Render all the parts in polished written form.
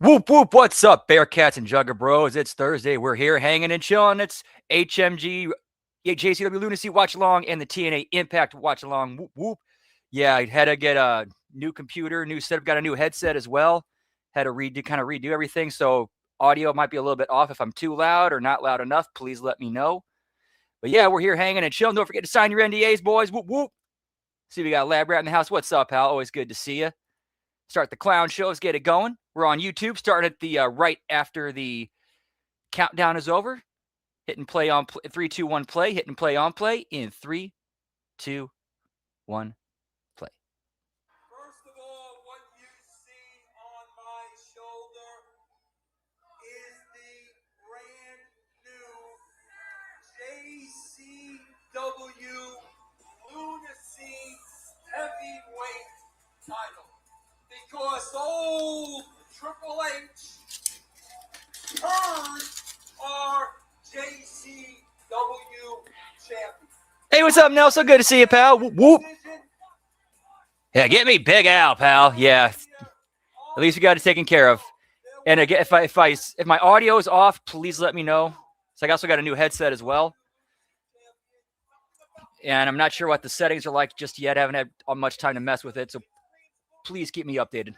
Whoop, whoop. What's up, Bearcats and Jugger Bros? It's Thursday. We're here hanging and chilling. It's HMG, JCW Lunacy watch along, and the TNA iMPACT watch along. Whoop, whoop. Yeah, I had to get a new computer, new setup, got a new headset as well. Had to redo everything. So audio might be a little bit off. If I'm too loud or not loud enough, please let me know. But yeah, we're here hanging and chilling. Don't forget to sign your NDAs, boys. Whoop, whoop. See, we got Lab Rat in the house. What's up, pal? Always good to see you. Start the clown shows, get it going. We're on YouTube, starting at the right after the countdown is over. Hitting play on 3, 2, 1, play. Hitting play on play in 3, 2, 1, play. First of all, what you see on my shoulder is the brand new JCW Lunacy heavyweight title. Because old Triple H turned our JCW champion. Hey, what's up, Nelson? Good to see you, pal. Whoop, whoop. Yeah, get me Big Al, pal. Yeah, at least we got it taken care of. And again, if my audio is off, please let me know. So I also got a new headset as well. And I'm not sure what the settings are like just yet. I haven't had much time to mess with it. So please keep me updated.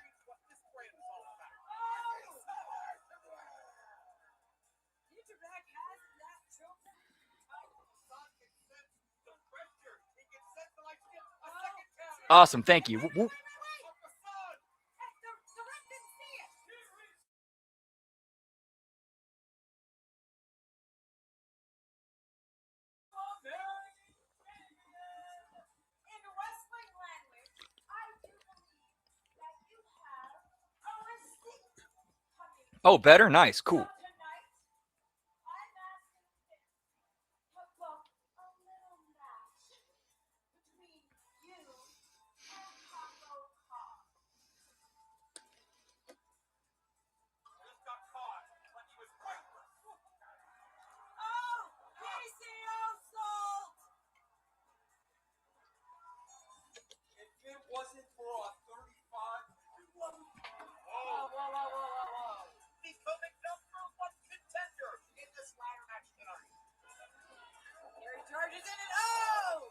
Awesome. Thank you. Whoop, whoop. Oh, better? Nice. Cool. Wasn't for a 35. Becoming number one contender in this ladder match tonight. Here he charges in and oh!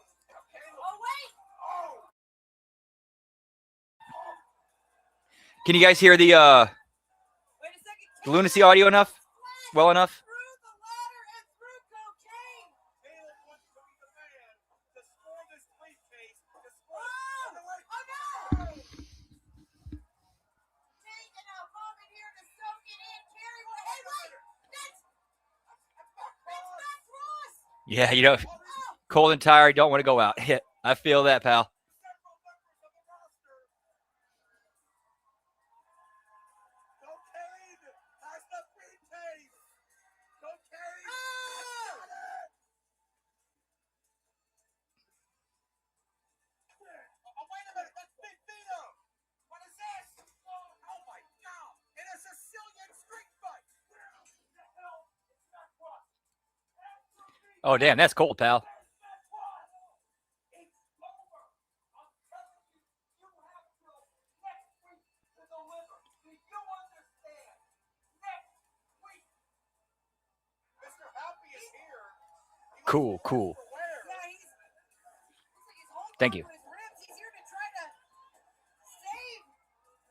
Oh, wait! Oh! Can you guys hear the Wait a second. Lunacy audio enough? Well enough? Through the ladder and through cocaine. Caleb wants to be the man to score this briefcase. To score Oh! the way. Oh, no! Taking a moment here to soak it in. Carry one. Hey, wait! That's Matt Ross! Yeah, you know, cold and tired, don't want to go out. Yeah, I feel that, pal. Several members of the roster. Cocaine has the briefcase. Cocaine has got it. Oh, wait a minute. That's Big Vito. What is this? Oh, my God. It is a Sicilian street fight. No, it's not what. Oh, damn, that's cold, pal. Cool, cool. Thank you. He's here to try to save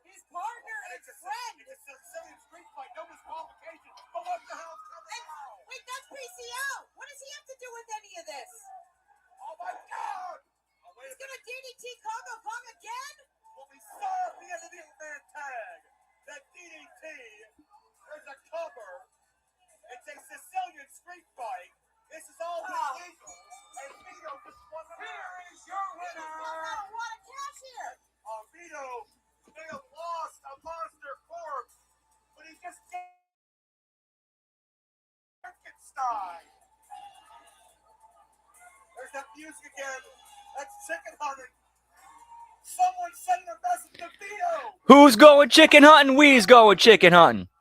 his partner and friend. It's a Sicilian street fight, no disqualification. But what the hell's coming out? Wait, that's PCO. What does he have to do with any of this? Oh my God! Oh, wait He's a minute. gonna DDT Congo Kong again? Well, we saw at the end of the man tag that DDT is a cover. It's a Sicilian street fight. This is all illegal. And Vito just won the match. Here is your winner. What a catch here! Vito may have lost a monster corpse, but he just gave Frankenstein. There's that music again. That's chicken hunting. Someone sending a message to Vito. Who's going chicken hunting? We's going chicken hunting.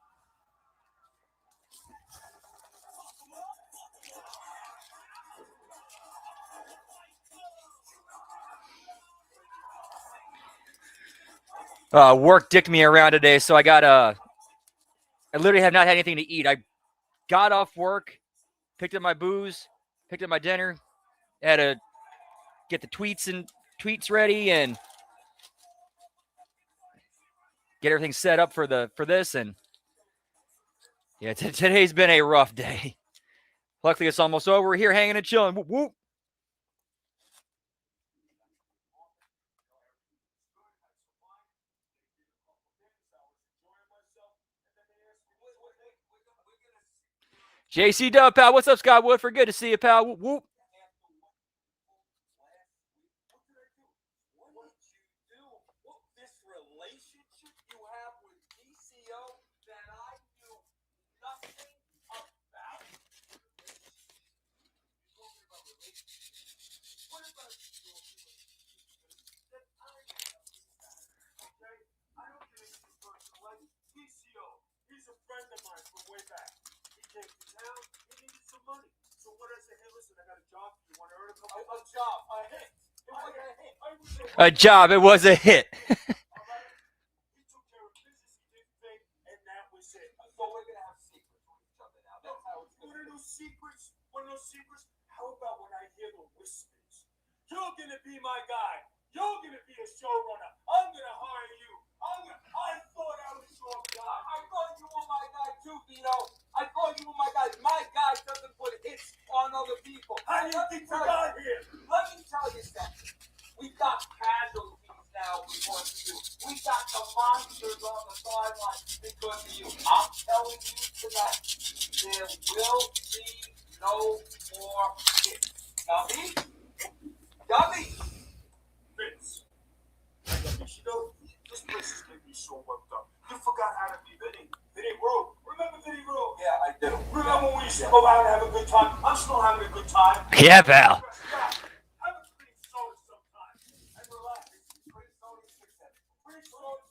Work dicked me around today, so I got I literally have not had anything to eat. I got off work, picked up my booze, picked up my dinner, had to get the tweets ready and get everything set up for this. And yeah, today's been a rough day. Luckily, it's almost over. We're here hanging and chilling. Whoop, whoop. JCW, pal. What's up, Scott Woodford? Good to see you, pal. Whoop, whoop. He's a friend of mine from way back. He came to town. He needed some money. So what I said, hey, listen, I got a job. You want to earn a couple? A job, a hit. It was a hit. A job. It was a hit. All right. He took care of business. He did things, and that was it. So we're gonna have secrets with each other now. That's how it's gonna be. What are those secrets? How about when I hear the whispers? You're gonna be my guy. You're gonna be a showrunner. I'm gonna hire you. I thought I was your guy. I thought you were my guy too, Vito. I thought you were my guy. My guy doesn't put hits on other people. How do you think we got here? Let me tell you something. We got casualties now because of you. We got the monsters on the sideline because of you. I'm telling you tonight, there will be no more hits. Yummy? Vince. You know, this place is making me so worked up. You forgot how to be Vinny. Vinny Road. Remember Vinny Road? Yeah, I do. Remember when we used to go out and have a good time? I'm still having a good time. Yeah, pal. Yeah. Have a cream soda sometime. And relax. Cream soda's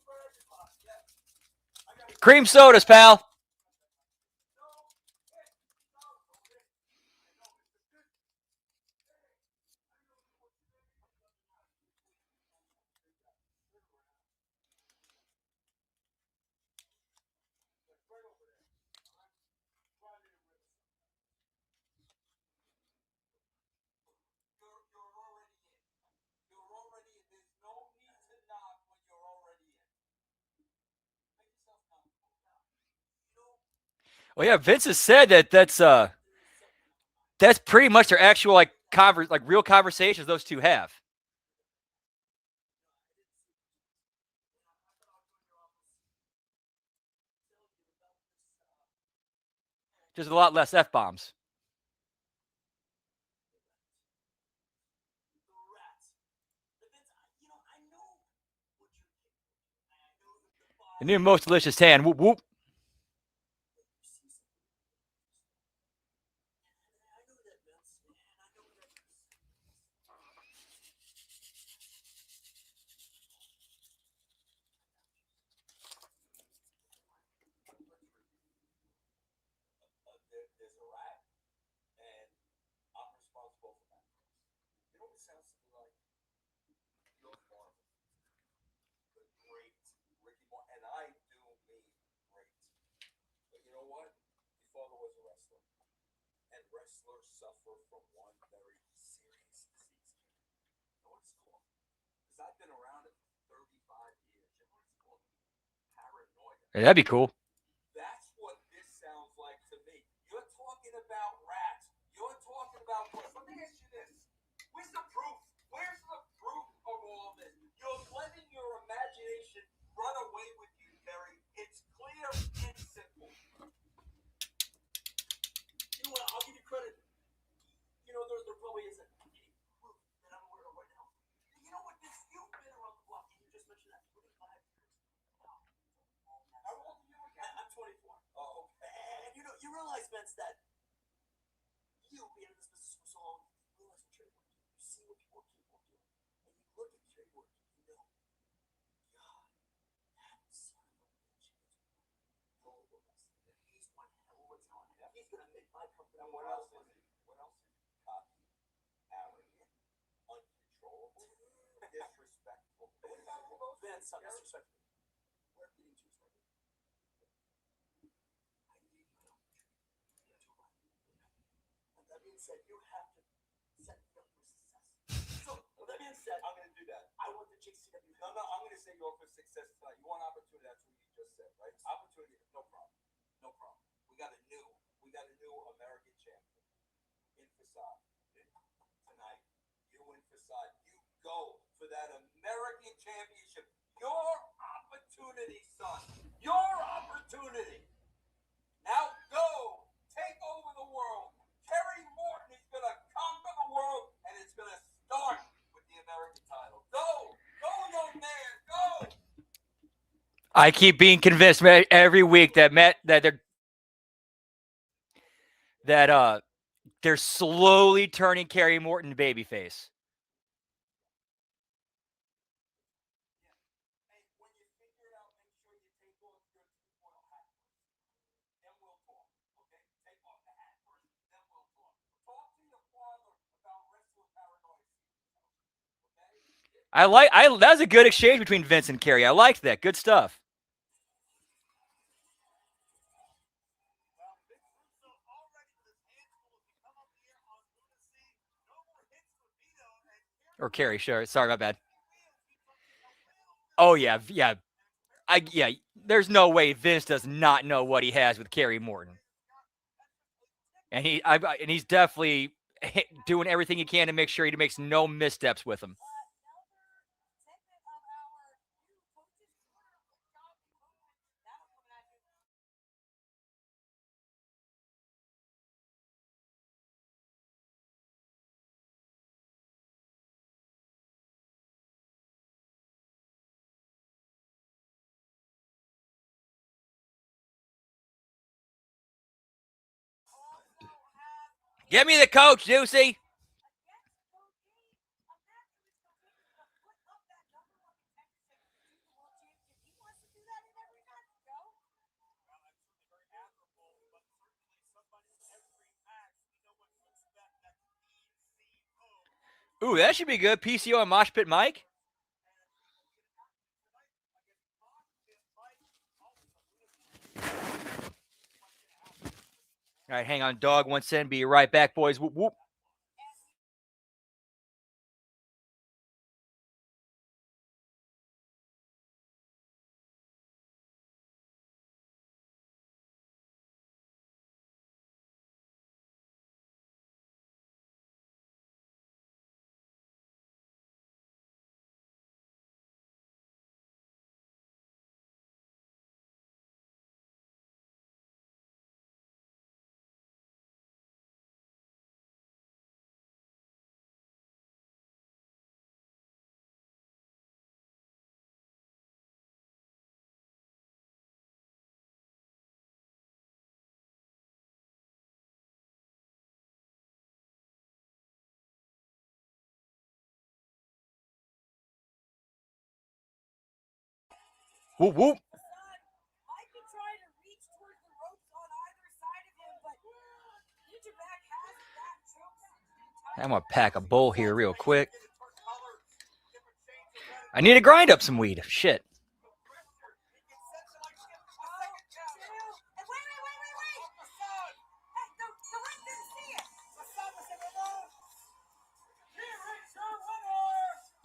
for everybody. Yeah. Cream sodas, pal. Well, yeah, Vince has said that's pretty much their actual like real conversations those two have. Just a lot less F-bombs. The new most delicious tan. Whoop whoop. There's a rat, and I'm responsible for that. You know what it sounds like? Your father, the great Ricky Martin, and I do mean great. But you know what? Your father was a wrestler, and wrestlers suffer from one very serious disease. You know what it's called? Because I've been around it for 35 years. You know what it's called? Paranoia. Yeah, that'd be cool. That's what this sounds like to me. You're talking about rats. You're talking about what? Let me ask you this. Where's the proof? Where's the proof of all this? You're letting your imagination run away with you, Terry. It's clear and simple. You know what? I'll give you credit. You know, there probably isn't any proof that I'm aware of right now. You know what? You've been around the block, and you just mentioned that 25 years. Wow. How old are you again? I'm 24. Oh, okay. And you realize, Vince, that you being in this business for so long, you realize what trade work. You see what people are capable of doing. And you look at trade work, you know, God, that son of a bitch is one hell of a wrestler. He's one hell of a talent. He's going to make my company. And what else is he? What else is he? Cocky, arrogant, uncontrollable, disrespectful. Vince, I'm disrespectful. We're getting too started. being said, you have to set me up for success. So, with that being said, I'm going to do that. I want the JCW. No, I'm going to say go for success tonight. You want opportunity? That's what you just said, right? Opportunity, no problem. No problem. We got a new American champion in Facade tonight. You in Facade. You go for that American championship. Your opportunity, son. Your opportunity. Now go. Take over the world. Kerry Morton is going to conquer the world, and it's going to start with the American title. Go. Go, young man. Go. I keep being convinced every week that they're slowly turning Kerry Morton babyface. That was a good exchange between Vince and Kerry. I liked that. Good stuff. Or Kerry, sure. Sorry, my bad. Oh yeah. There's no way Vince does not know what he has with Kerry Morton, and he's definitely doing everything he can to make sure he makes no missteps with him. Give me the coach, Juicy. Ooh, that should be good. PCO and Mosh Pit Mike. All right, hang on, dog. 1 cent. Be right back, boys. Whoop, whoop. Whoop, whoop. Mike can try to reach towards the ropes on either side of him, but Ninjaback has that choke. I'm going to pack a bowl here real quick. I need to grind up some weed. Shit.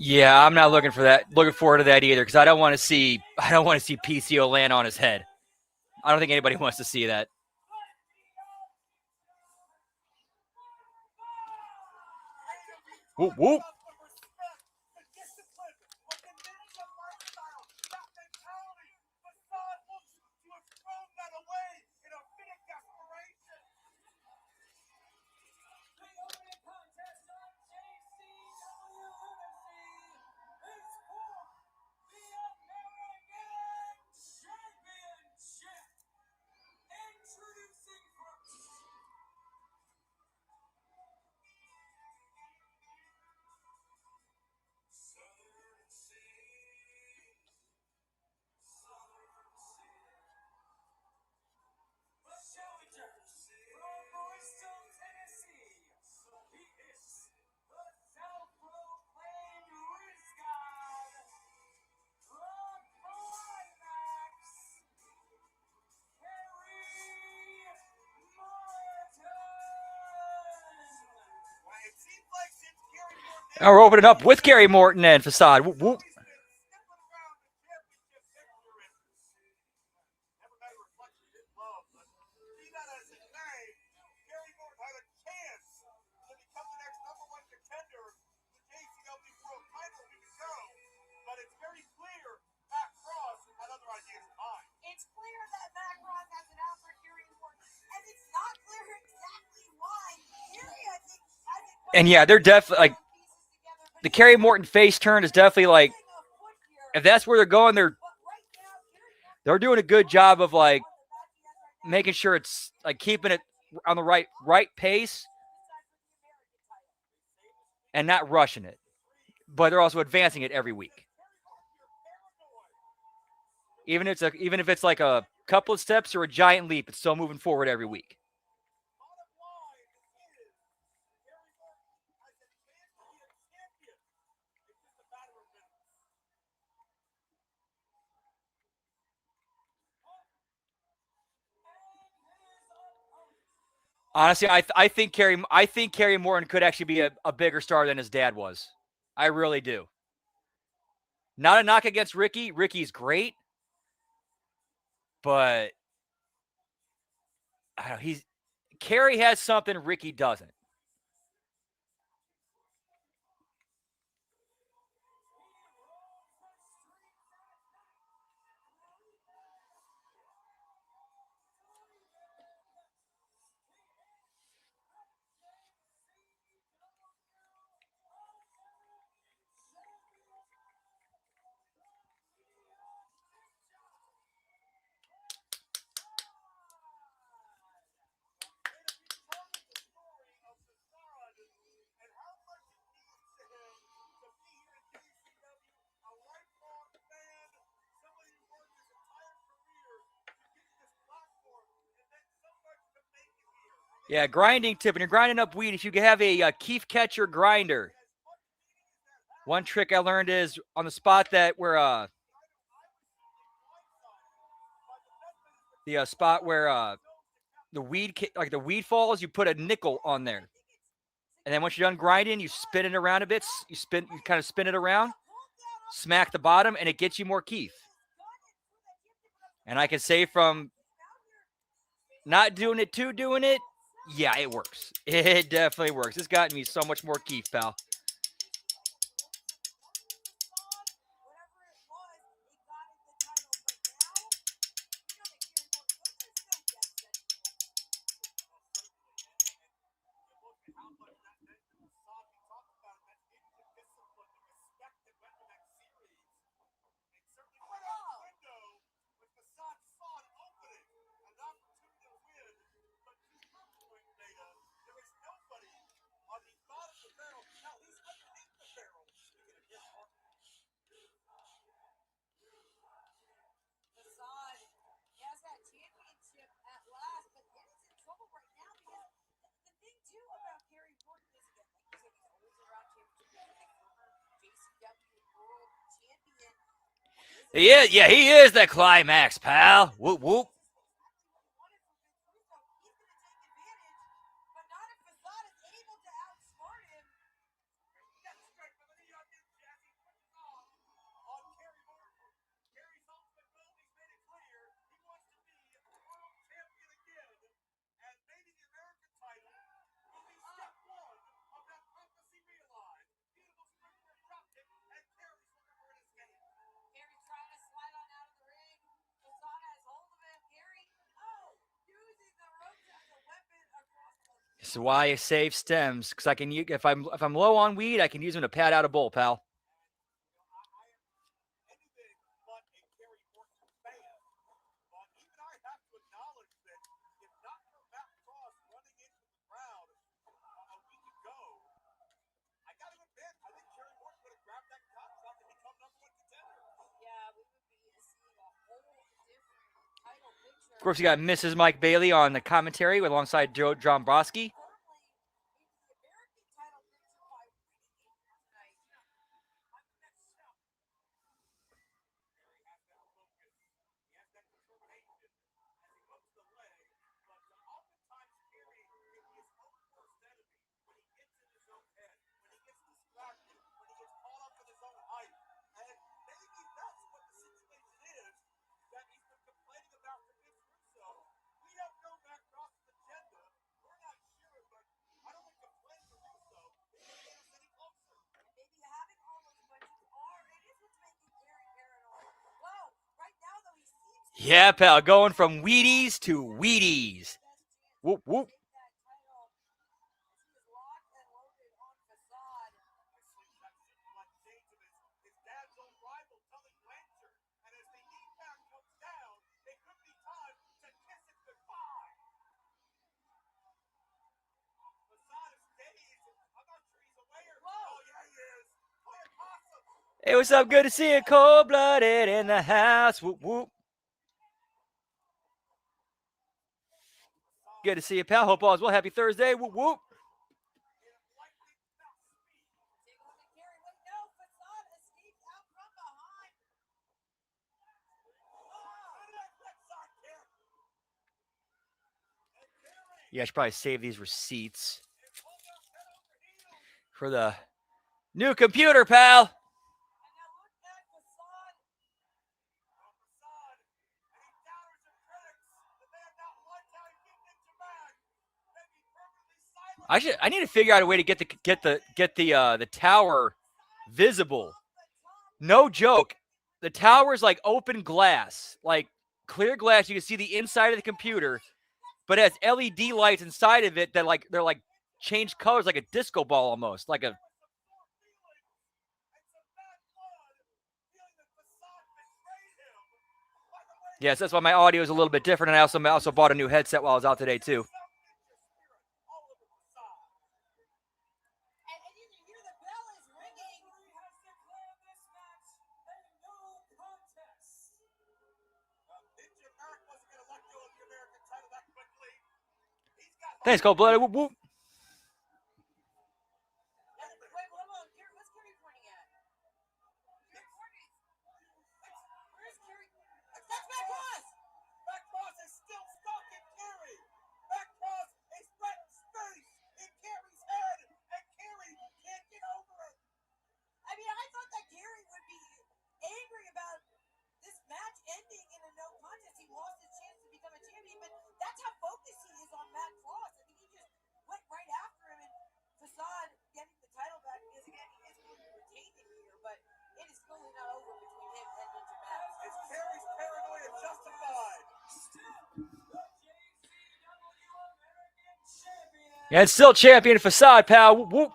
Yeah, I'm not looking for that. Looking forward to that either, because I don't want to see PCO land on his head. I don't think anybody wants to see that. Whoop, whoop. Now we're opening up with Gary Morton and Facade. Whoop, whoop. It's clear that Macron has an out for Gary Morton, and it's not clear exactly why. Gary, I think, has it. And yeah, they're definitely like the Gary Morton face turn is definitely like if that's where they're going, they're doing a good job of like making sure it's like keeping it on the right pace and not rushing it. But they're also advancing it every week. Even if it's like a couple of steps or a giant leap, it's still moving forward every week. Honestly, I think Kerry Morton could actually be a bigger star than his dad was. I really do. Not a knock against Ricky. Ricky's great, but I don't know, Kerry has something Ricky doesn't. Yeah, grinding tip. When you're grinding up weed, if you could have a Keef catcher grinder, one trick I learned is on the spot that where the spot where the weed falls, you put a nickel on there, and then once you're done grinding, you spin it around a bit. You kind of spin it around, smack the bottom, and it gets you more Keef. And I can say from not doing it to doing it, yeah, it works. It definitely works. It's gotten me so much more Keef, pal. Yeah, he is the climax, pal. Whoop whoop. This is why I save stems because I can if I'm low on weed, I can use them to pad out a bowl, pal. Of course, you got Mrs. Mike Bailey on the commentary alongside Joe Dombrowski. Yeah, pal, going from Wheaties to Wheaties. Whoop, whoop. His dad's old rival, Tully Blanchard. And as the knee back comes down, it could be time to kiss it goodbye. Facade is dazed. I'm not sure he's aware. Oh, yeah, he is. What a possum. Hey, what's up? Good to see you. Cold-blooded in the house. Whoop, whoop. Good to see you, pal. Hope all is well. Happy Thursday. Whoop, whoop. Yeah, I should probably save these receipts for the new computer, pal. I need to figure out a way to get the tower visible. No joke. The tower's like open glass, like clear glass. You can see the inside of the computer, but it has LED lights inside of it that they're like change colors like a disco ball almost, like a. Yes, that's why my audio is a little bit different, and I also bought a new headset while I was out today too. Thanks, Cold Blooded. Whoop, whoop. And still champion Facade, pal. Whoop, whoop.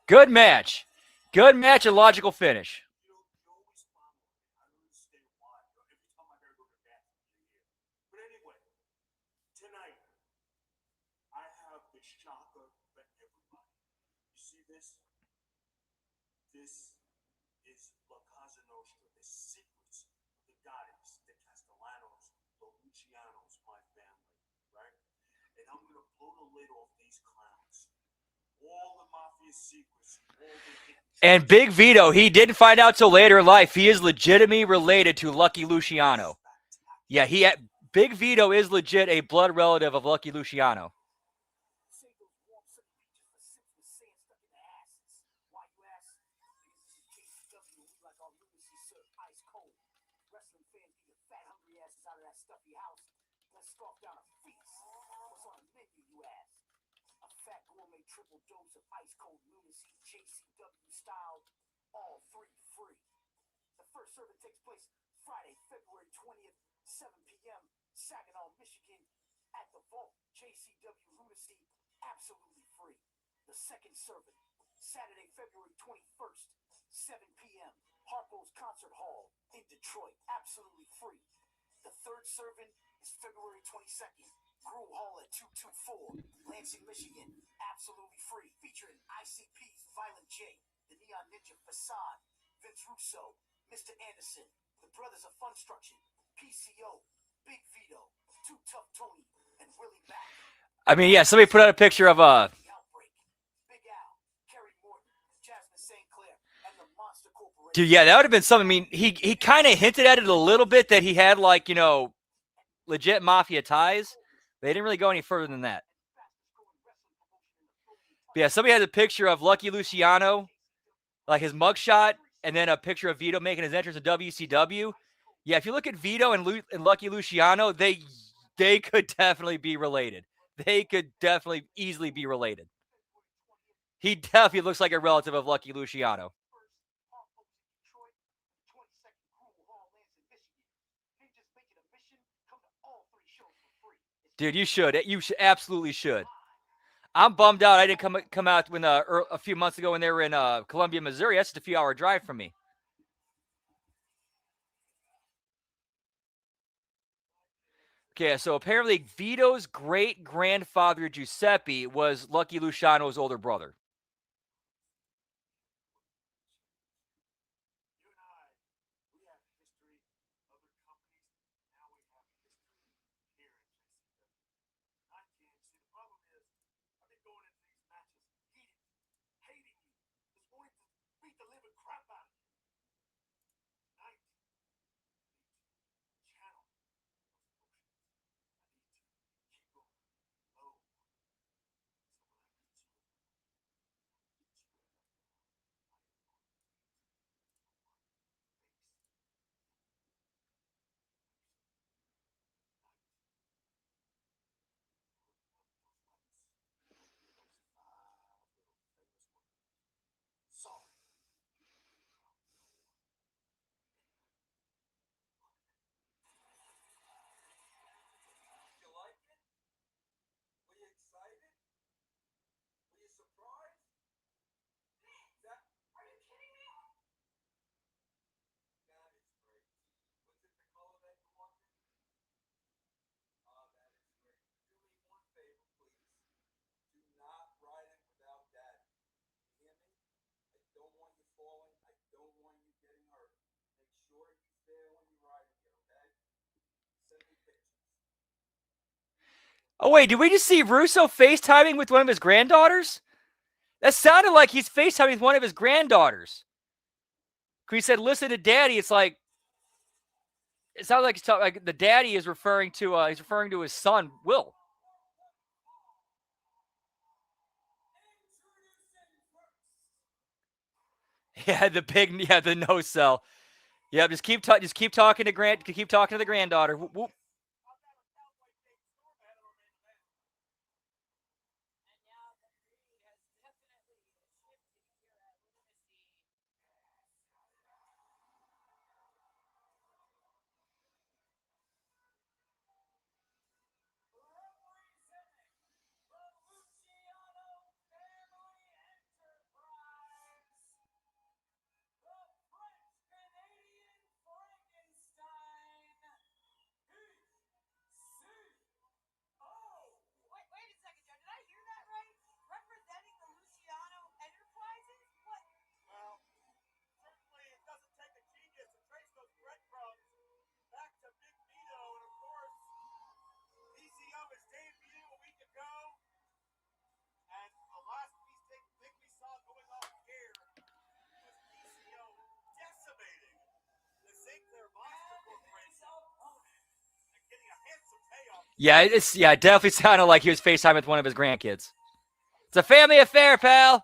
Good match. Good match and logical finish. But anyway, tonight, I have the shocker for everybody. You see this? This is La Casa Nostra, the secrets of the Gottis, the Castellanos, the Lucianos, my family, right? And I'm going to blow the lid off these clowns. All the mafia secrets, all the hidden. And Big Vito, he didn't find out till later in life. He is legitimately related to Lucky Luciano. Yeah, Big Vito is legit a blood relative of Lucky Luciano. Triple dose of ice cold Lunacy, JCW style, all free. The first serving takes place Friday, February 20th, 7 p.m., Saginaw, Michigan, at the Vault. JCW Lunacy, absolutely free. The second serving, Saturday, February 21st, 7 p.m., Harpo's Concert Hall in Detroit, absolutely free. The third serving is February 22nd. Groove Hall at 224, Lansing, Michigan, absolutely free, featuring ICP's Violent J, the Neon Ninja Facade, Vince Russo, Mr. Anderson, the Brothers of Funstruction, PCO, Big Vito, Too Tough Tony, and Willie Mack. I mean, yeah, somebody put out a picture of The Outbreak, Big Al, Kerry Morton, Jasmine St. Clair, and the Monster Corporation. Dude, yeah, that would have been something. I mean, he kind of hinted at it a little bit that he had, like, you know, legit mafia ties. They didn't really go any further than that. But yeah, somebody has a picture of Lucky Luciano, like his mugshot, and then a picture of Vito making his entrance to WCW. Yeah, if you look at Vito and Lucky Luciano, they could definitely be related. They could definitely easily be related. He definitely looks like a relative of Lucky Luciano. First, Hall folks in Detroit, 22nd Crew Hall lands in Michigan. Then just make it a mission, come to all 3 shows for free. Dude, you should. You should absolutely should. I'm bummed out. I didn't come out when a few months ago when they were in Columbia, Missouri. That's just a few hour drive from me. Okay, so apparently Vito's great grandfather Giuseppe was Lucky Luciano's older brother. You and I, we have history, other companies, now we have history here at JCW. I can't see the problem is I've been going into these matches heated, hating you, just wanting to beat the living crap out of you. Tonight, I need to channel those emotions. I need to keep them low. So when I beat you, get you in the I am going to beat sorry. You like it? Were you excited? Were you surprised? That, Are you kidding me? that is great. Was it the color that you wanted? That is great. Do me one favor, please. Do not ride it without Daddy. You hear me? I don't want you falling. I don't want you getting hurt. Make sure he's there when you're riding it, okay? Send me pictures. Oh wait, did we just see Russo FaceTiming with one of his granddaughters? That sounded like he's FaceTiming with one of his granddaughters. He said, "Listen to Daddy." It's like it sounds like like the daddy is referring to his son Will. Yeah, the no sell. Yeah, just keep talking to the granddaughter. Whoop, whoop. And now the mood has definitely shifted here at Lunacy. Representing the Luciano Family Enterprise, the French-Canadian Frankenstein, Wait a second, Joe. Did I hear that right? Representing the Luciano Enterprises? What? Well, certainly it doesn't take a genius to trace those breadcrumbs back to Big Vito, and of course, PCO has debuted a week ago, and the last thing we saw going on here was PCO decimating the St. Clair Monster Corporation and getting a handsome payoff. Yeah, it definitely sounded like he was FaceTiming with one of his grandkids. It's a family affair, pal.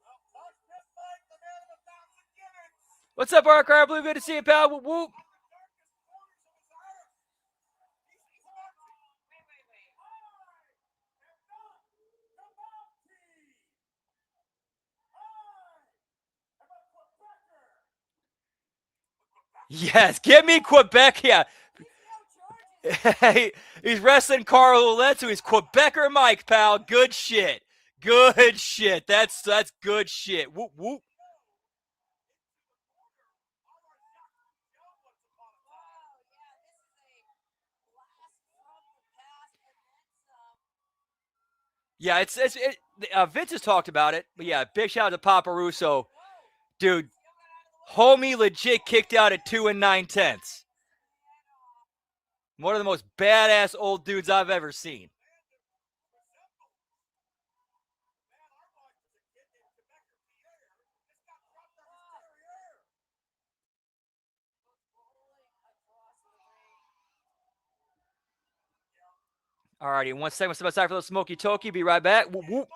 Well, talk just like the man of 1,000 gimmicks. What's up, Arcar Blue? Good to see you, pal. Whoop whoop. On the darkest corners of his heart, he's watching. Wait. I am not the bounty. I am a Quebecer. Yes, give me Quebec. Yeah. PCO charges. He's wrestling Carl Ouellet, he's Quebecer Mike, pal. Good shit. Good shit. That's good shit. Whoop whoop. Wow, yeah, this is a blast from the past and then some. Yeah, Vince has talked about it, but yeah, big shout out to Papa Russo, dude. Homie legit kicked out at 2 9/10. One of the most badass old dudes I've ever seen. Alrighty, 1 second. Step aside for the smoky toki. Be right back. Whoop, whoop.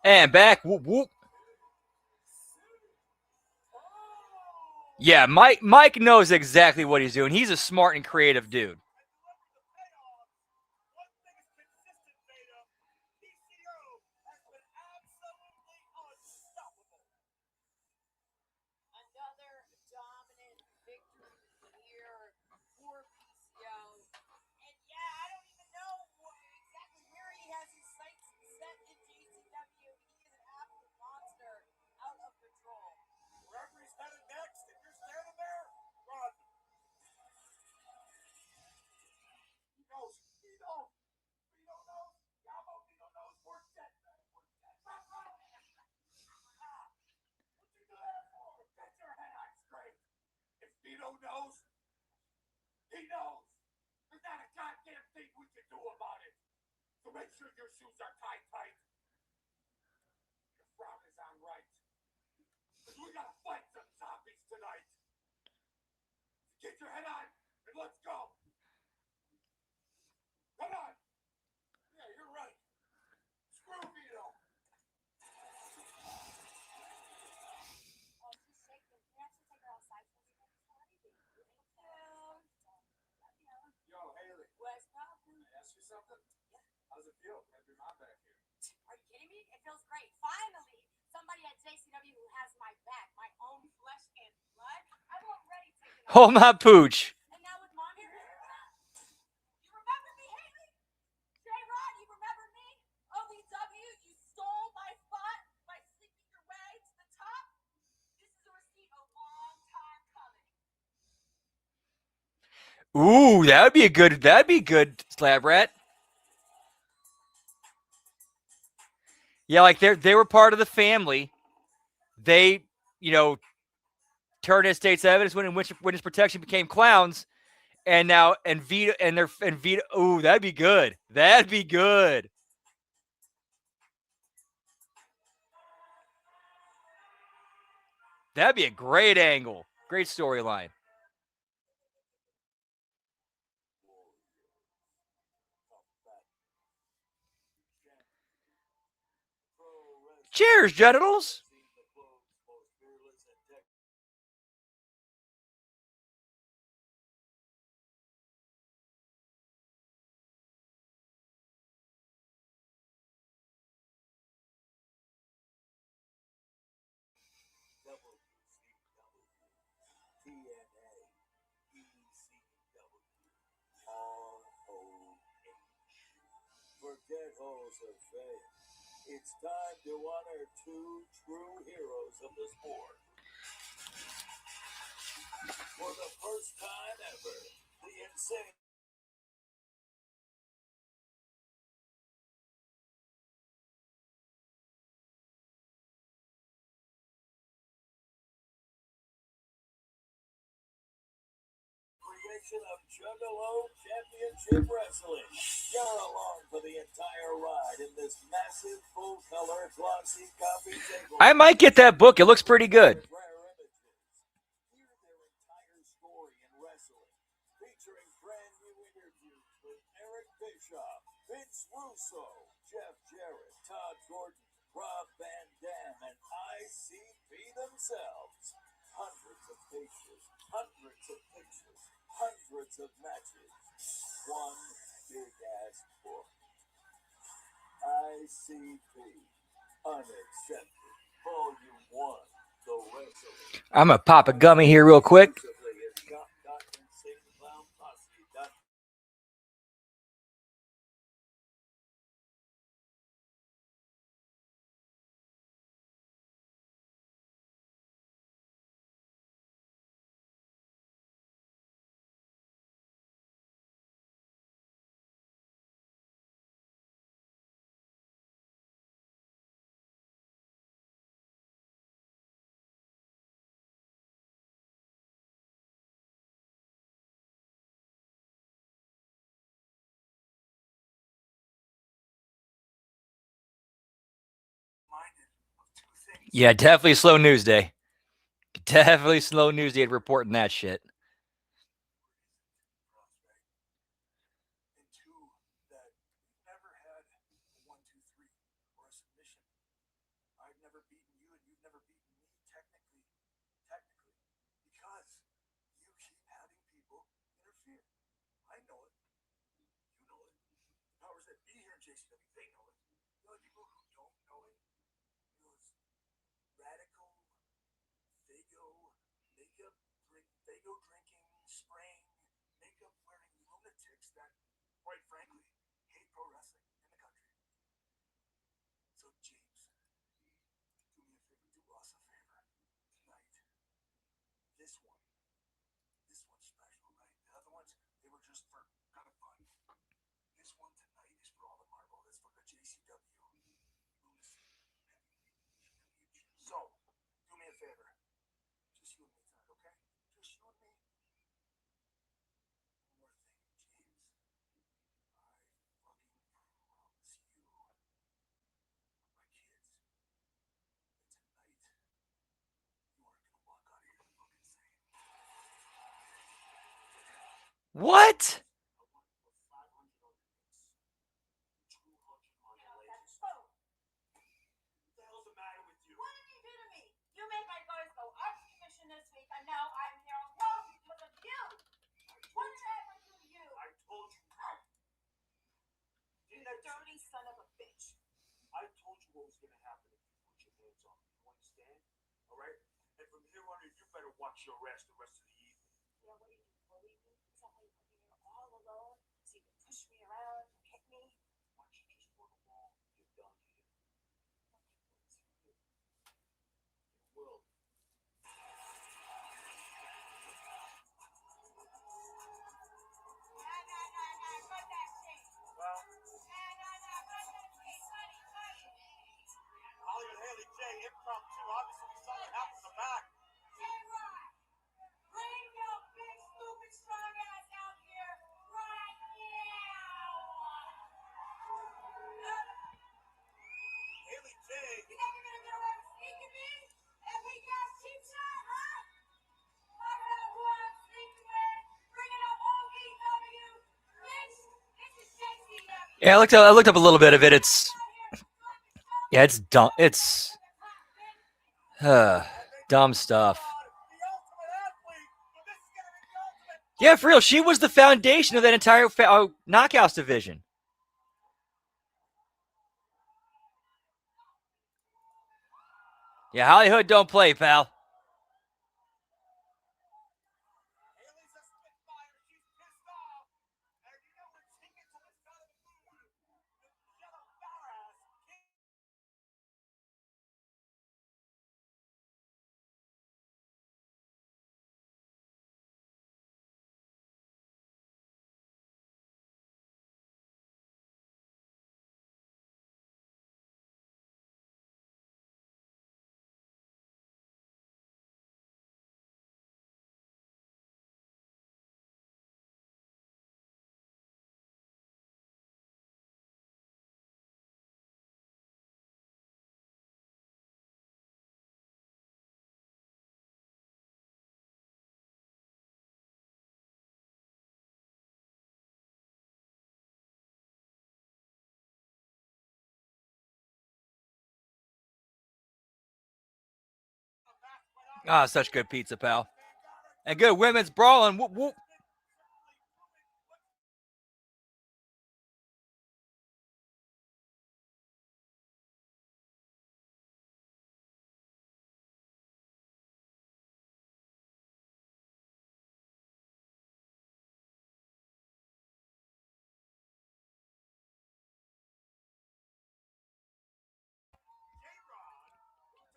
And back. Whoop, whoop. Yeah, Mike knows exactly what he's doing. He's a smart and creative dude. Another dominant victory here for PCO. And yeah, I don't even know exactly where he has his sights set in JCW. He is an absolute monster out of control. Wherever he's headed next, if you're standing there, run. He knows. He knows. Vito knows. Yamo, Vito knows. We're dead, man. We're dead. What you do that for? Get your head on straight. If Vito knows, he knows. There's not a goddamn thing we can do about it. So make sure your shoes are tied tight. Your frown is on right. Because we gotta fight some zombies tonight. So get your head on and let's go. Come on. Yeah, you're right. Screw Vito. Well, she's shaking. Can we actually take her outside for a second? Yo, Haley. What's up? Can I ask you something? Yeah. How does it feel to have your mom back here? Are you kidding me? It feels great. Finally, somebody at JCW who has my back, my own flesh and blood. I'm already taking Oh, my pooch. And now with mom here, you remember me, Haley? J-Rod, you remember me? OVW, you stole my spot by sleeping your way to the top. This is a receipt a long time coming. Ooh, that'd be good, Slab Rat. Yeah, like they were part of the family. They, turned in state's evidence when witness protection became clowns, and now and Vito. Ooh, that'd be good. That'd be good. That'd be a great angle. Great storyline. Cheers, genitals. TNA, ECW, ROH. For shitholes of fame. It's time to honor two true heroes of the sport. For the first time ever, the insane creation of Juggalo Championship Wrestling. You're along for the entire ride in this massive, full-color, glossy copy table. I might get that book. It looks pretty good. Rare images. Hear their entire story in wrestling, featuring brand new interviews with Eric Bischoff, Vince Russo, Jeff Jarrett, Todd Gordon, Rob Van Dam, and ICP themselves. Hundreds of pages, hundreds of pictures, hundreds of matches. One big-ass book. ICP Unaccepted, Volume 1, The Wrestling. I'm going to pop a gummy here real quick. Yeah, definitely slow news day. Definitely slow news day reporting that shit. And two, that we've never had a 1, 2, 3 or a submission. I've never beaten you, and you've never beaten me technically, because you keep having people interfere. I know it. You know it. The powers that be here in JCW, they know it. The only people who don't know it, those radical, Fago drinking, spraying, makeup wearing lunatics that, quite frankly, hate pro wrestling in the country. So, James, do me a favor, do us a favor tonight. This one's special, right? The other ones, they were just for kind of fun. This one tonight is for all the marble. It's for the JCW Lunacy Heavyweight. So, do me a favor. Just you and me tonight, okay? Just you and me. One more thing, James. I fucking promise you, my kids, that tonight you aren't gonna walk out of here fucking sane. What? I want to put 500 on your knees, 200 on your legs. What the hell's the matter with you? What did you do to me? You made my guys go up commission this week, and now I'm here alone because of you. What did I ever do to you? I told you. You dirty son of a bitch. I told you what was gonna happen if you put your hands on me. You understand? All right? And from here on in, you better watch your ass the rest of the evening. Yeah, what do you bully me? Is that why you put me here all alone? So you can push me around and hit me? Why don't you just run along? You're done here. You will. Nah, cut that shit. Well, Nah, cut that shit. Cut it. Hollywood Haley J, impromptu. Obviously, we saw what happened in the back. J-Rod, bring your big, stupid, strong ass out here right now. Haley J. You think you're gonna get away with sneaking me? That weak ass cheap shot, huh? I know who I'm sneaking with. Bringing up OVW. Bitch, this is JCW. Yeah, I looked up a little bit of it. It's it's dumb. It's dumb stuff. The ultimate athlete. So this is going to be the ultimate. Yeah, for real. She was the foundation of that entire knockouts division. Yeah, Hollywood don't play, pal. Haley's a spitfire. She's pissed off. And you know when she gets in this kind of a mood, the Ah, such good pizza, pal. And good women's brawling. Whoop, whoop.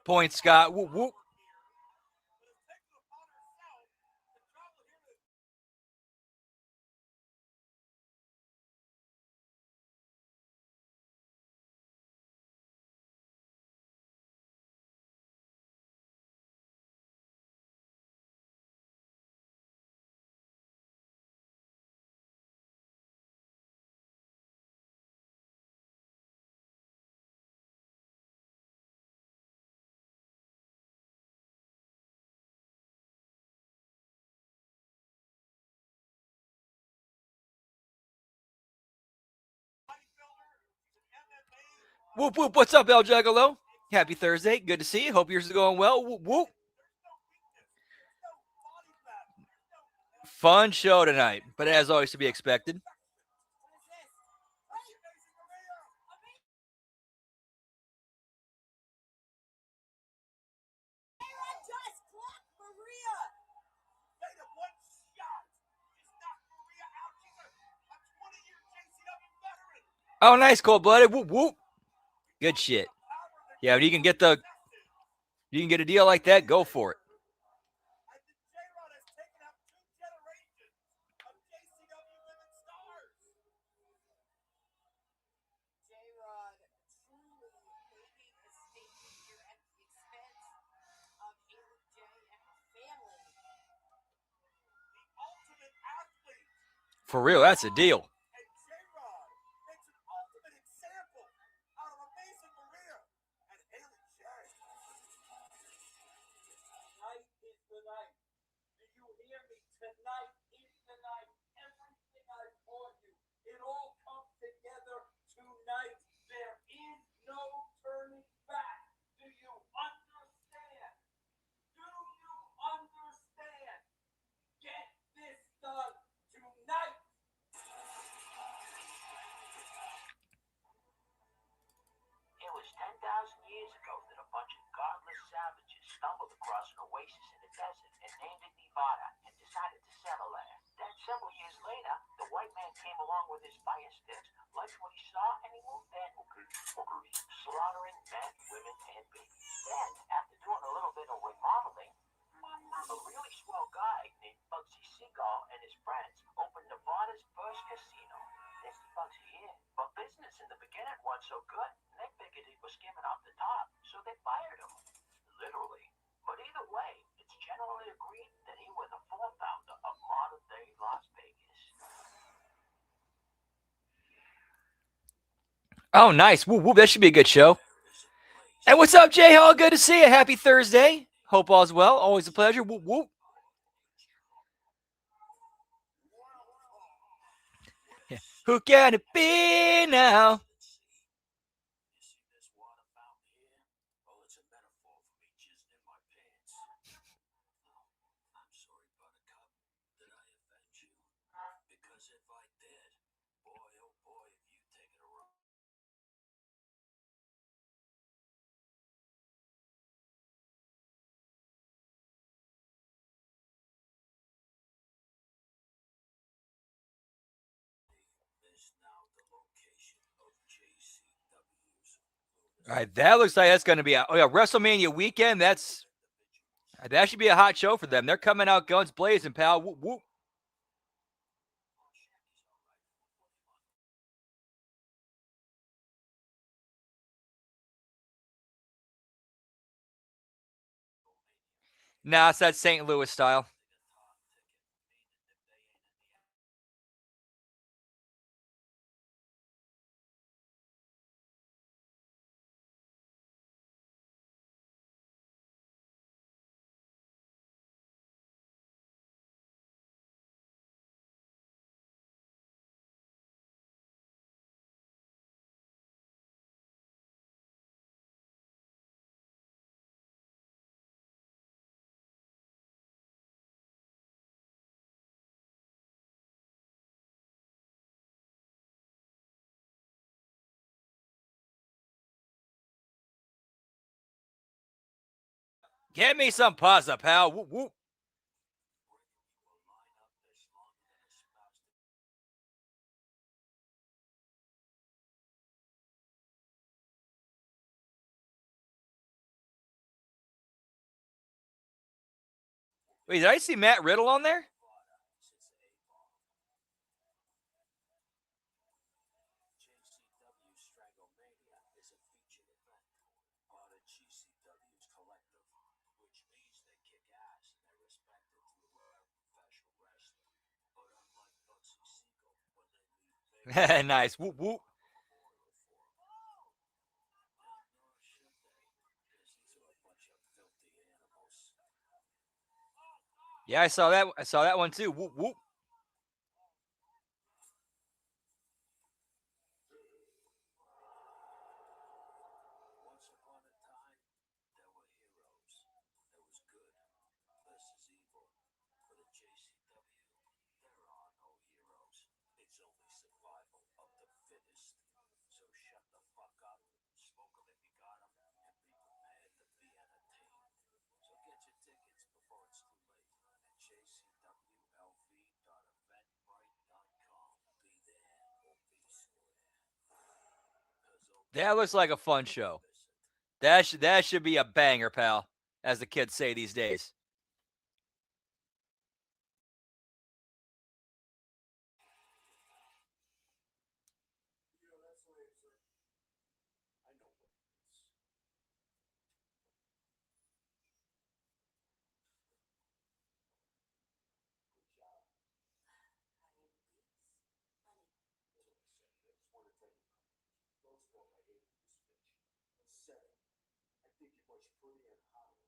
Point, Scott. Whoop, whoop. Whoop, whoop. What's up, El Juggalo? Happy Thursday. Good to see you. Hope yours is going well. Whoop, whoop. Fun show tonight, but as always to be expected. Just clock Maria. Made it one shot. Just knocked Maria out. She's a 20-year JCW veteran. Oh, nice, cold-blooded. Whoop, whoop. Good shit. Yeah, but you can get a deal like that, go for it. I think J-Rod has taken out 2 generations of JCW women stars. J-Rod truly making a statement here at the expense of Haley J and her family. The ultimate athlete. For real, that's a deal. And J-Rod makes an ultimate example out of Amazing Maria and Haley J. Tonight is the night. Do you hear me? Tonight is the night. Everything I taught you, it all comes together tonight. There is no turning back. Do you understand? Do you understand? Get this done tonight. It was 10,000 years ago that a bunch of godless savages stumbled across an oasis in the desert and named it Nevada and decided to settle there. Then several years later, the white man came along with his fire sticks, liked what he saw, and he moved in. Slaughtering men, women, and babies. Then, after doing a little bit of remodeling, a really swell guy named Bugsy Seagull and his friends opened Nevada's first casino. Nasty Bugsy here. But business in the beginning wasn't so good, and they figured he was skimming off the top, so they fired him. Literally. But either way, it's generally agreed that he was the founder of modern-day Las Vegas. Oh, nice. Whoop, whoop. That should be a good show. Hey, what's up, Jay Hall? Good to see you. Happy Thursday. Hope all's well. Always a pleasure. Whoop, whoop. Yeah. Who can it be now? You see this water fountain here? Well, it's a metaphor for me jizzing in my pants. I'm sorry, Buttercup. Did I offend you? Because if I did, boy, oh boy, have you taken a wrong. Is now the location of JCW's. All right, that looks like that's going to be WrestleMania weekend. That should be a hot show for them. They're coming out guns blazing, pal. Whoop, whoop. Nah, it's that St. Louis style. Get me some pasta, pal. Whoop, whoop. Wait, did I see Matt Riddle on there? JCW Stranglemania is a featured event part of GCW's collective, which means they kick ass and they're respected through a professional wrestling. But unlike Bugsy Siegel, when they leave Vegas, Nice. Whoop, whoop. nor should they, because these are a bunch of filthy animals. Yeah, I saw that. I saw that one too. Whoop, whoop. Once upon a time, there were heroes. There was good versus evil. But at JCW, there are no heroes. It's only survival of the fittest. So shut the fuck up, smoke 'em if you got 'em, and be prepared to be entertained. So get your tickets before it's too late at jcwlv.eventbrite.com. Be there or be square. 'Cause That looks like a fun show. That should be a banger, pal, as the kids say these days. I know what it is. Good job. Want to tell you, those four I hated this bitch. 7. I think you're much prettier and hotter.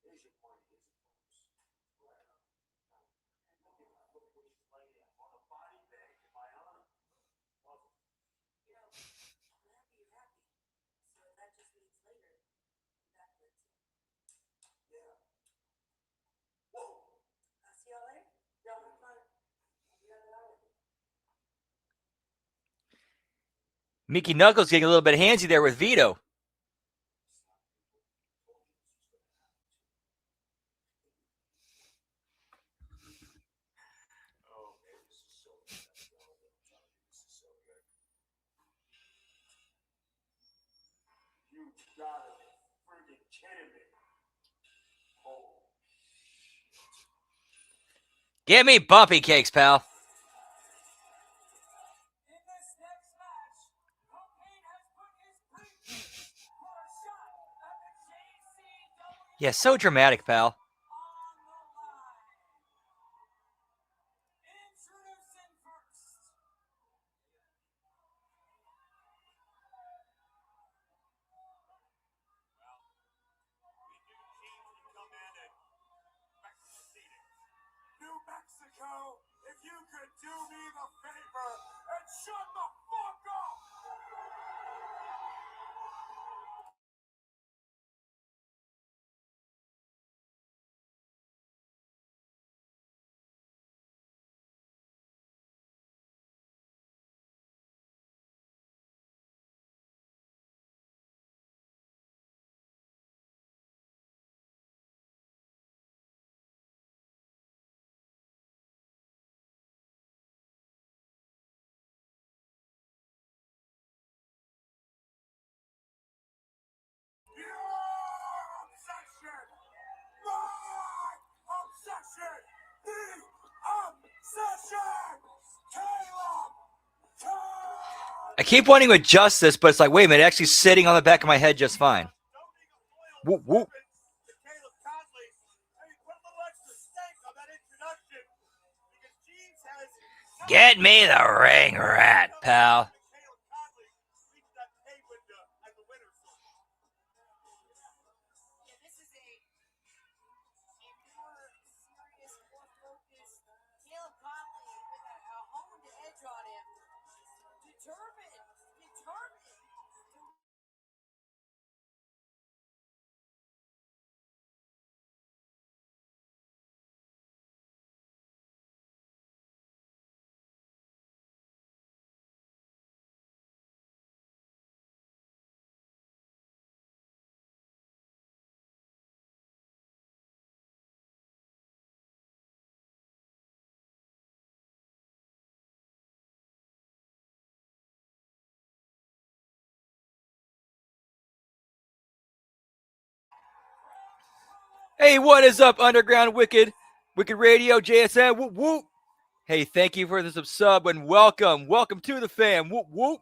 Here's your money, here's your booze. Right on. Now, look at what she's laying on a body bag in my arm. Love it. You know, I'm happy you're happy. So that just means later, that lives in. Yeah. Whoa. I'll see y'all later. Y'all have fun. You got it all. Mickey Knuckles getting a little bit handsy there with Vito. Oh, man, this is so good. I'm telling you, this is so good. You gotta be friggin' kidding me. Oh, Give me bumpy cakes, pal. In this next match, Cocaine has put his briefcase for a shot at the JCW Yeah, so dramatic, pal. on the line. Introducing first. We do teams to come in and back to the seating. New Mexico, if you could do me the favor and shut the fuck up! Your obsession! My obsession! The obsession! Caleb! I keep wanting to adjust this, but it's like, wait a minute, actually sitting on the back of my head just fine. Whoop, whoop. Caleb Conley. Hey, put a little extra stank on that introduction because Jeeves has Get me the ring rat, pal. Caleb Conley reached that pay window at the winner's circle. Yeah, this is a more serious, more focused Caleb Conley with a honed edge on him. Determined. Hey, what is up, Underground Wicked Radio, JSN? Whoop whoop. Hey, thank you for the sub and welcome to the fam. Whoop whoop.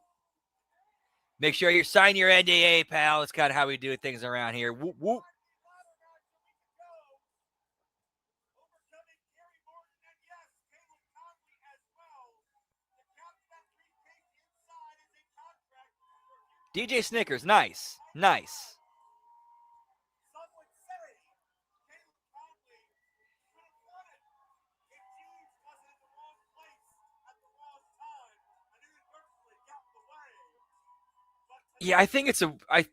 Make sure you sign your NDA, pal. That's kind of how we do things around here. Whoop whoop. DJ Snickers, nice. Nice. Yeah, I think it's I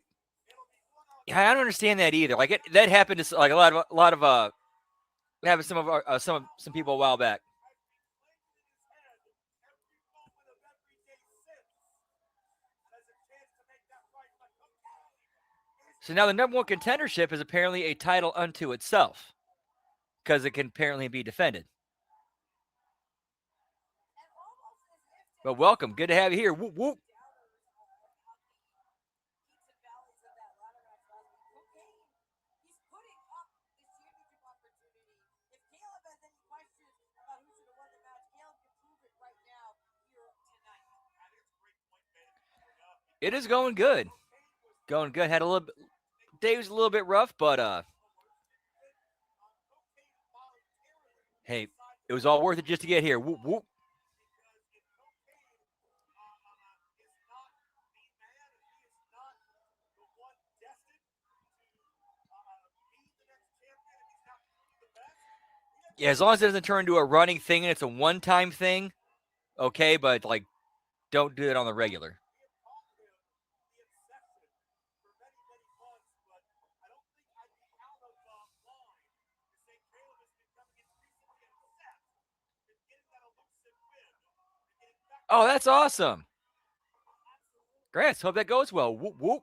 don't understand that either. Like that happened to like a lot of happened to some of our some people a while back. So now the number one contendership is apparently a title unto itself because it can apparently be defended. But welcome, good to have you here. Whoop whoop. It is going good. Going good. Had a little bit, day was a little bit rough, but hey, it was all worth it just to get here. Whoop whoop. Yeah, as long as it doesn't turn into a running thing and it's a one-time thing, okay, but like don't do it on the regular. Oh, that's awesome. Grants, hope that goes well. Whoop whoop.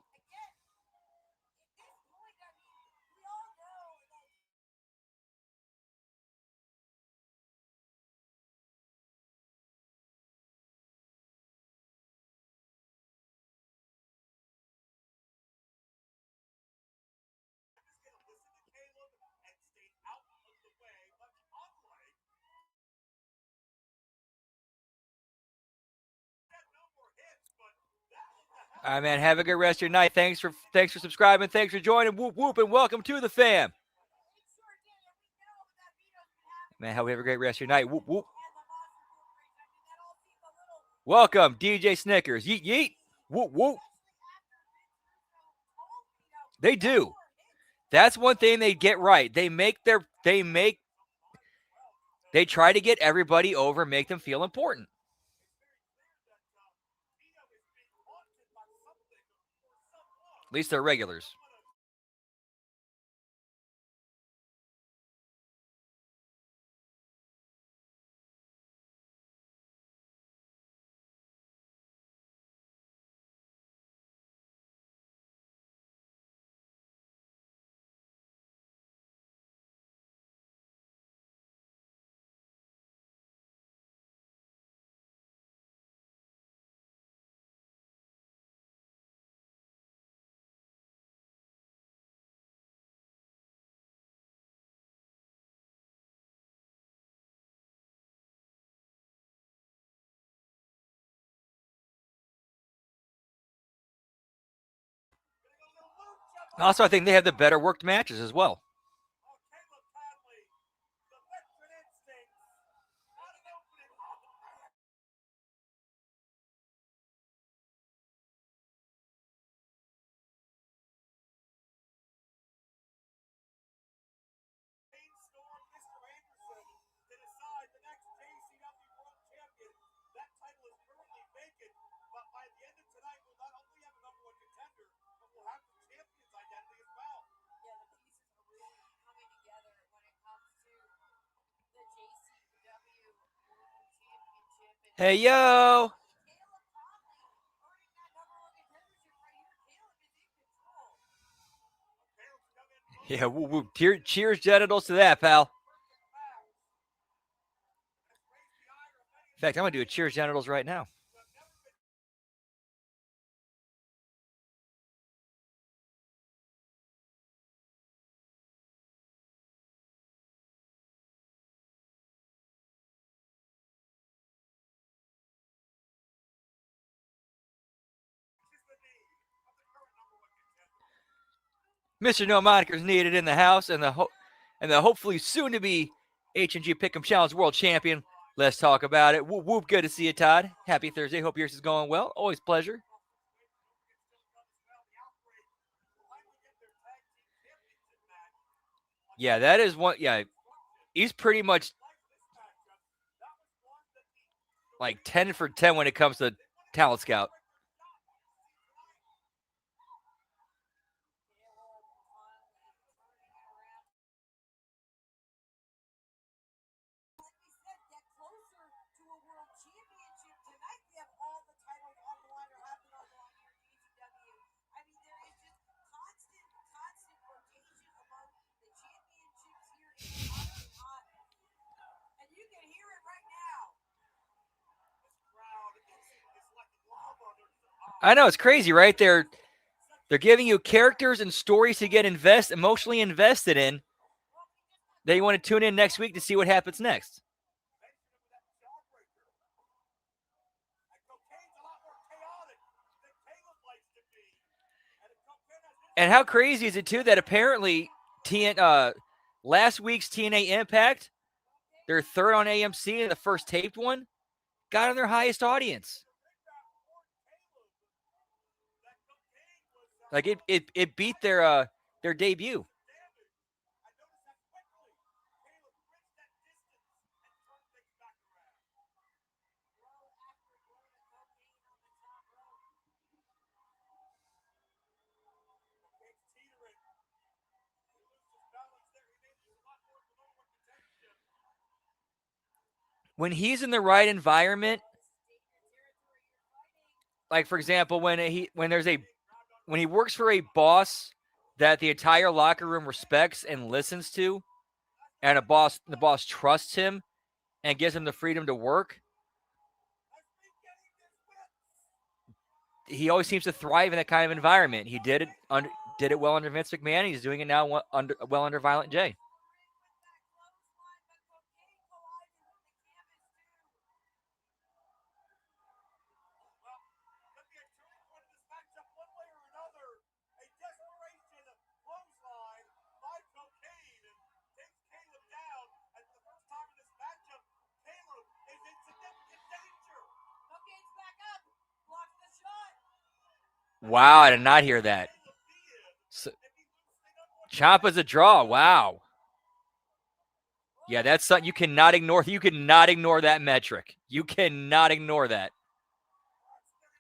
All right, man. Have a good rest of your night. Thanks for subscribing. Thanks for joining. Whoop whoop, and welcome to the fam. Man, hope you have a great rest of your night. Whoop whoop. Welcome, DJ Snickers. Yeet yeet. Whoop whoop. They do. That's one thing they get right. They try to get everybody over, make them feel important. At least they're regulars. Also, I think they have the better worked matches as well. Hey, yo. Yeah, cheers genitals to that, pal. In fact, I'm going to do a cheers genitals right now. Mr. No Monikers needed in the house, and the hopefully soon to be HMG Pick'em Challenge World Champion. Let's talk about it. Whoop whoop. Good to see you, Todd. Happy Thursday. Hope yours is going well. Always pleasure. Yeah, that is one. Yeah, he's pretty much like 10 for 10 when it comes to talent scout. I know, it's crazy, right? They're giving you characters and stories to get emotionally invested in. Then you want to tune in next week to see what happens next. And how crazy is it too that apparently last week's TNA Impact, their third on AMC and the first taped one, got on their highest audience. Like it beat their debut. When he's in the right environment, like for example, when he works for a boss that the entire locker room respects and listens to, and the boss trusts him and gives him the freedom to work, he always seems to thrive in that kind of environment. He did it well under Vince McMahon. He's doing it now under Violent J. Wow, I did not hear that. So, Ciampa's a draw. Wow. Yeah, that's something you cannot ignore. You cannot ignore that metric. You cannot ignore that.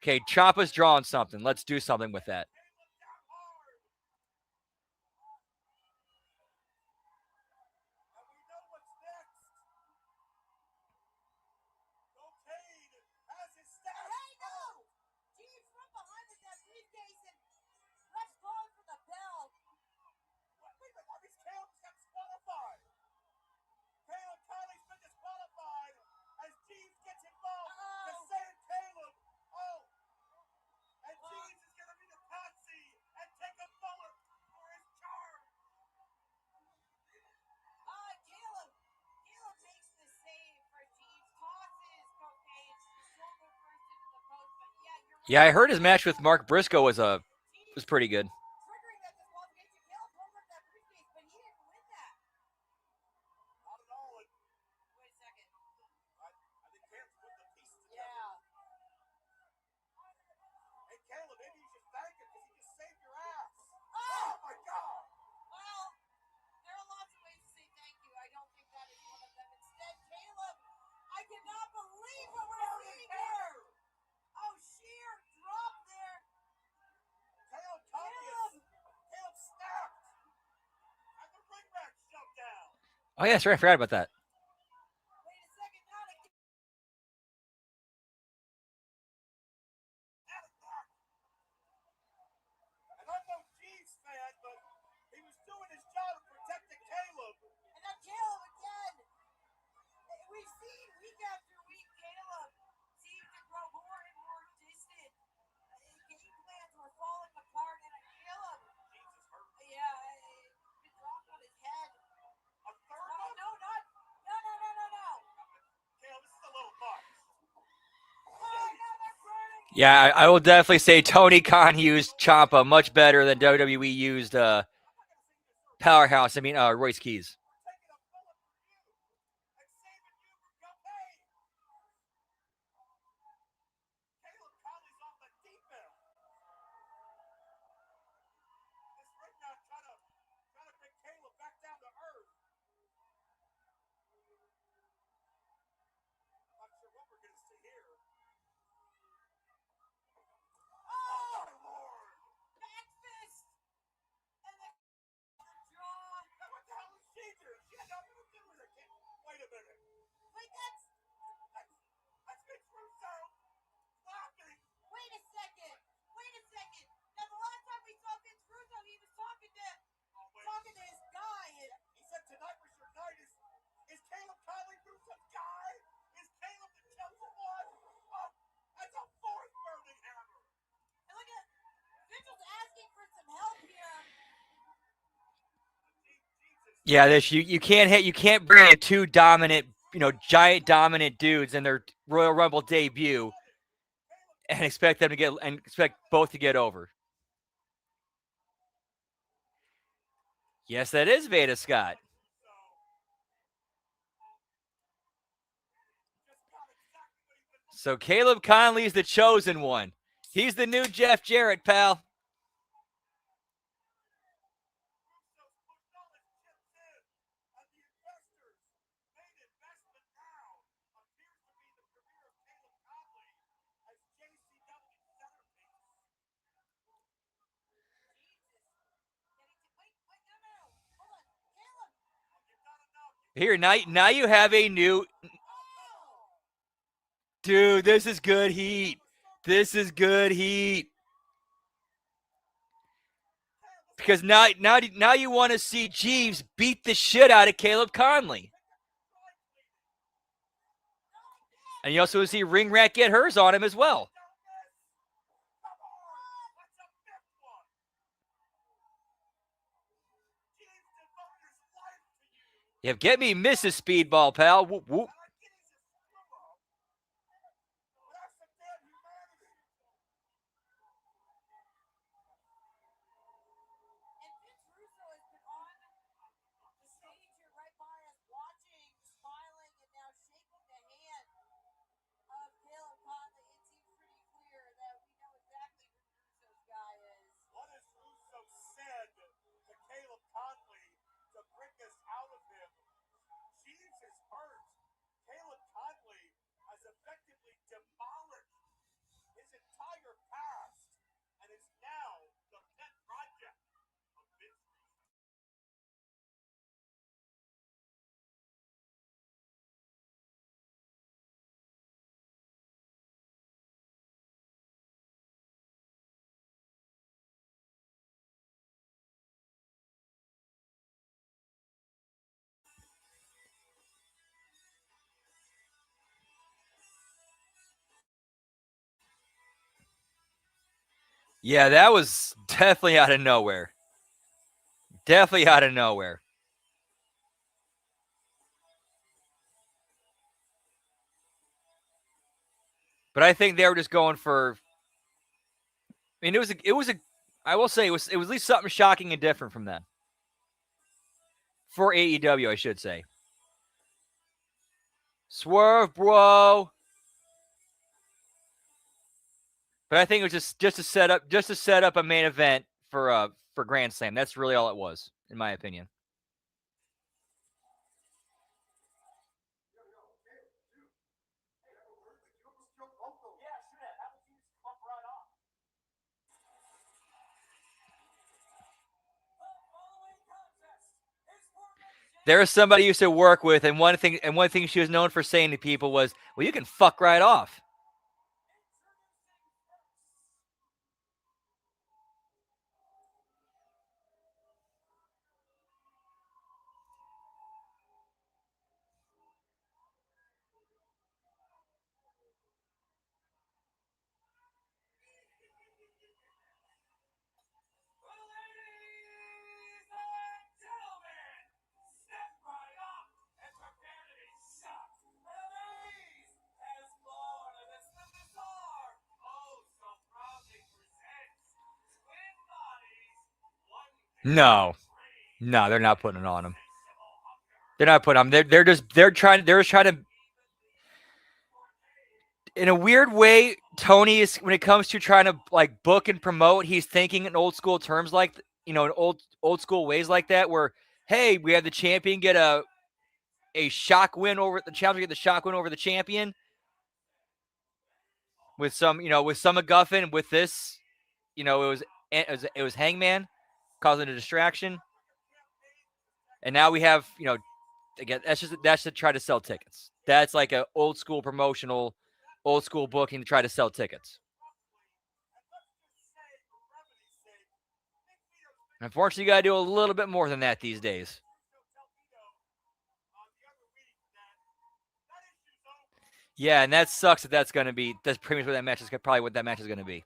Okay, Ciampa's drawing something. Let's do something with that. Yeah, I heard his match with Mark Briscoe was pretty good. Oh, yeah, sorry, I forgot about that. Yeah, I will definitely say Tony Khan used Ciampa much better than WWE used Powerhouse. I mean, Royce Keys. Taking a bullet for you and saving you from your pain. Caleb Conley's off the deep end. This ring now trying to bring Caleb back down to earth. I'm not sure what we're going to see here. Oh, Lord! Back fist. And the jaw. What the hell did she do? She had nothing to do with it. Wait a minute. Wait, that's Vince Russo laughing. Wait a second. Now the last time we saw Vince Russo, he was talking to his guy. And He said tonight was your night. Is Caleb Conley Russo's guy? Is Caleb the chosen one? Oh, that's a fourth burning hammer. look at Vince was asking for some help here. Jesus. Yeah, this you can't bring in two dominant, giant dominant dudes in their Royal Rumble debut and expect both to get over. Yes, that is Veda Scott. So Caleb Conley is the chosen one. He's the new Jeff Jarrett, pal. Here, now you have a new... Dude, this is good heat. Because now you want to see Jeeves beat the shit out of Caleb Conley. And you also want to see Ring Rat get hers on him as well. Yeah, get me Mrs. Speedball, pal. Whoop, whoop. And Vince Russo has been on the stage here right by us, watching, smiling, and now shaking the hand of Caleb Conley. It seems pretty clear that we know exactly who Russo's guy is. What has Russo said to Caleb Conley to bring this out of him? Jeeves is hurt. Caleb Conley has effectively demolished his entire past and is now the pet project of Vince Russo. Yeah, that was definitely out of nowhere. Definitely out of nowhere. But I think they were just going for... I mean, I will say it was at least something shocking and different from them. For AEW, I should say. Swerve, bro. But I think it was just to set up a main event for Grand Slam. That's really all it was, in my opinion. There's somebody I used to work with, and one thing she was known for saying to people was, "Well, you can fuck right off." No. No, they're not putting it on him. They're not putting him. They're trying to. In a weird way, Tony is when it comes to trying to like book and promote, he's thinking in old school terms like in old school ways like that. Where hey, we have the champion get a shock win over the challenger, get the shock win over the champion with some MacGuffin. With this, it was Hangman causing a distraction, and now we have again that's to try to sell tickets. That's like a old school promotional, old school booking to try to sell tickets. Unfortunately, you got to do a little bit more than that these days. Yeah, and that sucks that that's going to be. That's pretty much what that match is. Probably what that match is going to be.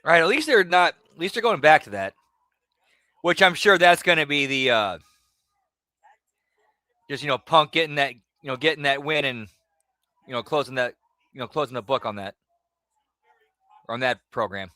All right, at least they're not. At least they're going back to that, which I'm sure that's going to be the just Punk getting that win and closing that closing the book on that program.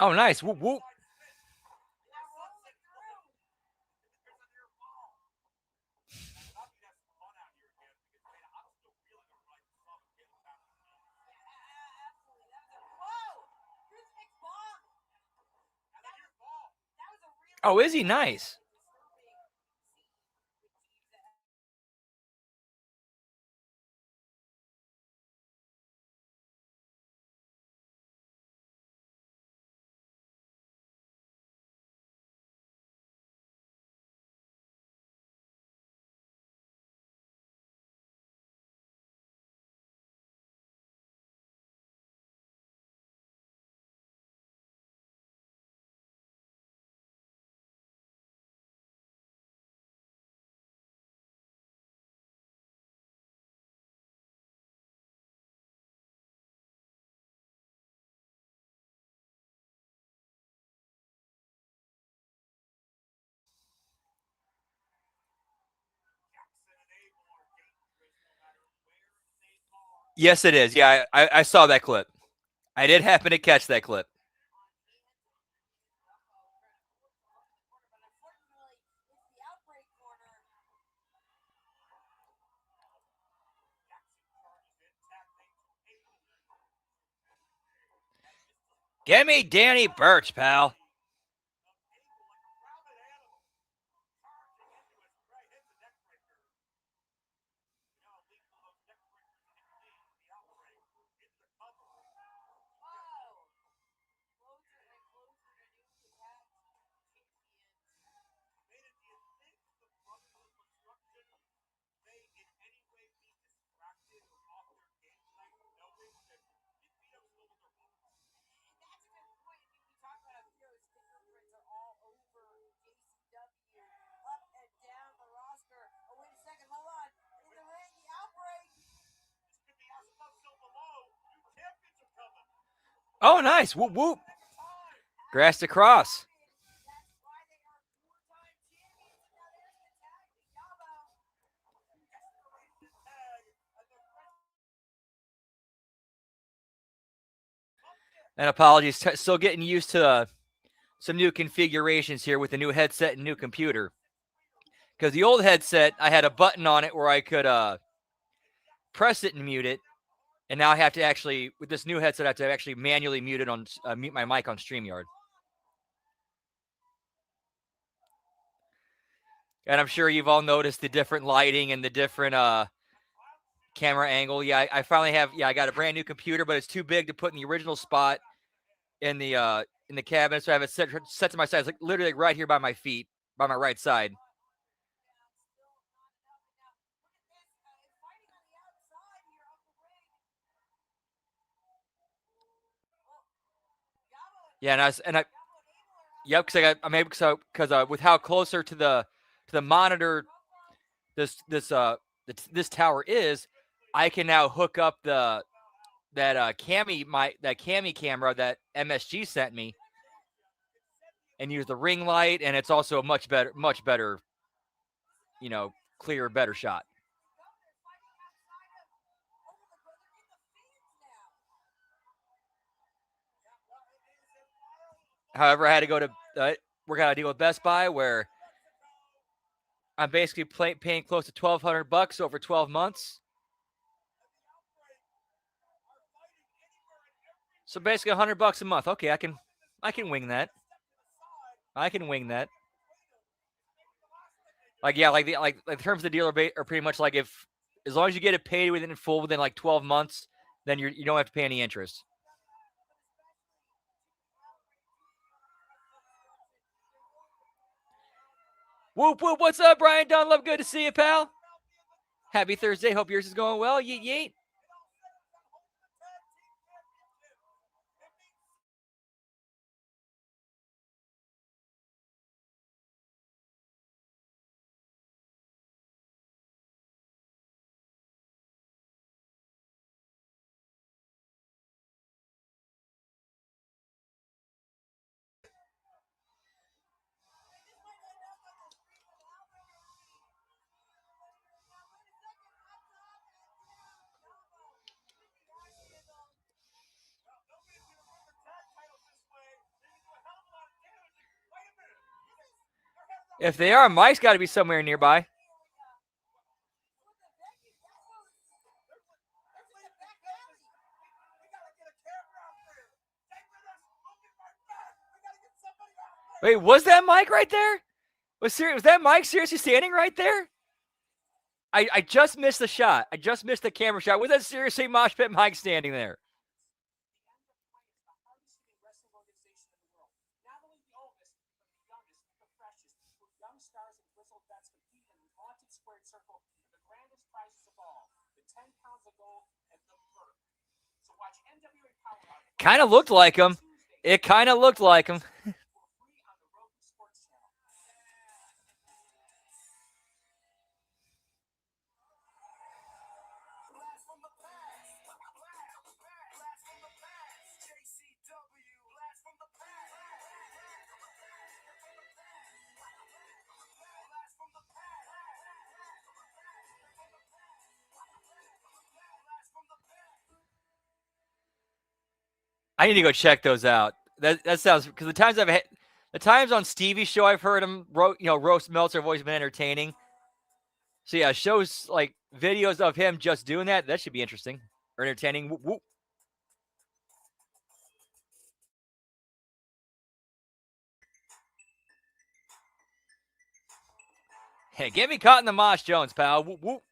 Oh, nice. Whoop, whoop. Oh, is he nice? Yes, it is. Yeah, I saw that clip. I did happen to catch that clip. Get me Danny Burch, pal. Oh, nice. Whoop, whoop. Grass to cross. That's why they are four-time champions. And now there's the tag to Yabo. And apologies. Still getting used to some new configurations here with the new headset and new computer. Because the old headset, I had a button on it where I could press it and mute it. And now I have to actually, with this new headset, I have to actually manually mute it on mute my mic on StreamYard. And I'm sure you've all noticed the different lighting and the different camera angle. Yeah, I finally have. Yeah, I got a brand new computer, but it's too big to put in the original spot in the cabinet. So I have it set to my side. It's like literally like right here by my feet, by my right side. Yeah, yep, because I'm able because with how closer to the monitor this tower is, I can now hook up that cami camera that MSG sent me and use the ring light, and it's also a much better, clearer, better shot. However, I had to go to we're gonna deal with Best Buy where I'm basically paying close to $1,200 over 12 months. So basically $100 a month. Okay, I can wing that. I can wing that. Like yeah, like the terms of the deal are pretty much like if as long as you get it paid within full within like 12 months, then you don't have to pay any interest. Whoop whoop! What's up, Brian Dunlop? Good to see you, pal. Happy Thursday. Hope yours is going well. Yeet yeet. If they are, Mike's got to be somewhere nearby. Wait, was that Mike right there? Was that Mike seriously standing right there? I just missed the shot. I just missed the camera shot. Was that seriously Mosh Pit Mike standing there? Kind of looked like him. It kind of looked like him. I need to go check those out. That sounds because the times on Stevie's show I've heard him roast Meltzer have always been entertaining. So yeah, shows like videos of him just doing that should be interesting or entertaining. Whoop, whoop. Hey, get me caught in the Mosh Jones, pal. Whoop, whoop.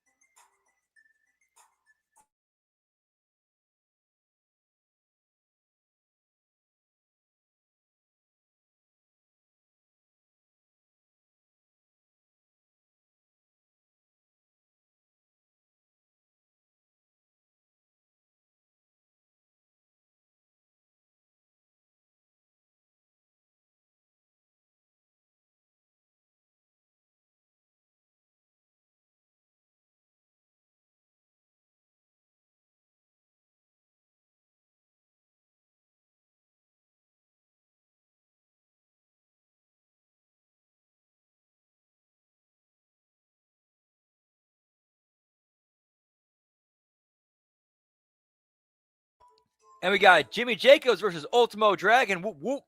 And we got Jimmy Jacobs versus Ultimo Dragon. Whoop, whoop.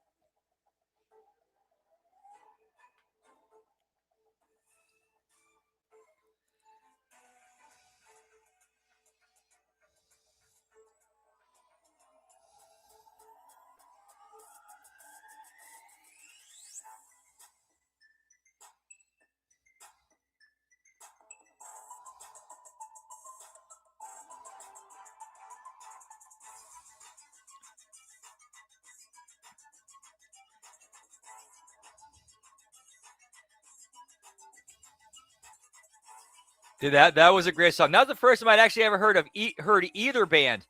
Dude, that was a great song. That was the first time I'd actually ever heard either band.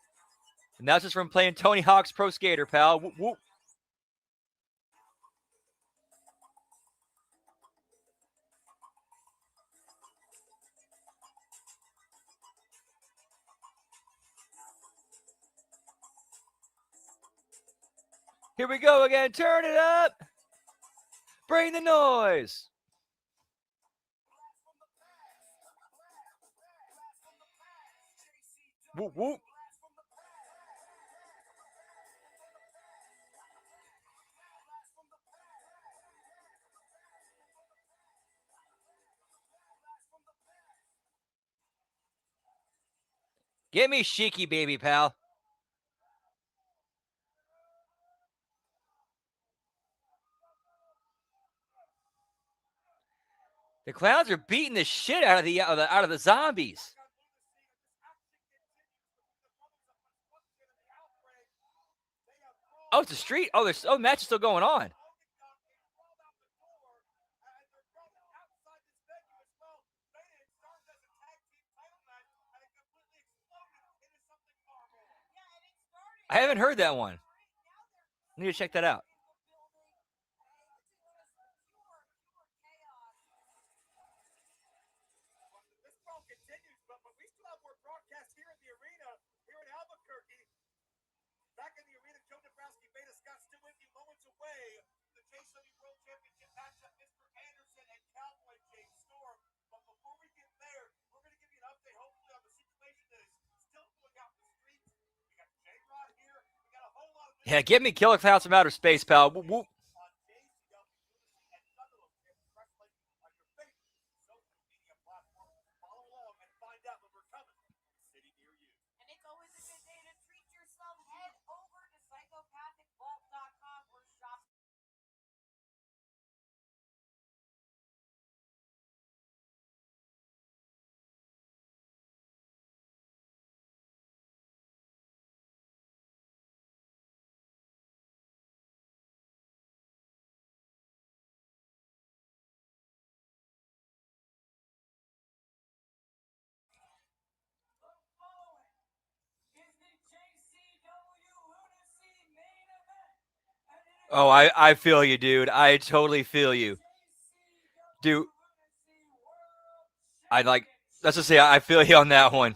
And that's just from playing Tony Hawk's Pro Skater, pal. Whoop, whoop. Here we go again. Turn it up. Bring the noise. Whoop, whoop. Get me Sheiky, baby, pal. The clowns are beating the shit out of the zombies. Oh, it's a street. Oh, the match is still going on. I haven't heard that one. I need to check that out. This ball continues, but we still have more broadcasts here in the arena, here in Albuquerque. Back in the arena, Joe Dabrowski, Beta Scott still with you moments away. The JCW World Championship matchup, Mr. Anderson and Cowboy James Storm. But before we get there, we're going to give you an update, hopefully, on the situation that is still going out in the streets. We got J-Rod here. We got a whole lot of... Yeah, give me Killer Clowns from Outer Space, pal. Whoop, whoop. On JCW, Lunacy, and Thunderloop, wrestling on your favorite social media platform. Follow along and find out when we're coming to a city near you. And it's always a good day to treat yourself. Head over to psychopathicvault.com or shop. Oh, I feel you, dude. I totally feel you. Dude, let's just say I feel you on that one.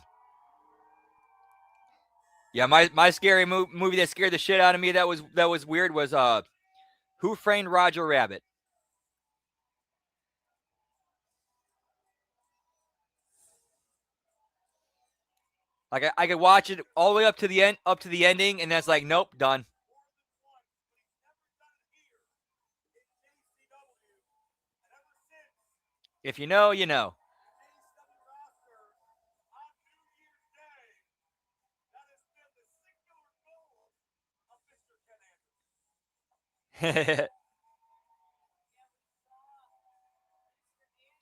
Yeah, my scary movie that scared the shit out of me that was weird was Who Framed Roger Rabbit. Like I could watch it all the way up to the ending, and that's like, nope, done. If you know, you know.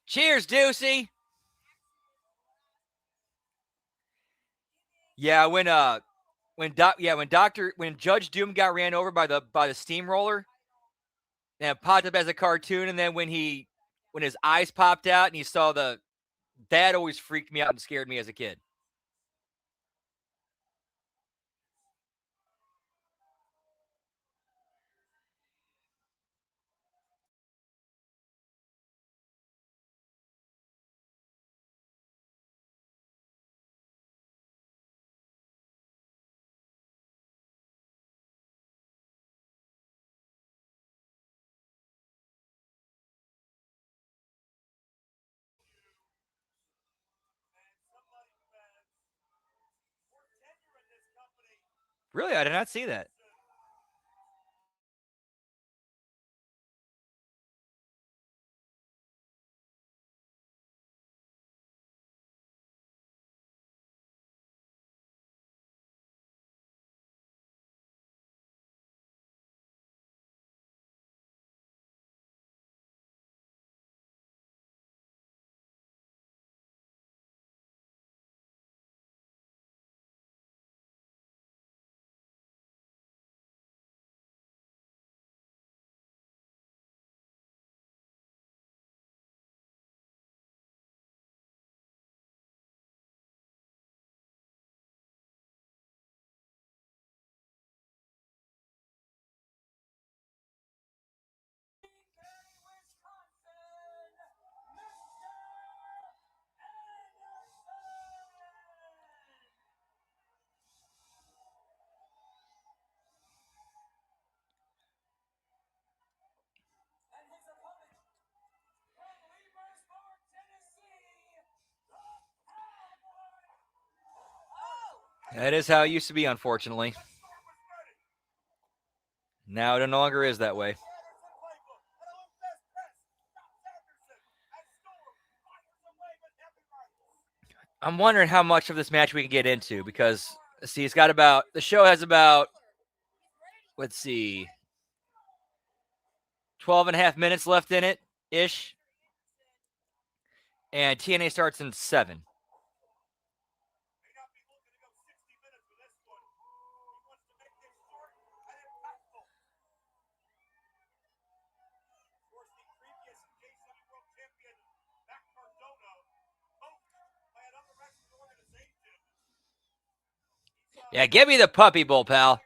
Cheers, Deucey. Yeah, when Judge Doom got ran over by the steamroller, and it popped up as a cartoon, and then when his eyes popped out and he saw that always freaked me out and scared me as a kid. Really? I did not see that. And his opponent from Leesburg, Tennessee, the Cowboy. Oh! That is how it used to be, unfortunately. Now it no longer is that way. I'm wondering how much of this match we can get into because, see, it's got about, the show has about, let's see, 12 and a half minutes left in it, ish. And TNA starts in 7. Yeah, give me the puppy bowl, pal.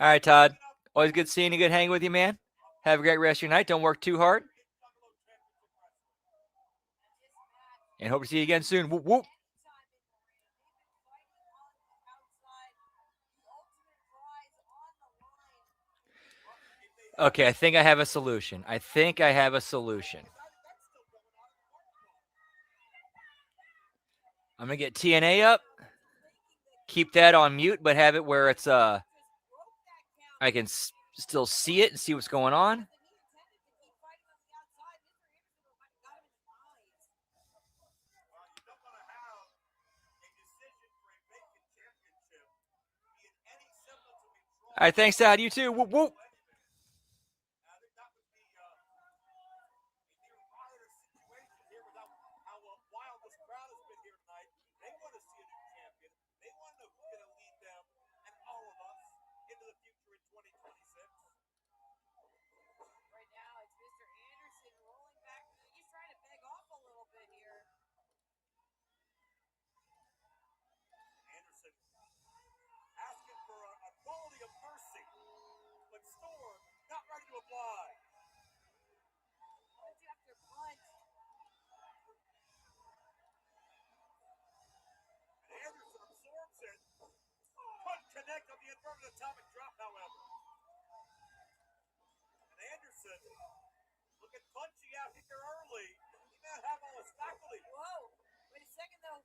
All right, Todd. Always good seeing you. Good hanging with you, man. Have a great rest of your night. Don't work too hard. And hope to see you again soon. Whoop, whoop. Okay, I think I have a solution. I'm going to get TNA up. Keep that on mute, but have it where it's I can still see it and see what's going on. All right, thanks, Todd. You too. Whoop, whoop. Right now, it's Mr. Anderson rolling back. He's trying to beg off a little bit here. Anderson asking for a quality of mercy, but Storm not ready to oblige. Punch after punch. Anderson absorbs it. Couldn't connect on the inverted atomic drop, however. And Anderson looking punchy out here early. He may not have all his faculty. Whoa. Wait a second, though.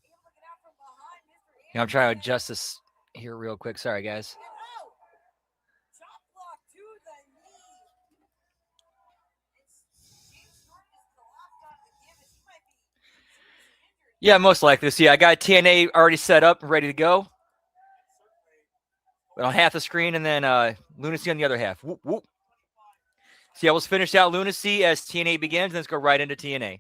Him looking out from behind, Mr. Anderson. Yeah, I'm trying to adjust this here real quick. Sorry, guys. Oh! Chop block to the knee. James Jordan is collapsed on the canvas. He might be seriously injured. Yeah, most likely. See, I got TNA already set up and ready to go. But on half the screen and then Lunacy on the other half. Whoop, whoop. See, I was finished out Lunacy as TNA begins. Let's go right into TNA.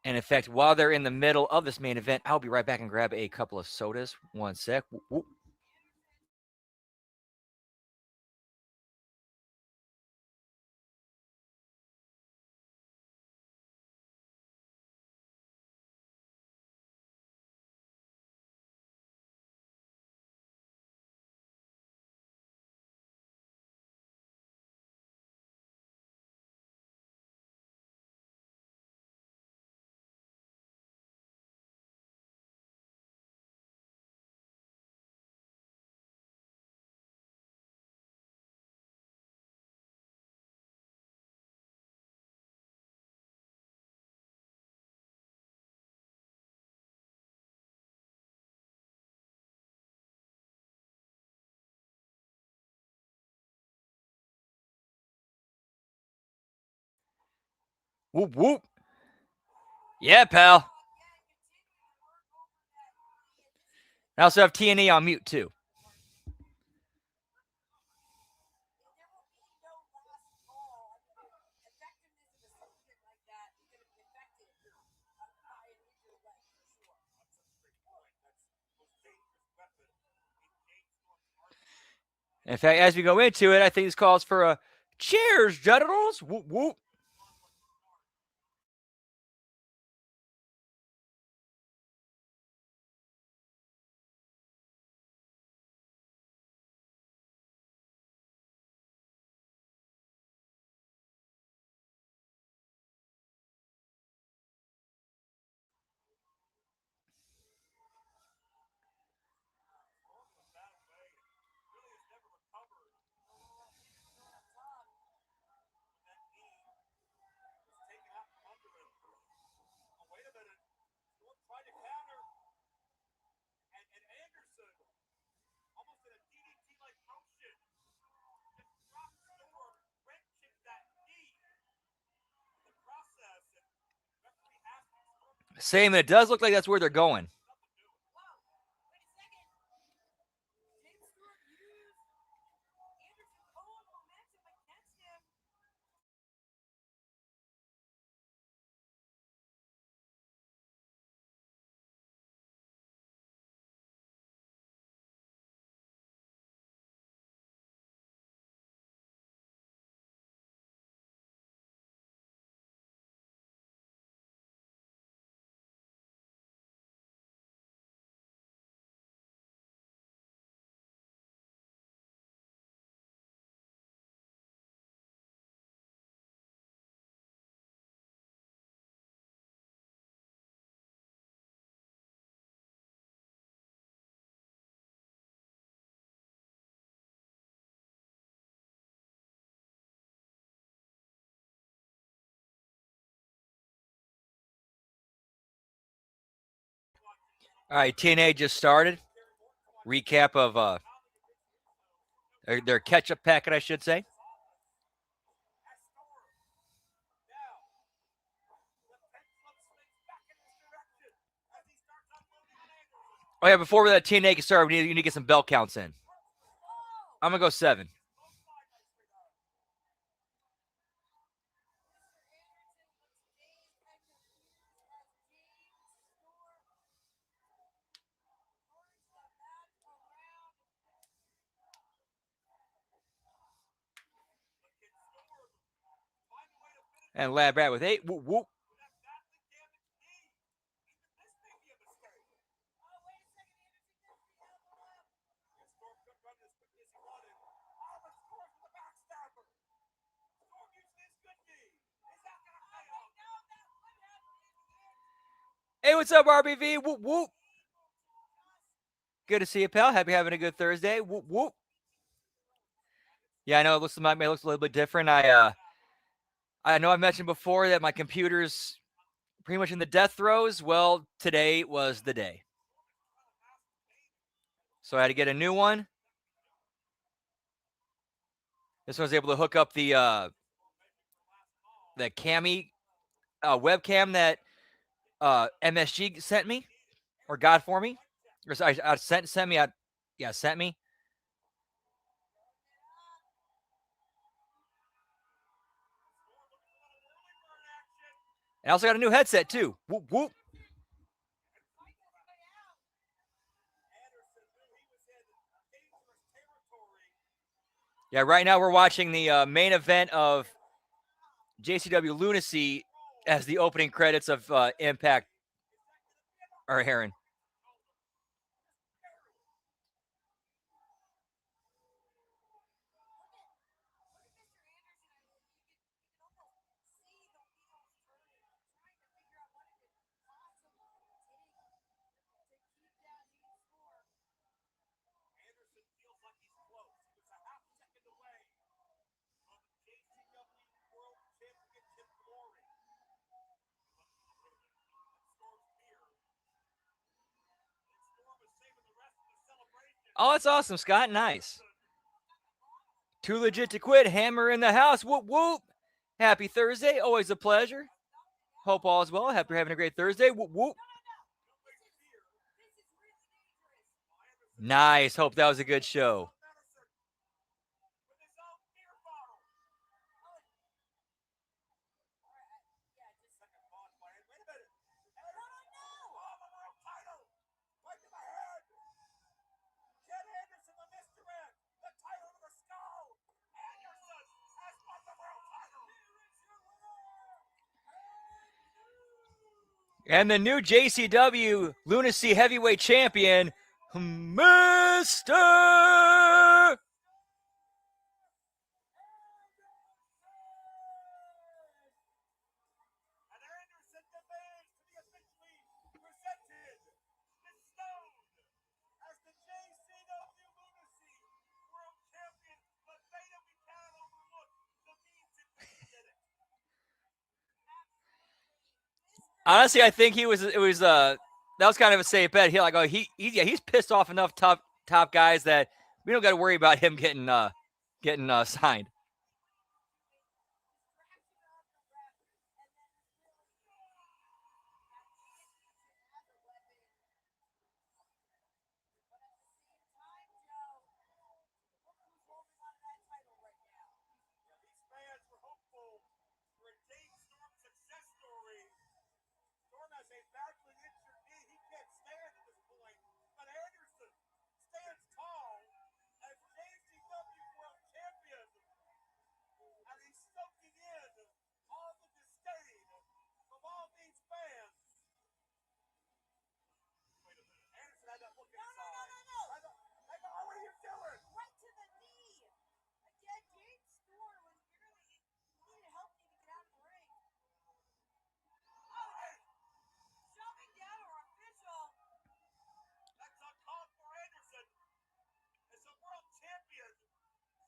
And in fact, while they're in the middle of this main event, I'll be right back and grab a couple of sodas. One sec. Whoop, whoop. Whoop, whoop. Yeah, pal. I also have TNA on mute, too. In fact, as we go into it, I think this calls for a cheers, generals. Whoop, whoop. Wait a minute. Storm tried to counter. And Anderson, almost in a DDT-like motion, just dropped Storm, wrenching that knee. In the process, and referee asking Storm to Same, it does look like that's where they're going. All right, TNA just started. Recap of their catch-up packet, I should say. Oh yeah, before that TNA can start, we need to get some bell counts in. I'm gonna go 7. And Lab Rat with 8. Whoop, whoop. Hey, what's up, RBV? Whoop, whoop. Good to see you, pal. Happy having a good Thursday. Whoop, whoop. Yeah, I know it looks a little bit different. I know I mentioned before that my computer's pretty much in the death throes. Well, today was the day. So I had to get a new one. This one was able to hook up the Cami webcam that MSG sent me or got for me. Or sent me. Sent me. And I also got a new headset too. Whoop, whoop. Yeah, right now we're watching the main event of JCW Lunacy as the opening credits of Impact are airing. Oh, that's awesome, Scott. Nice. Too legit to quit. Hammer in the house. Whoop, whoop. Happy Thursday. Always a pleasure. Hope all is well. Hope you're having a great Thursday. Whoop, whoop. Nice. Hope that was a good show. And the new JCW Lunacy Heavyweight Champion, Mr. Anderson demands to be officially presented this stone as the JCW Lunacy World Champion. But Beta, we cannot overlook the means and ways in it. Honestly, I think it was that was kind of a safe bet. He's pissed off enough top guys that we don't got to worry about him getting signed. These fans were hopeful for a Dave Storm success story. Storm has a badly injured knee. He can't stand at this point. But Anderson stands tall as JCW World Champion. And he's soaking in all the disdain from all these fans. Wait a minute. Anderson had that look in his eye. No. Hey, what are you doing? Right to the knee. Again, Dave Storm was barely needed help to even get out of the ring. Oh, hey, Shoving down our official. that's uncalled for. Anderson is a world champion.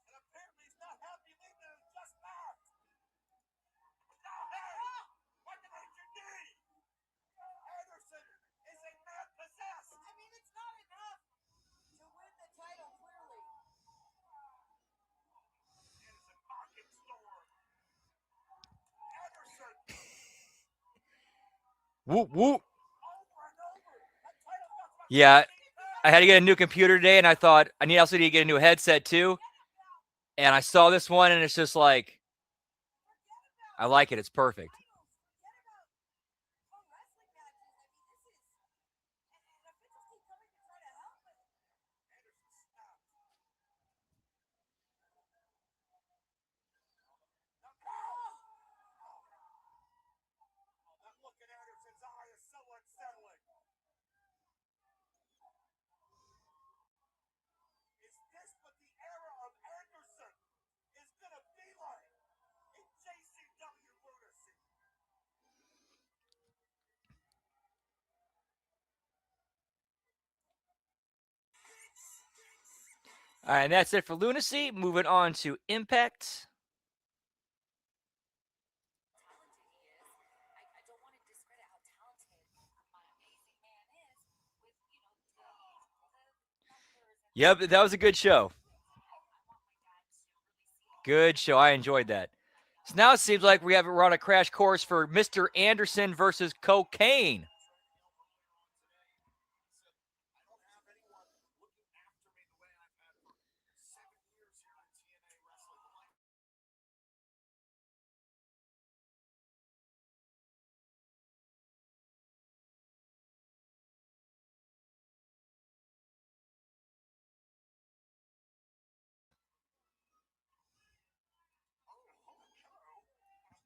And apparently he's not happy leaving it just that. No, hey, what did your knee? Anderson is a man possessed. I mean, it's not enough to win the title, clearly. Anderson mocking Storm. Anderson Whoop whoop. over and over. That title got my Yeah, I had to get a new computer today, and I thought I also need to get a new headset too. And I saw this one, and it's just like, I like it. It's perfect. Forget about pro wrestling matches. I mean, this is. And officials keep coming to try to help it. Anderson snapped. Now go! Oh, that look in Anderson's eye is so unsettling. Is this what the era of Anderson is going to be like in JCW Lunacy? All right, and that's it for Lunacy. Moving on to Impact. Talented he is. I don't want to discredit how talented my amazing man is with, the numbers and Yep, that was a good show. I want my dad to really see Good show. I enjoyed that. So now it seems like we're on a crash course for Mr. Anderson versus Cocaine. I don't have anyone looking after me the way I've had for 7 years here in TNA wrestling.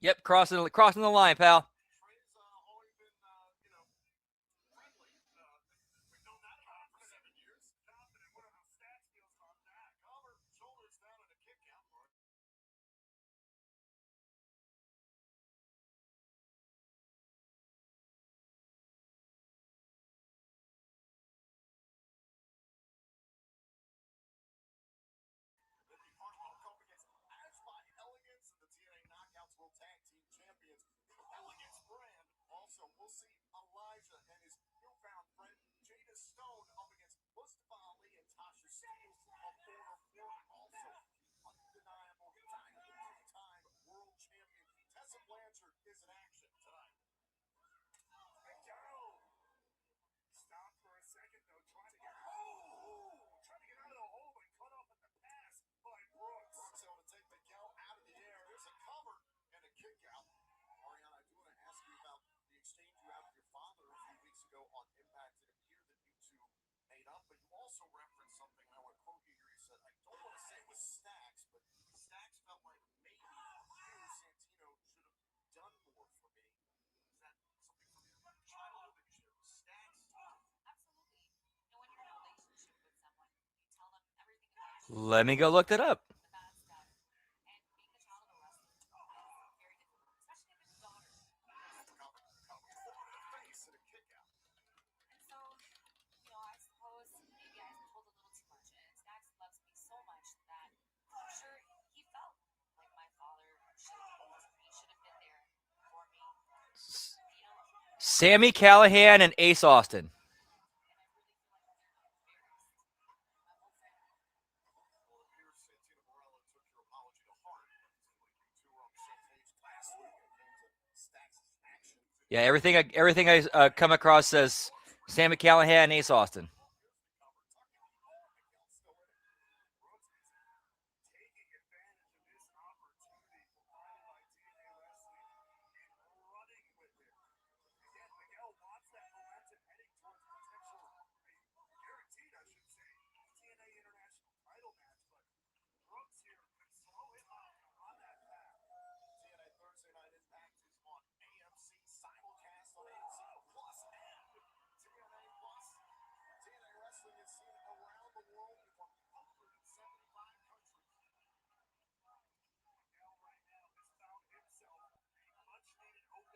Yep, crossing the line, pal. Trey's only been, friendly. We've known that about him for 7 years. Confident. What are those stats feels on that? Collar, shoulders down, and a kick out, Mark. Lindy Hartwell going against Ashley Elegance and the TNA Knockouts World Tag Team Champions. Elegance Let me go look that up. the bad stuff. And being the child of a wrestler, very difficult, especially with a daughter. And so, I suppose maybe I told a little too much. And Snacks loves me so much that I'm sure he felt like my father should have been there for me. Sammy Callahan and Ace Austin. Yeah, everything I come across says Sammy Callahan and Ace Austin.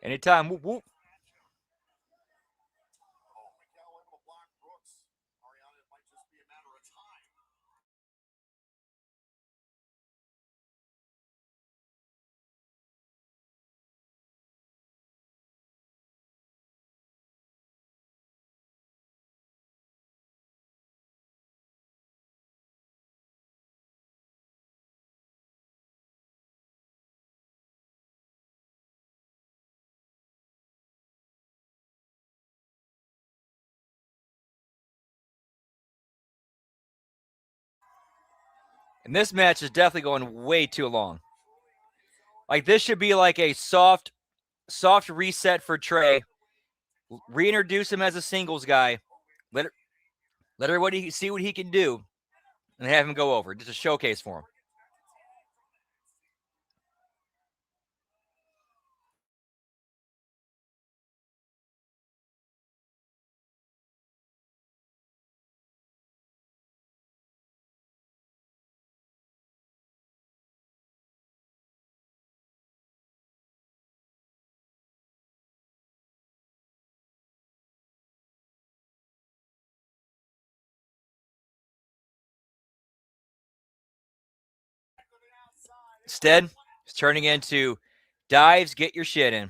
Anytime. Whoop, whoop. And this match is definitely going way too long. Like this should be like a soft reset for Trey. Reintroduce him as a singles guy. Let everybody see what he can do, and have him go over. Just a showcase for him. Instead, it's turning into dives, get your shit in.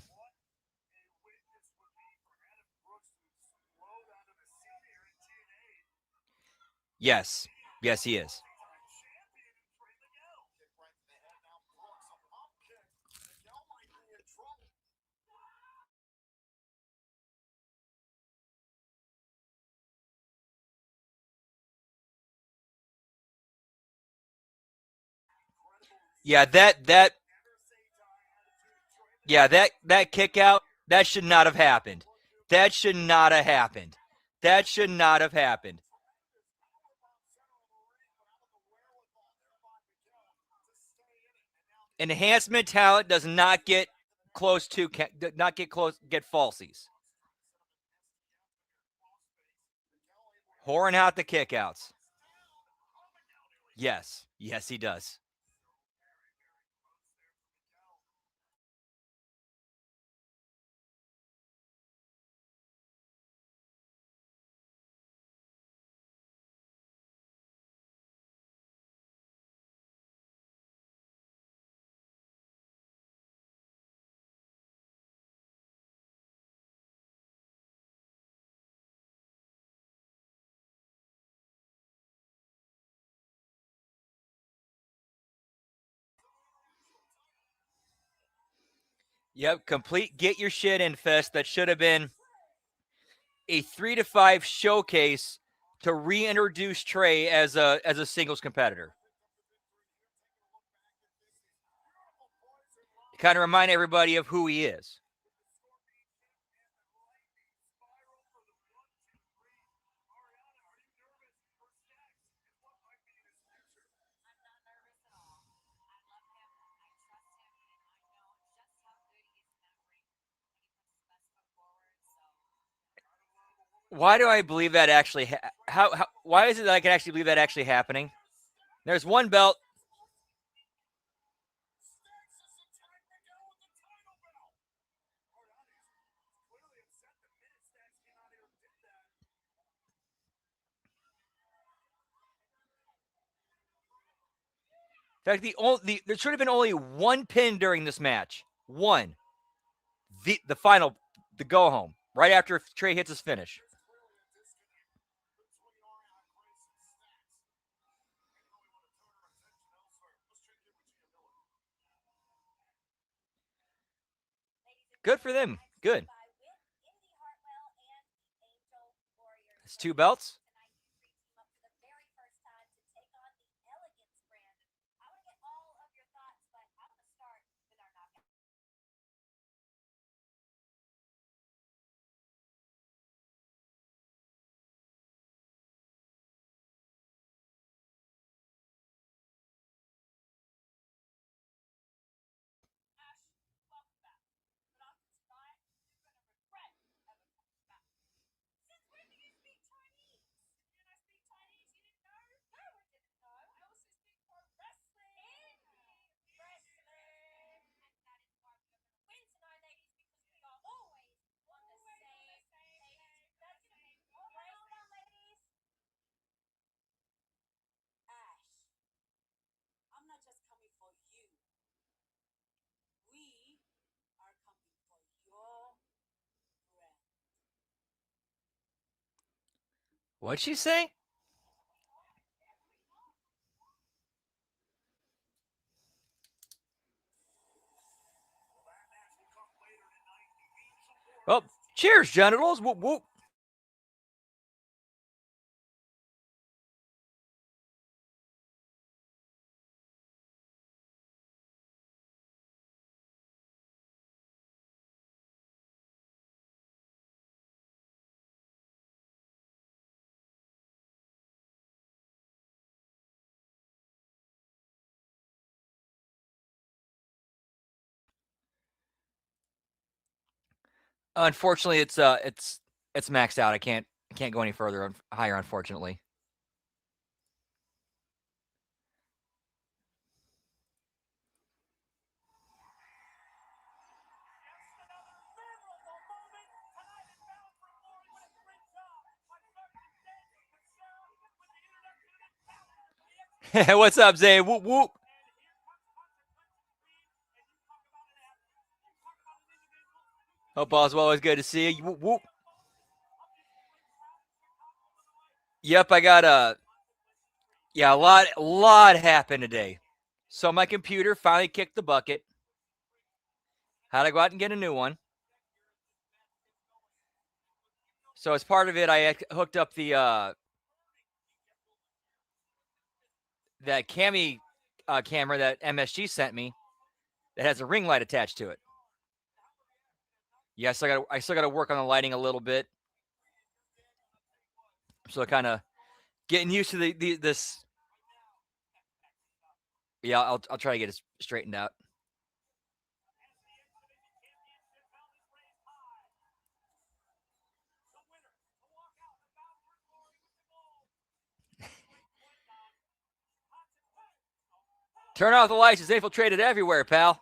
Yes. Yes, he is. Yeah, that kick out, that should not have happened. That should not have happened. That should not have happened. Enhancement talent does not get close to get falsies. Whoring out the kickouts. Yes. Yes, he does. Yep, complete get your shit in fest that should have been a 3 to 5 showcase to reintroduce Trey as a singles competitor. Kind of remind everybody of who he is. Why do I believe that actually? How? Why is it that I can actually believe that actually happening? There's one belt. In fact, there should have been only one pin during this match. One. The final, the go home, right after Trey hits his finish. Good for them. Good. It's 2 belts. I'm not just coming for you. We are coming for your brand. What'd she say? Oh, cheers, genitals. Whoop, whoop. Unfortunately, it's maxed out. I can't go any further higher. Unfortunately. What's up, Zay? Whoop whoop. Hope all's well. Always good to see you. Whoop whoop. Yep, I got a lot happened today. So my computer finally kicked the bucket. Had to go out and get a new one. So as part of it, I hooked up the that Cami camera that MSG sent me that has a ring light attached to it. Yeah, I still got to work on the lighting a little bit. So kind of getting used to this. Yeah, I'll try to get it straightened out. Turn off the lights. It's infiltrated everywhere, pal.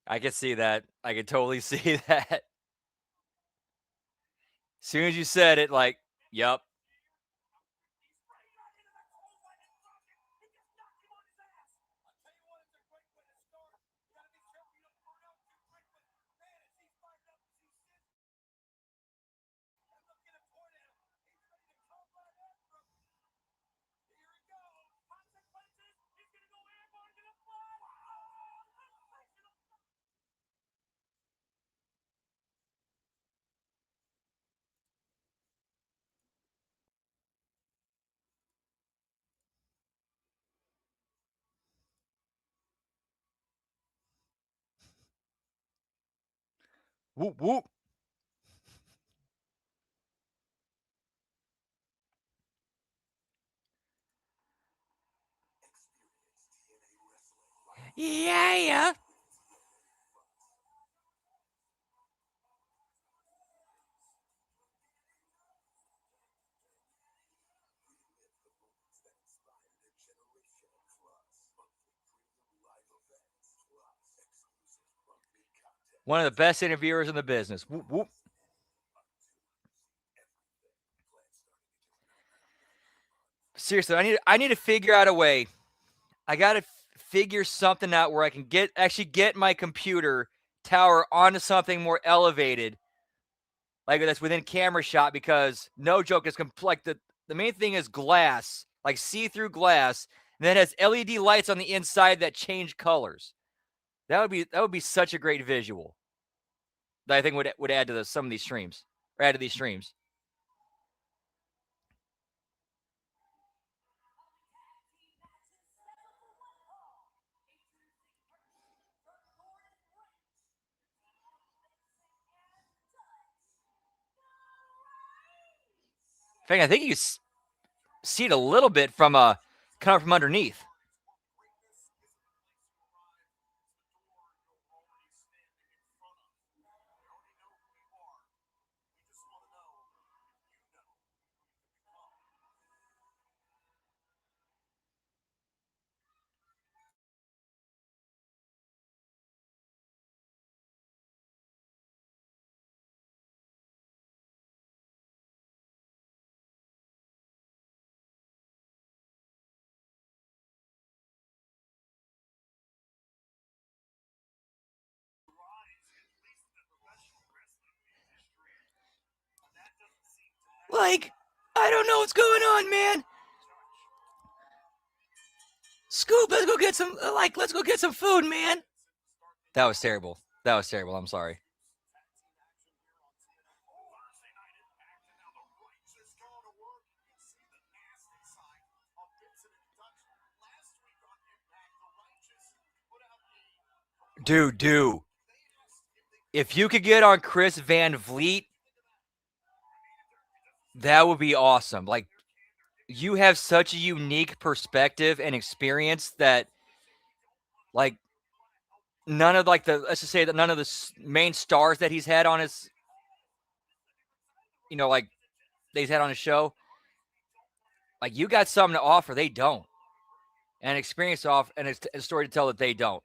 I could see that. I could totally see that. As soon as you said it, like, yep. Whoop whoop. Yeah. One of the best interviewers in the business. Whoop whoop. Seriously, I need to figure out a way. I gotta figure something out where I can get my computer tower onto something more elevated, like that's within camera shot. Because no joke, it's like the main thing is glass, like see-through glass, and then it has LED lights on the inside that change colors. That would be such a great visual that I think would add to some of these streams, or add to these streams. In fact, I think you see it a little bit from kind of from underneath. Like, I don't know what's going on, man. Scoop, let's go get some. Let's go get some food, man. That was terrible. That was terrible. I'm sorry. Dude. If you could get on Chris Van Vliet, that would be awesome. Like, you have such a unique perspective and experience that, like, none of let's just say that none of the main stars that he's had on his, like that he's had on his show, like, you got something to offer they don't, and experience off, and it's a story to tell that they don't.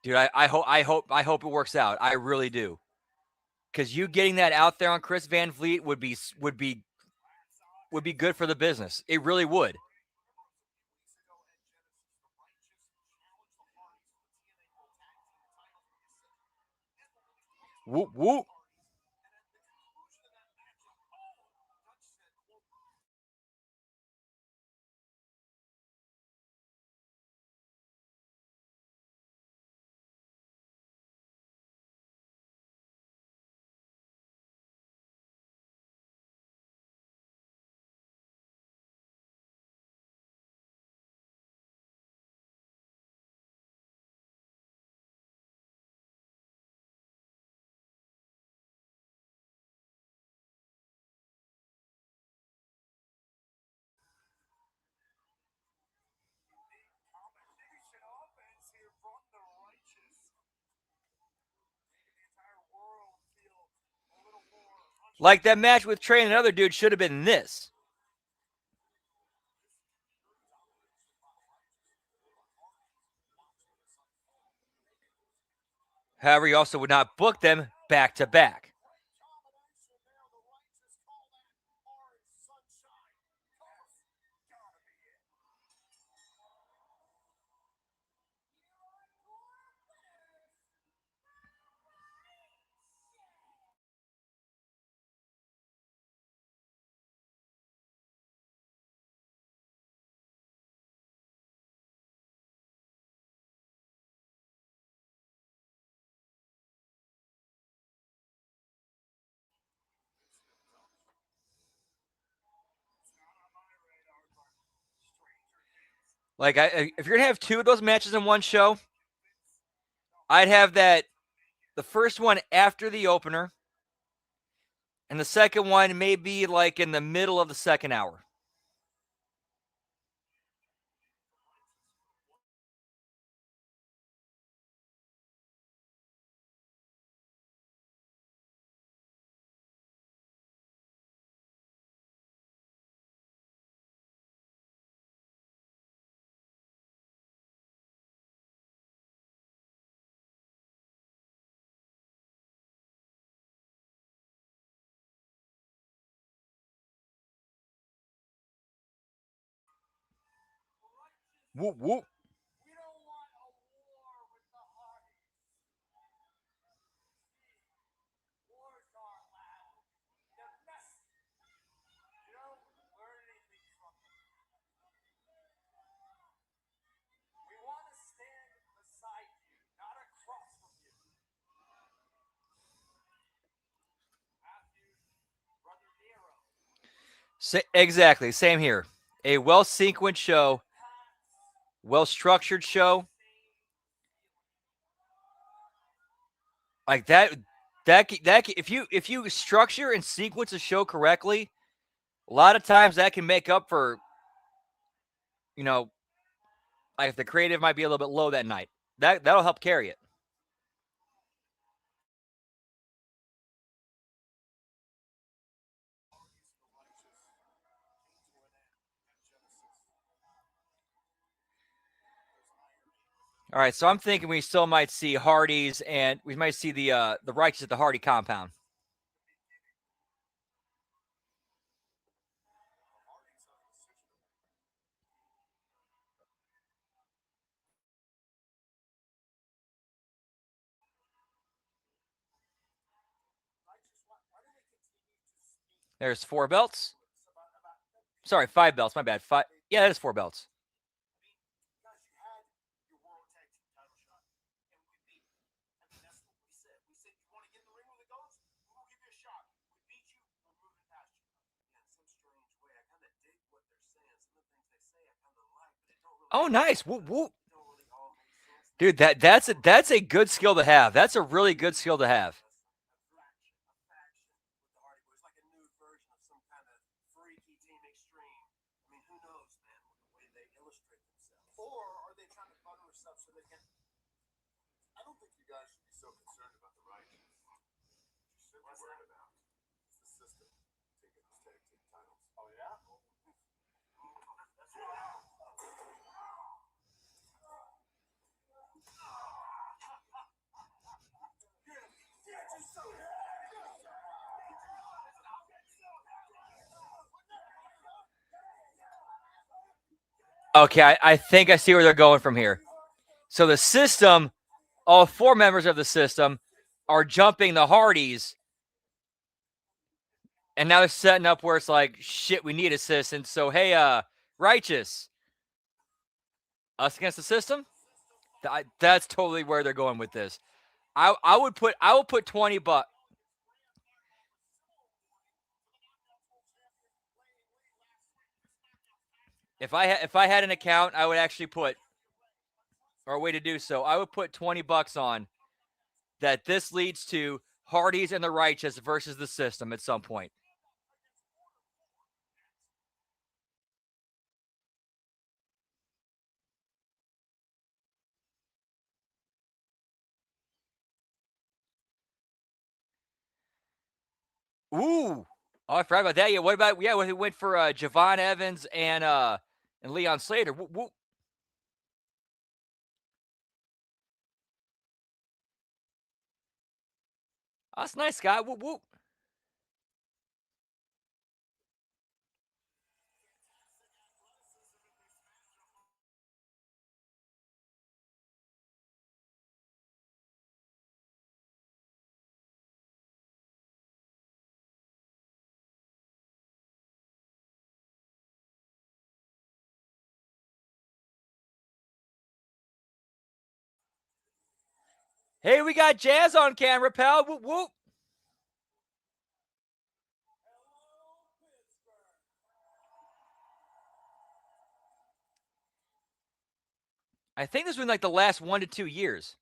Dude, I hope it works out. I really do. Because you getting that out there on Chris Van Vliet would be good for the business. It really would. Whoop whoop. Like, that match with Trey and another dude should have been this. However, you also would not book them back to back. Like, if you're gonna have two of those matches in one show, I'd have the first one after the opener, and the second one maybe like in the middle of the second hour. Whoop whoop. We don't want a war with the Hardys. Wars are loud. They're messy. You don't learn anything from them. We want to stand beside you, not across from you. Matthew, brother Nero. Exactly. Same here. A well-sequenced show, well-structured show. Like that if you structure and sequence a show correctly, a lot of times that can make up for, like if the creative might be a little bit low that night. That'll help carry it. All right, so I'm thinking we still might see Hardys, and we might see the Righteous at the Hardy compound. There's 4 belts. Sorry, 5 belts. My bad. 5. Yeah, that is 4 belts. Oh, nice. Whoop, whoop. Dude, that's a good skill to have. That's a really good skill to have. I don't think you guys should be so concerned about the Righteous. You should be worried about is the system taking those tag team titles. Oh yeah? Okay, I think I see where they're going from here. So the system, all 4 members of the system are jumping the Hardys, and now they're setting up where it's like, shit, we need assistance. So hey, Righteous, us against the system. That's totally where they're going with this. I will put $20. If I had an account, I would actually put, or a way to do so, I would put $20 on that. This leads to Hardys and the Righteous versus the system at some point. Ooh. Oh, I forgot about that. Yeah, what about when he went for Javon Evans and Leon Slater? Whoop, whoop. Oh, that's nice, Scott. Whoop, whoop. Hey, we got Jazz on camera, pal. Whoop, whoop. I think this was in like the last 1 to 2 years.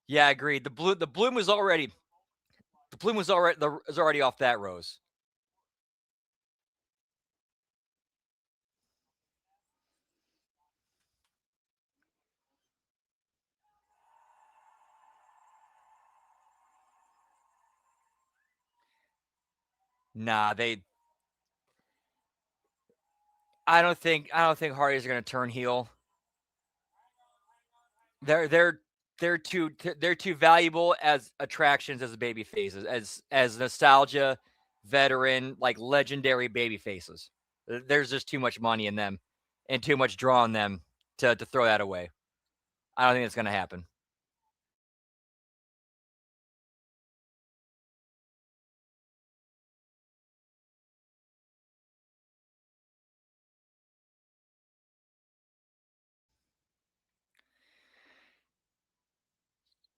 Yeah, I agreed. The bloom was already off that rose. Nah, I don't think Hardy's are going to turn heel. They're they're too valuable as attractions as baby faces, as nostalgia, veteran, like legendary baby faces. There's just too much money in them and too much draw on them to throw that away. I don't think it's going to happen.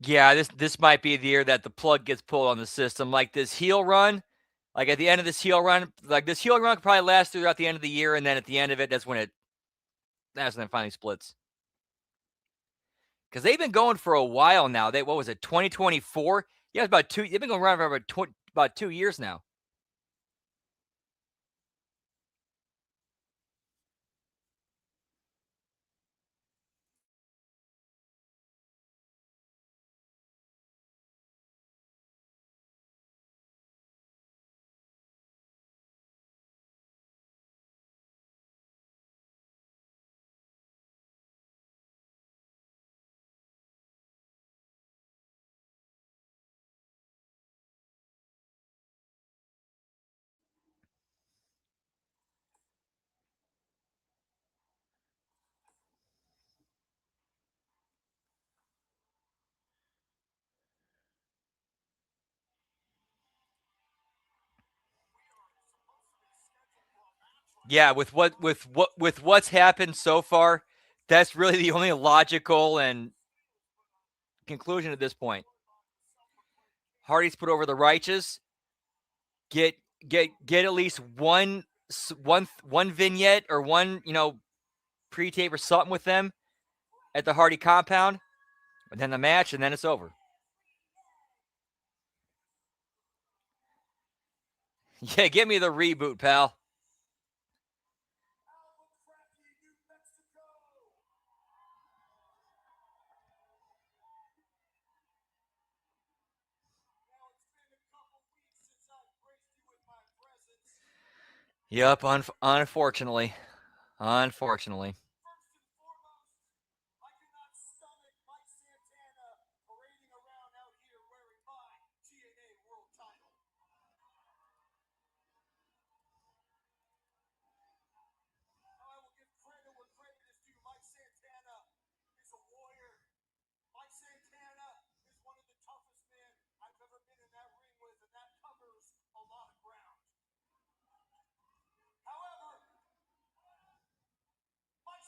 Yeah, this might be the year that the plug gets pulled on the system. Like this heel run, like at the end of this heel run, like this heel run could probably last throughout the end of the year, and then at the end of it, that's when it finally splits. Because they've been going for a while now. What was it, 2024? Yeah, it's about two. They've been going around for about 2 years now. Yeah, with what's happened so far, that's really the only logical and conclusion at this point. Hardy's put over the righteous. Get at least one vignette or one pre-tape or something with them at the Hardy compound, and then the match, and then it's over. Yeah, give me the reboot, pal. Yep, unfortunately. Unfortunately. I cannot stomach Mike Santana parading around out here wearing my TNA World Title. I will give credit where credit is due. Mike Santana is a warrior. Mike Santana is one of the toughest men I've ever been in that ring with, and that covers a lot of ground. However, Mike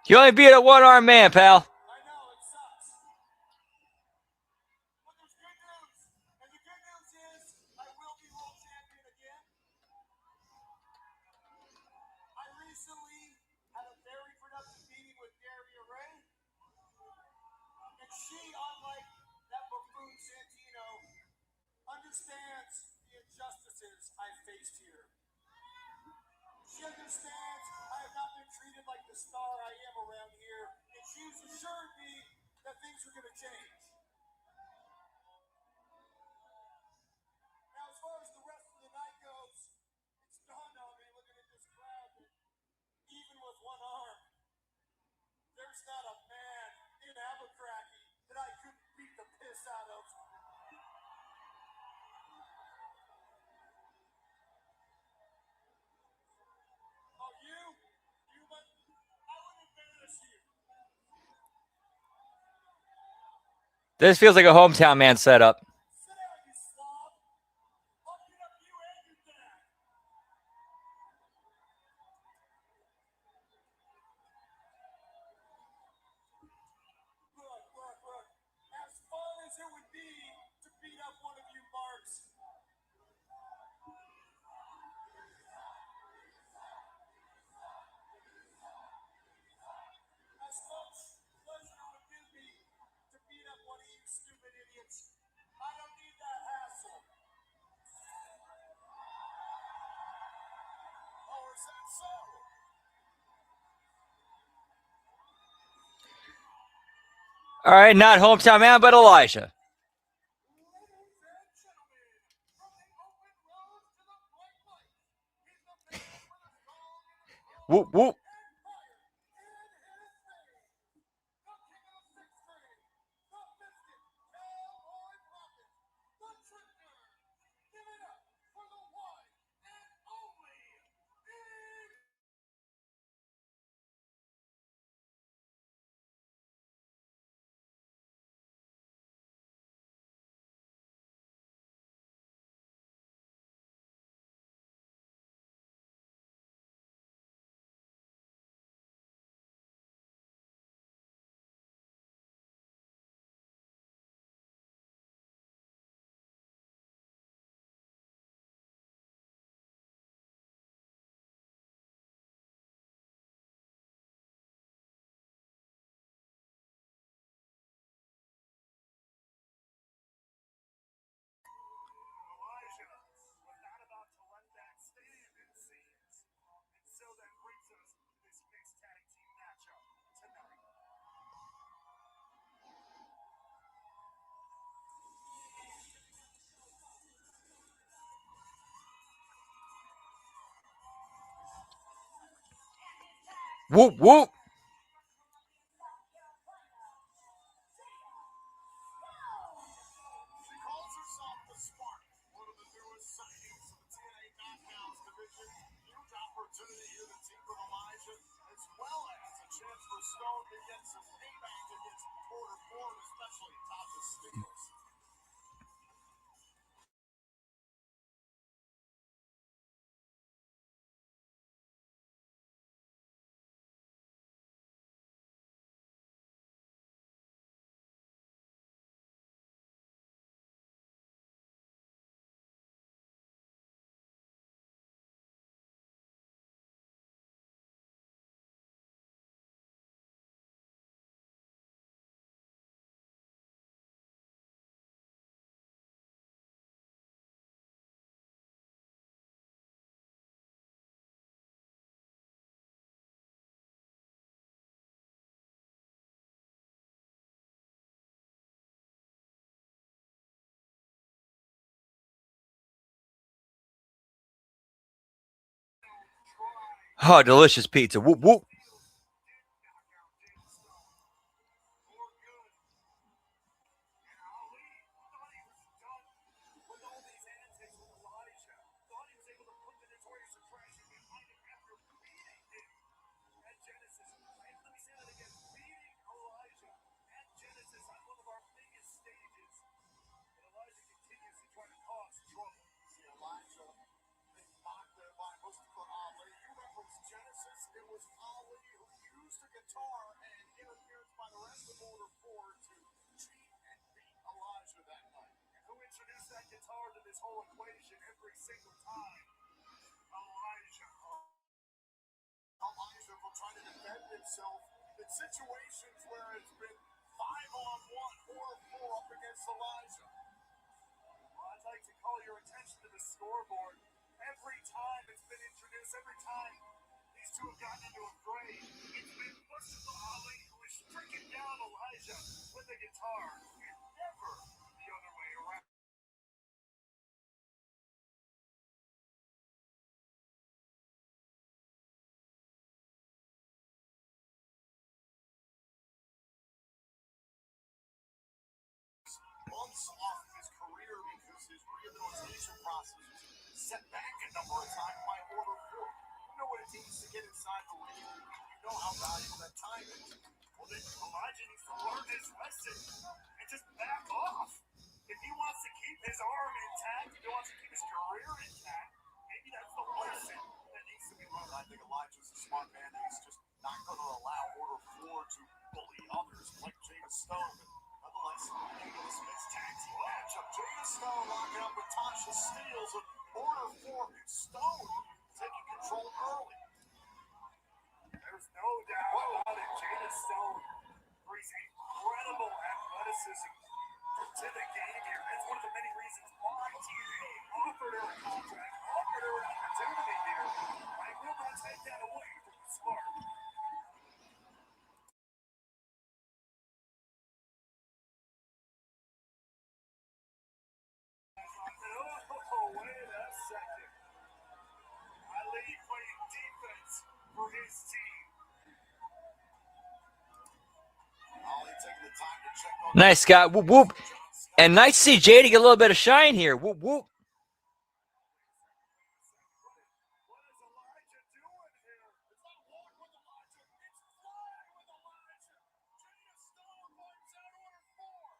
You only beat a one-armed man, pal. I know, it sucks. But there's good news. And the good news is I will be world champion again. I recently had a very productive meeting with Daria Ray. And she, unlike that buffoon Santino, understands the injustices I've faced here. She understands I have not been treated like the star I am around here, and she's assured me that things are going to change. Now, as far as the rest of the night goes, it's dawned on me looking at this crowd that even with one arm, there's not a man in Albuquerque that I couldn't beat the piss out of. Oh, you, but I would embarrass you. This feels like a hometown man setup. Sit down, you slob. I'll beat up you and your dad. Look. As fun as it would be to beat up one of you marks, as much pleasure it would give me to beat up one of you stupid idiots, I don't need that hassle. Oh, is that so? All right, not hometown man, but Elijah. Ladies and gentlemen, from the open road to the bright light, he's the man with a song and a song. Whoop, whoop. Empire in his veins. The king of the sixth string, the biscuit, cowboy prophet, the trick nerd. Give it up for the one and only Big. Elijah was not about to let that stand, it seems. And so that brings us to this mixed tag team matchup tonight. Whoop, whoop. She calls herself the Spark, one of the newest signings of the TNA Knockouts division. Huge opportunity here to team with Elijah, as well as a chance for Stone to get some payback against Porter Ford, especially Tasha Steelers. Oh, delicious pizza. Whoop, whoop. Genesis, it was all guitar to this whole equation every single time. Elijah will try to defend himself in situations where it's been 5-on-1 or 4 up against Elijah. I'd like to call your attention to the scoreboard. Every time it's been introduced, every time these two have gotten into a fray, it's been Mustafa Ali who is stricken down Elijah with the guitar, and never the other way around. Months off his career because his rehabilitation process was set back a number of times by Order 4. You know what it means to get inside the ring. You know how valuable that time is. Well, then Elijah needs to learn his lesson and just back off. If he wants to keep his arm intact, if he wants to keep his career intact, maybe that's the lesson that needs to be learned. I think Elijah's a smart man and he's just not going to allow Order 4 to bully others like James Stone. Nonetheless, into this mixed tag team matchup, Jada Stone locking up with Tasha Steelz of Order 4 and Stone taking control early. There's no doubt about it. Jada Stone brings incredible athleticism to the game here. That's one of the many reasons why TNA offered her a contract, offered her an opportunity here. I will not take that away from the Spark. Oh, wait a second. Ali playing defense for his team. Ali taking the time to check on Nice, Scott. Whoop, whoop. And nice to see Jada get a little bit of shine here. Whoop, whoop. what is Elijah doing here? It's not walk with Elijah, it's fly with Elijah. Jada Stone wipes out Order 4.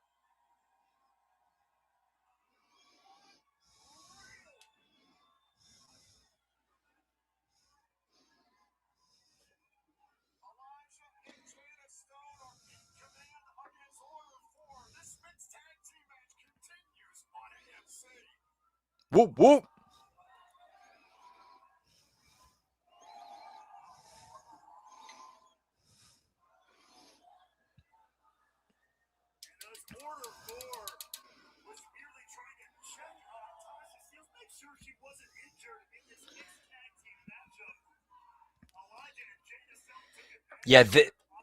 Elijah and Jada Stone are in command against Order 4. This mixed tag team match continues on AMC. Whoop, whoop. And as Order 4 was merely trying to check on Tasha Steelz, make sure she wasn't injured in this mixed tag team matchup. Elijah and Jada Stone took advantage Yeah, on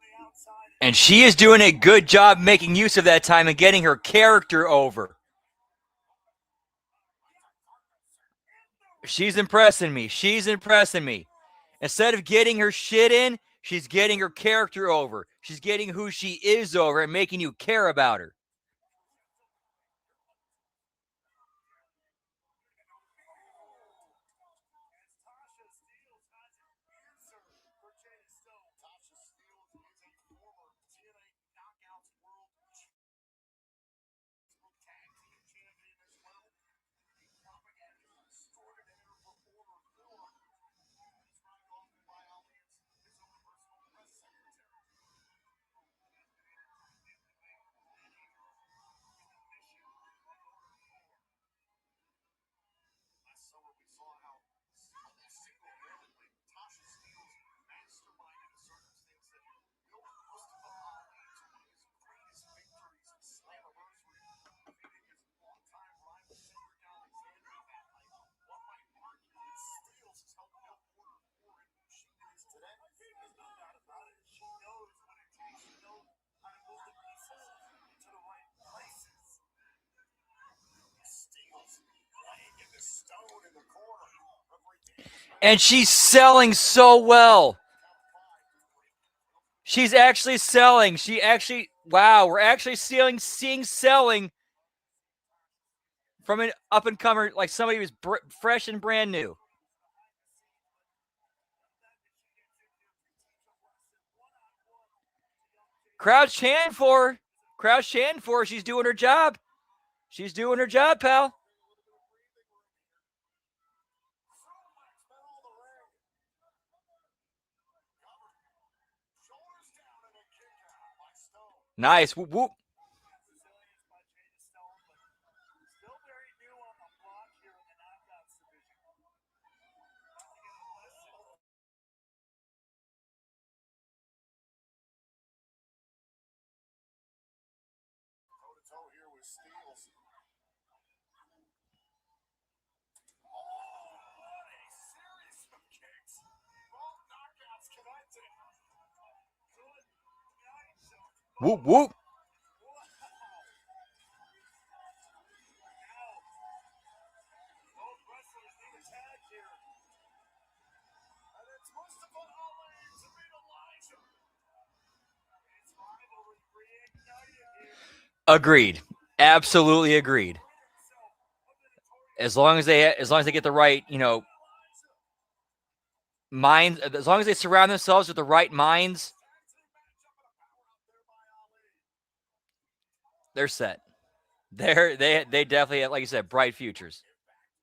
the outside. and she is doing a good job making use of that time and getting her character over. She's impressing me. She's impressing me. Instead of getting her shit in, she's getting her character over. She's getting who she is over and making you care about her. As Tasha Steelz has an answer for Jada Stone. Tasha Steelz is a former TNA Knockouts World Tag Team Champion as well. The propaganda extraordinaire for Order 4. He's running off by Ali's his own personal press secretary. Last summer we saw how single-handedly Tasha Steelz masterminded a circumstance that built Mustafa Ali to one of his greatest victories in Slammiversary, defeating his longtime rival Cedric Alexander that night. One might argue that Steelz has helped build Order 4 into who she is today. There's no doubt about it. She knows what it takes. She knows how to move the pieces into the right places. Steelz laying in the stone in the corner. And she's selling so well. She's actually selling. Wow, we're actually seeing selling from an up-and-comer, like somebody who's fresh and brand new. Crowd's chanting for her. Crowd's chanting for her. She's doing her job. She's doing her job, pal. Nice. Whoop, whoop. Still very new steals. Oh, what a series of kicks. Both knockouts connected. Good night, Joe. Whoop, whoop. Both wrestlers need a tag here. And it's Mustafa Ali to beat Elijah. It's rivalry reignited here. Agreed. Absolutely agreed. As long as they get the right, minds, as long as they surround themselves with the right minds, they're set. They definitely have, like you said, bright futures.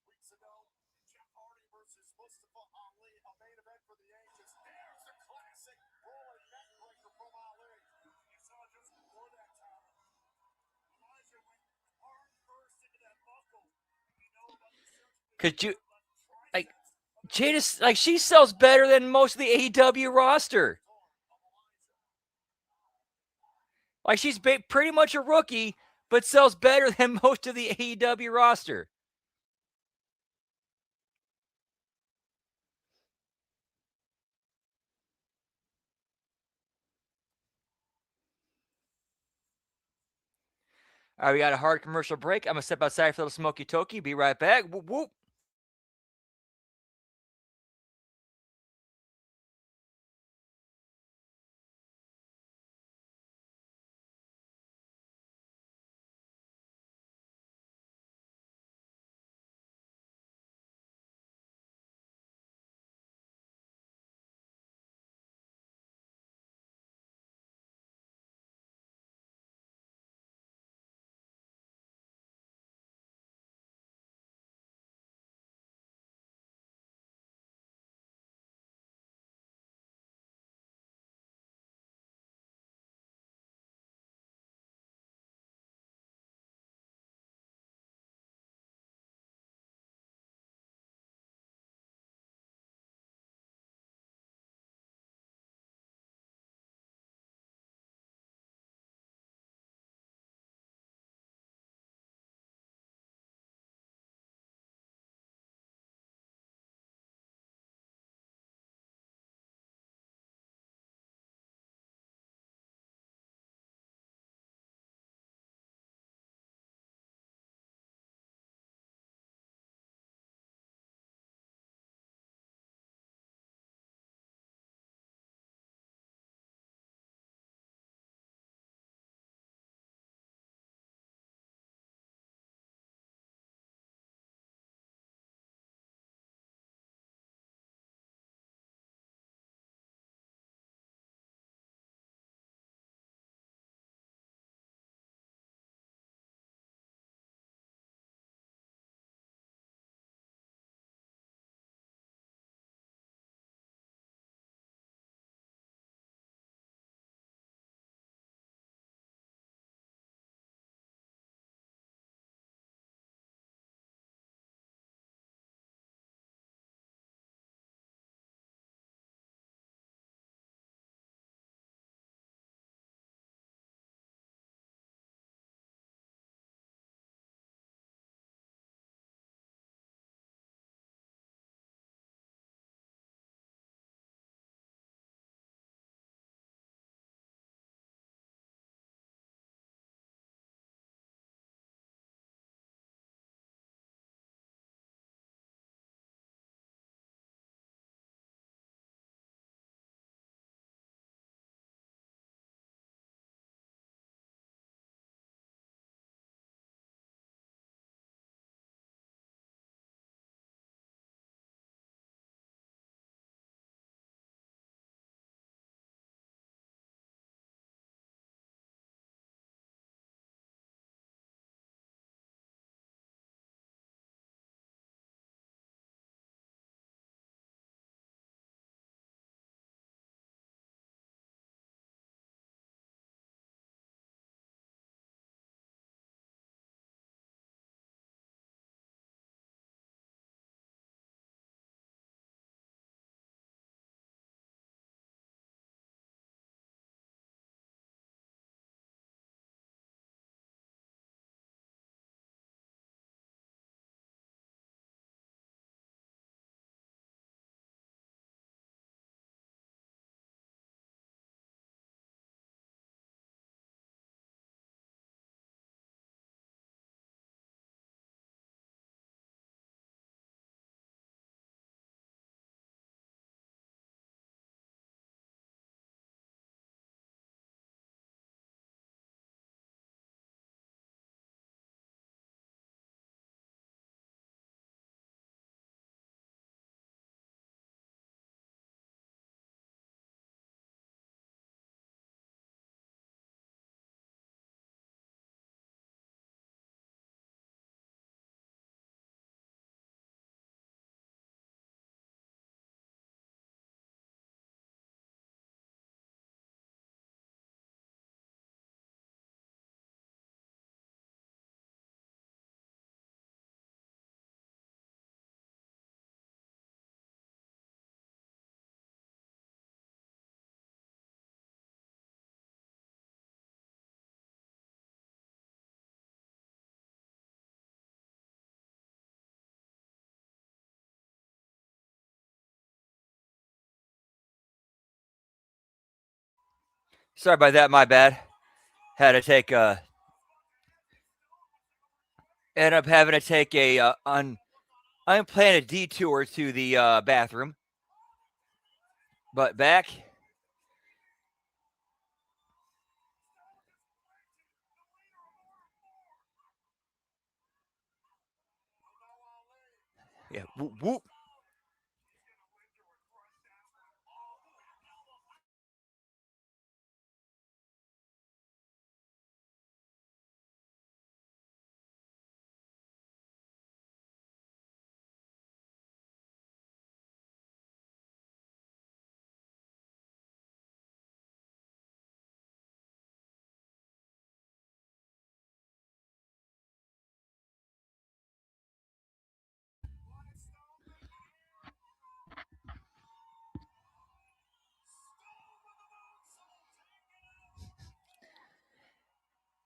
Weeks ago, Jeff Hardy versus Mustafa Ali, a main event for the ages. There's the classic rolling neck breaker from Ali. You saw just before that time. Elijah went hard first into that buckle. You know about the surgery. Could you, like, Jada, like, she sells better than most of the AEW roster. Like, she's pretty much a rookie, but sells better than most of the AEW roster. All right, we got a hard commercial break. I'm going to step outside for a little smoky toki. Be right back. Whoop, whoop. Sorry about that. My bad. Had to take ended up having to take a unplanned detour to the bathroom. But back. Yeah. Whoop, whoop.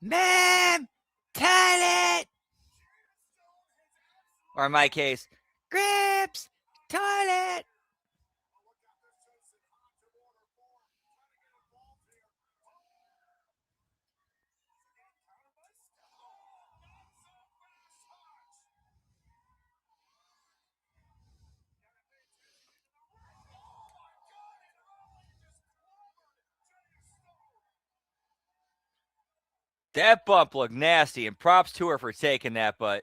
Ma'am, toilet. Or in my case, Grips, toilet. That bump looked nasty, and props to her for taking that. But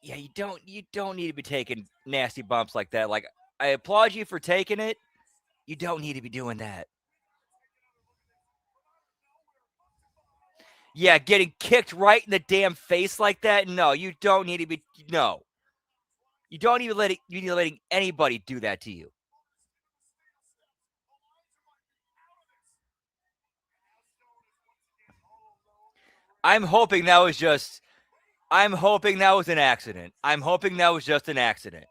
yeah, you don't need to be taking nasty bumps like that. Like, I applaud you for taking it. You don't need to be doing that. Yeah, getting kicked right in the damn face like that. No, you don't need to be. No, you don't even you need letting anybody do that to you. I'm hoping that was just. I'm hoping that was an accident. I'm hoping that was just an accident.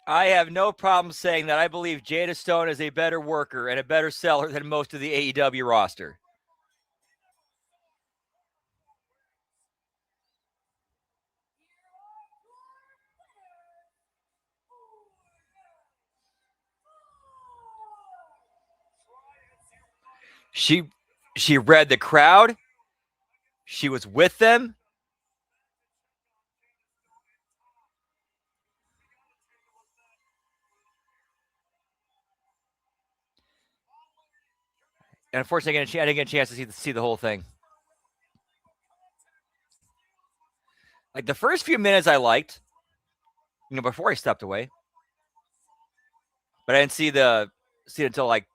I have no problem saying that I believe Jada Stone is a better worker and a better seller than most of the AEW roster. She read the crowd. She was with them. And unfortunately, I didn't get a chance to see the whole thing. Like, the first few minutes I liked, before I stepped away. But I didn't see it until like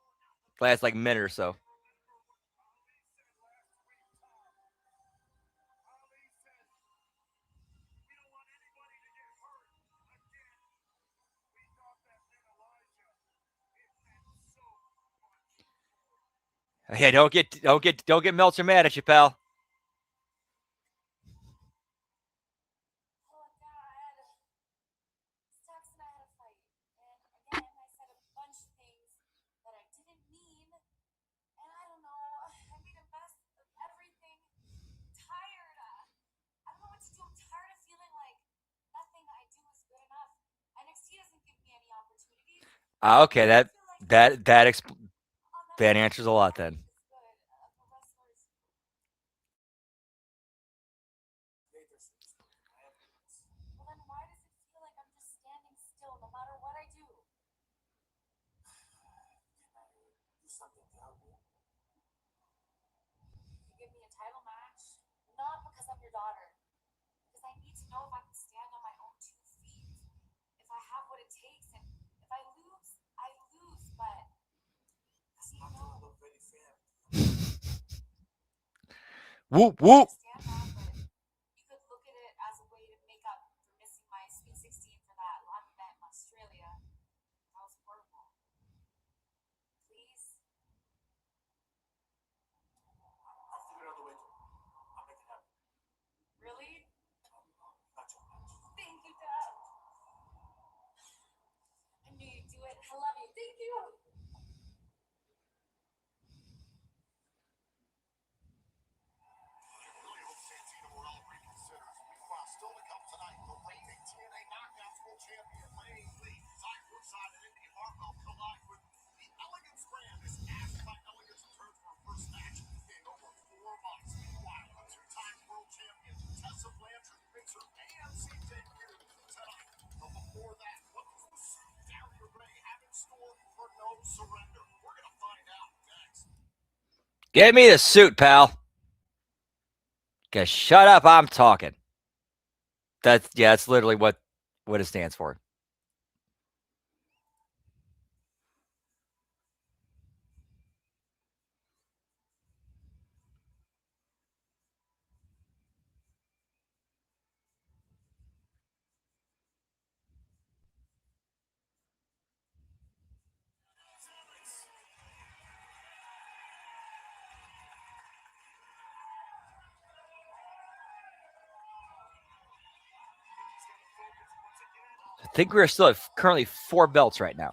last like minute or so. Hey, don't get Meltzer mad at you, pal. Oh, God. Stacks and I had a fight. And again, I said a bunch of things that I didn't mean. And I don't know. I made a mess of everything. Tired. I don't know what to do. I'm tired of feeling like nothing I do is good enough. NXT doesn't give me any opportunities. Okay, that answers a lot then. Well, then know if I can stand on my own 2 feet. If I have what it takes, and if I lose, I lose. But That's not gonna look very fair. Whoop I whoop. understand that, but you could look at it as a way to make up for missing my Sweet 16 for that live event in Australia. That was horrible. Please. I'll figure out the way to. I'll make it happen. Really? Not too much. Thank you, Dad. I knew you'd do it. I love you. Thank you. Really hope Santino Morel reconsiders. Meanwhile, still to come tonight, the reigning TNA Knockouts World Champion Lane Lee, Woodside, and Indy Hartwell collide with the Elegance brand as Ash by Elegance returns for her first match in over 4 months. Meanwhile, a 2-time world champion, Tessa Blanchard, makes her AMC debut tonight. But before that, what does the suit Daria Ray have in store for No Surrender? We're going to find out next. Give me the suit, pal. Okay, shut up. I'm talking. That's literally what it stands for. I think we're still at currently 4 belts right now.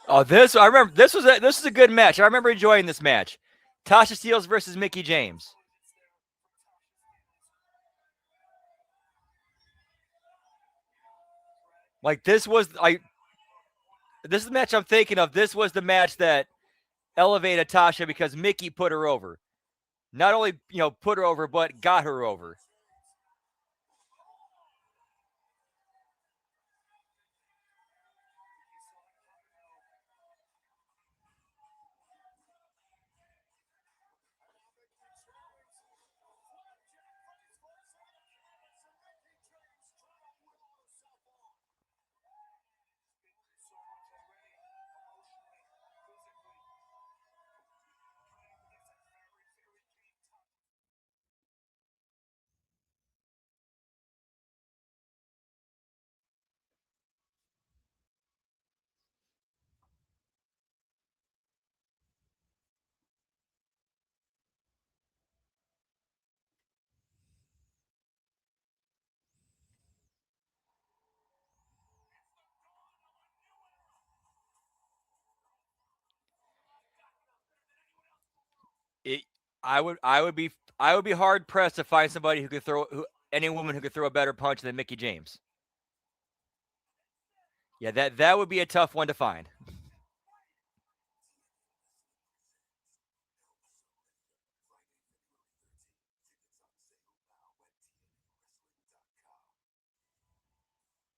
Oh, I remember this was a good match. I remember enjoying this match. Tasha Steelz versus Mickie James. Like this is the match I'm thinking of. This was the match that elevated Tasha because Mickie put her over. Not only, put her over, but got her over. I would be hard pressed to find somebody who could any woman who could throw a better punch than Mickie James. Yeah, that would be a tough one to find.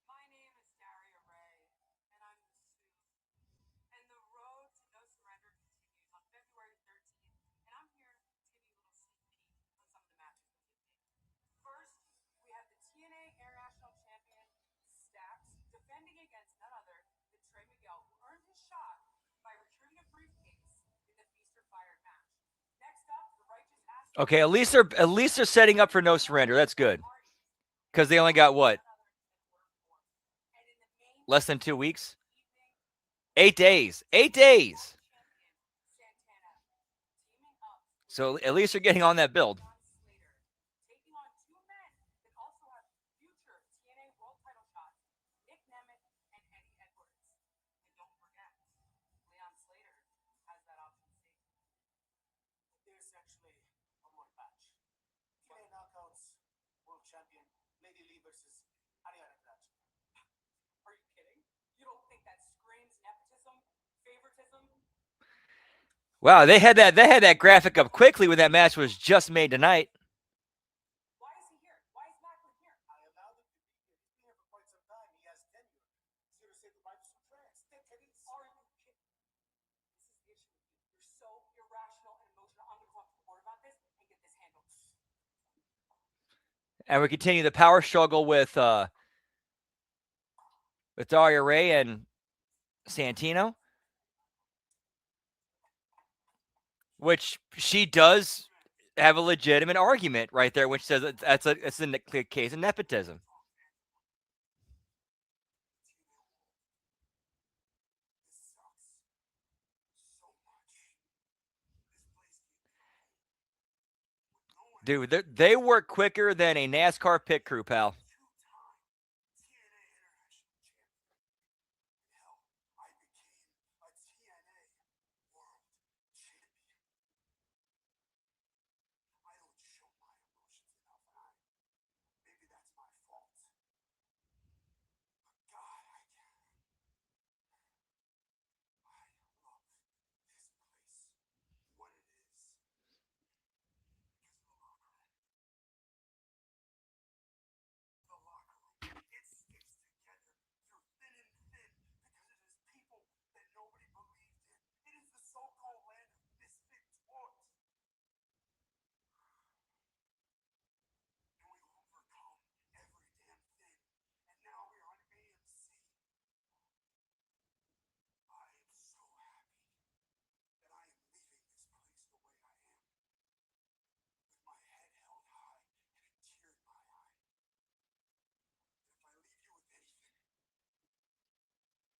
My name is Daria Ray, and I'm the suit. And the road to No Surrender continues on February 13th, and I'm here to give you a little sneak peek on some of the matches with you today. First, we have the TNA International Champion Stacks defending against none other than Trey Okay, at least they're setting up for no surrender. That's good. Because they only got what? Less than 2 weeks? 8 days. 8 days. So at least they're getting on that build. Taking on two men that also have future TNA world title shots, Nick Nemeth and Eddie Edwards. And don't forget, Leon Slater has that option C. There's actually one more match. TNA Knockouts World Champion Lady Lee versus Ariana Grande. Are you kidding? You don't think that screams nepotism, favoritism? Wow, they had that graphic up quickly when that match was just made tonight. Why is he here? Why is Macklin here? I allowed him to be here. He's been here for quite some time. He has tenure. He's here to say goodbye to some trans. Decades. Are you kidding? This is the issue with you. You're so irrational and emotional. I'm going to go up to the board about this and get this handled. And we continue the power struggle with Daria Ray and Santino, which she does have a legitimate argument right there, which says it's a case of nepotism. Dude, they work quicker than a NASCAR pit crew, pal.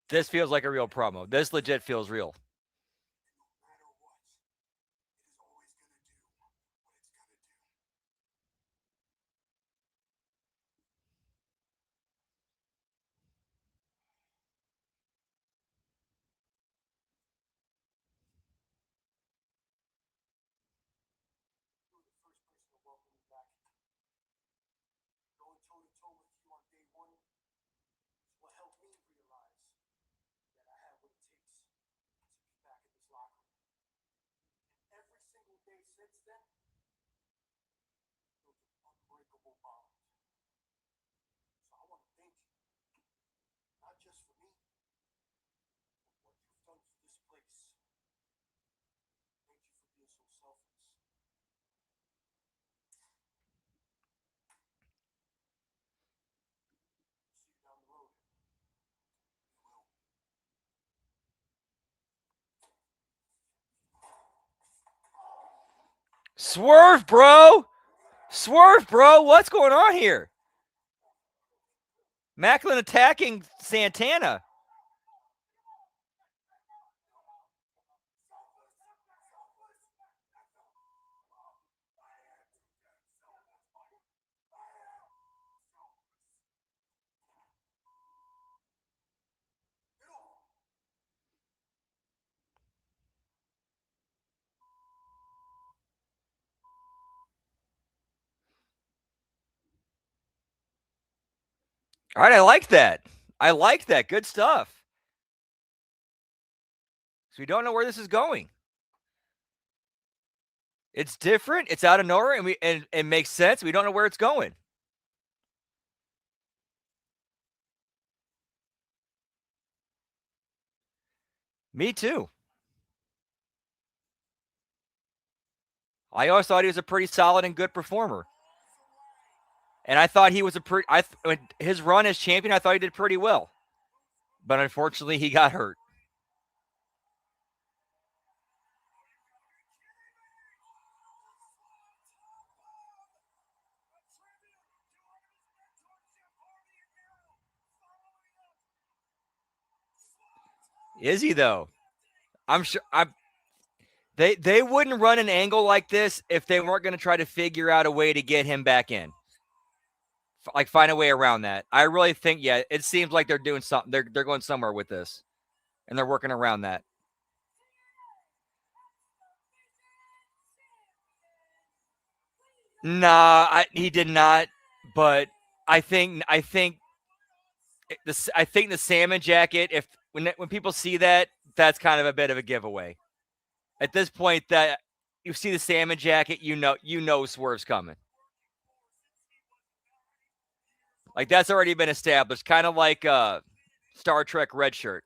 This feels like a real promo. This legit feels real. Going toe to toe with you on day one is what helped me realize that I have what it takes to be back in this locker room. And every single day since then, built an unbreakable bond. So I want to thank you, not just for me, but what you've done for this place. Thank you for being so selfless. See you down the road. We will. Swerve, bro! Swerve, bro! What's going on here? Macklin attacking Santana. All right, I like that. I like that. Good stuff. So we don't know where this is going. It's different. It's out of nowhere, and it makes sense. We don't know where it's going. Me too. I always thought he was a pretty solid and good performer. And I thought he was his run as champion, I thought he did pretty well. But unfortunately, he got hurt. Is he though? I'm sure. They wouldn't run an angle like this if they weren't going to try to figure out a way to get him back in. Like find a way around that. I really think, yeah, it seems like they're doing something. They're going somewhere with this, and they're working around that. Nah, he did not. But I think the salmon jacket. If when people see that, that's kind of a bit of a giveaway. At this point, that you see the salmon jacket, you know Swerve's coming. Like that's already been established, kind of like Star Trek red shirt.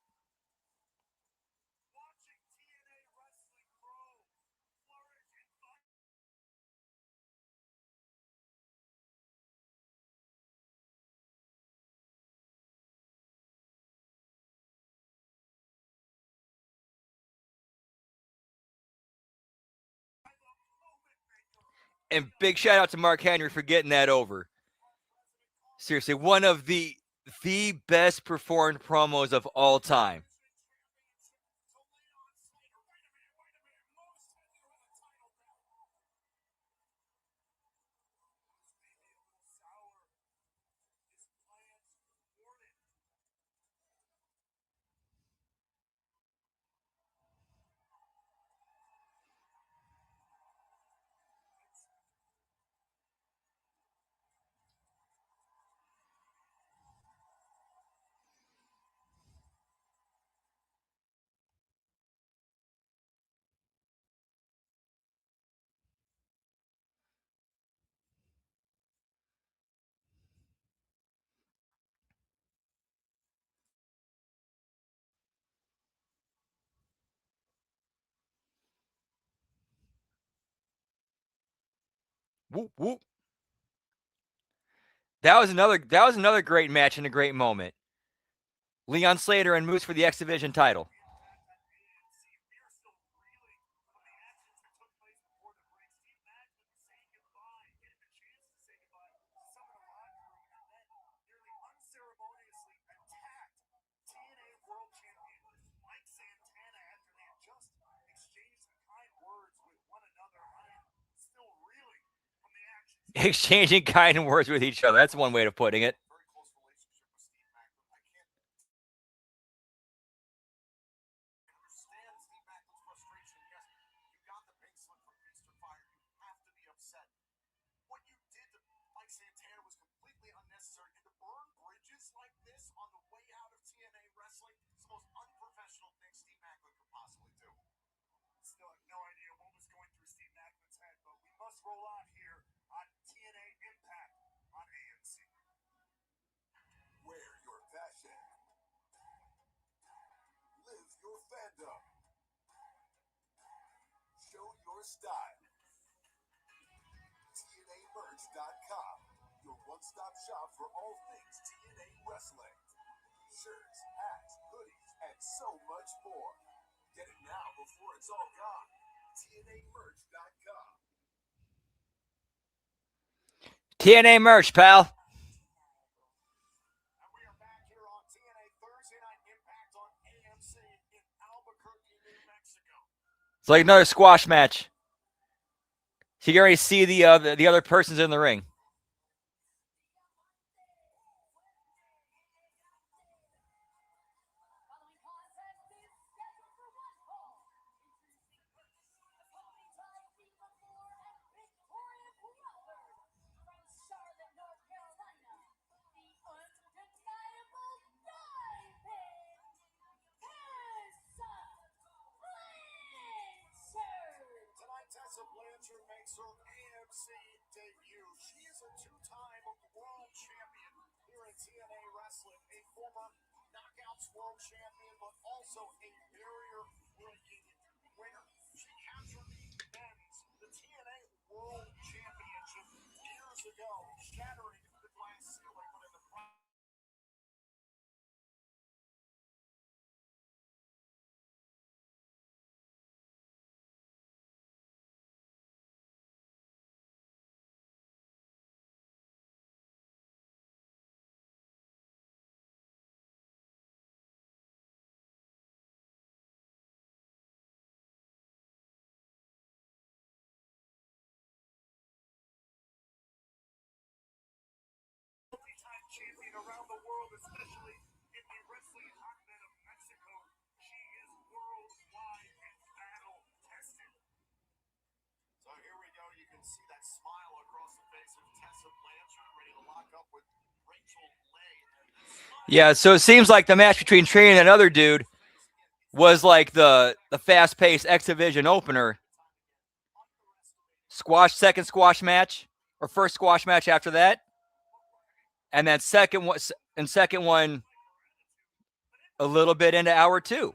And big shout out to Mark Henry for getting that over. Seriously, one of the best performed promos of all time. Whoop whoop. That was another great match and a great moment. Leon Slater and Moose for the X Division title. Exchanging kind words with each other. That's one way of putting it. Roll on here on TNA Impact on AMC. Wear your passion. Live your fandom. Show your style. TNAmerch.com, your one-stop shop for all things TNA wrestling. Shirts, hats, hoodies, and so much more. Get it now before it's all gone. TNAmerch.com. TNA merch, pal. And we are back here on TNA Thursday Night Impact on AMC in Albuquerque, New Mexico. It's like another squash match. So you can already see the other persons in the ring. Tessa Blanchard makes her AMC debut. She is a two-time world champion here in TNA Wrestling, a former Knockouts world champion, but also a barrier-breaking winner. She captured the TNA World Championship years ago, shattering the glass ceiling, but in the mean, around the world, especially in the wrestling hotbed of Mexico, she is worldwide and battle tested. So here we go. You can see that smile across the face of Tessa Blanchard, ready to lock up with Rachel Lay. Yeah, so it seems like the match between Trina and another dude was like the fast-paced X Division opener. Second squash match, or first squash match after that. And then second one a little bit into hour 2.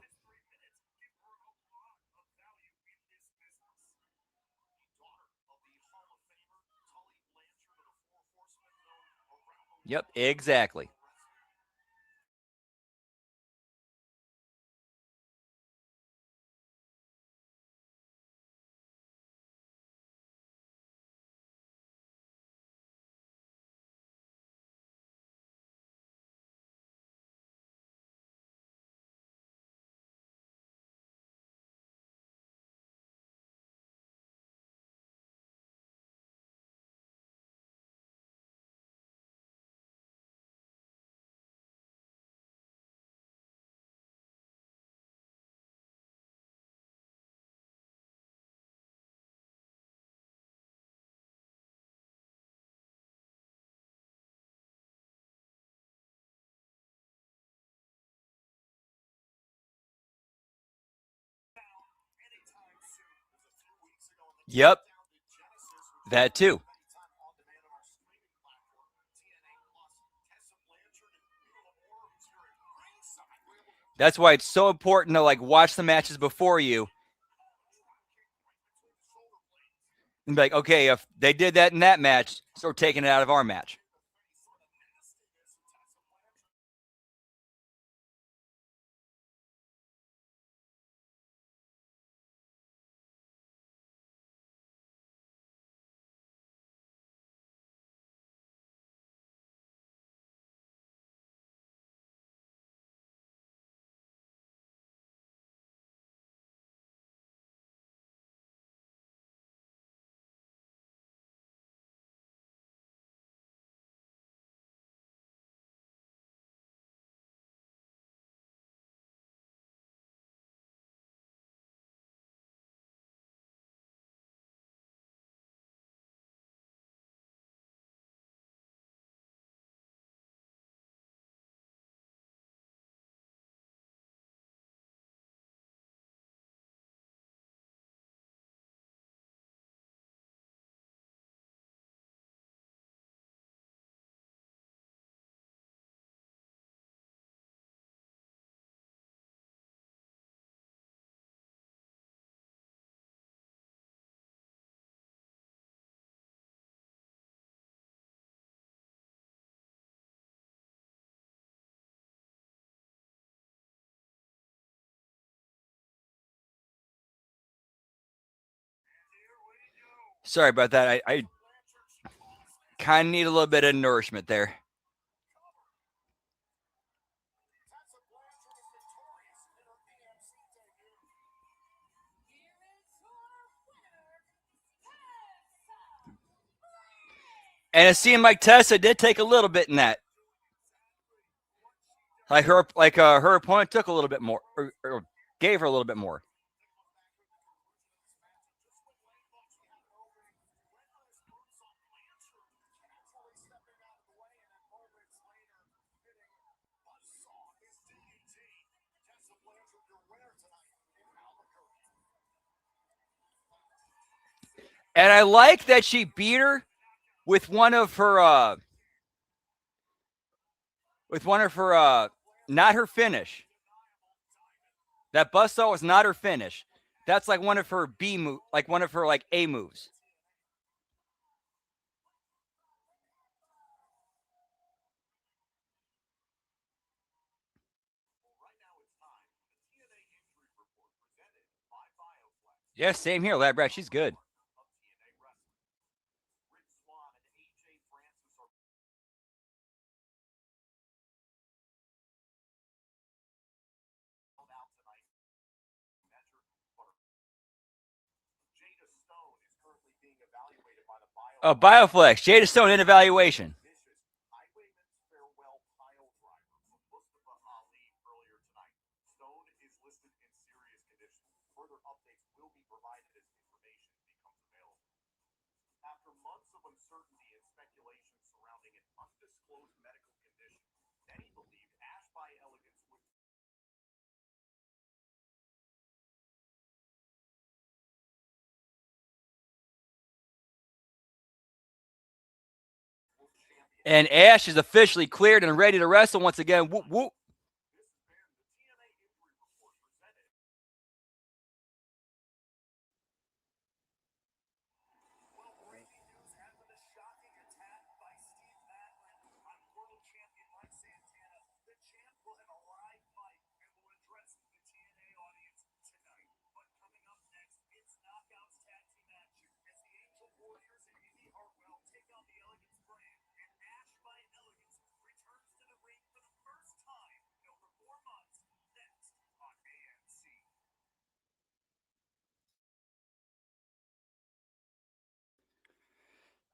Yep, exactly. Yep, that too. That's why it's so important to like watch the matches before you. And be like, okay, if they did that in that match, so we're taking it out of our match. Sorry about that. I kind of need a little bit of nourishment there. And it seemed like Tessa did take a little bit in that. Like her opponent took a little bit more, or gave her a little bit more. And I like that she beat her with one of her not her finish. That buzzsaw was not her finish. That's like one of her B move, like one of her like A moves. Yeah, same here, Lab Rat. She's good. Oh, Bioflex. Jada Stone in evaluation. farewell pile driver from Mustafa Ali earlier tonight. Stone is listed in serious condition. Further updates will be provided as information becomes available. After months of uncertainty and speculation surrounding an undisclosed medical condition, many believed Ash by Elegance would And Ash is officially cleared and ready to wrestle once again. Whoop, whoop. This has been the TNA injury report presented. Well, breaking news after the shocking attack by Steve Maclin on world champion Mike Santana. The champ will have a live fight and will address the TNA audience tonight. But coming up next, it's Knockouts Tag Team action as the Angel Warriors and Indy Hartwell take on the Elegance brand, and Ash by Elegance returns to the ring for the first time in over 4 months. Next on AMC.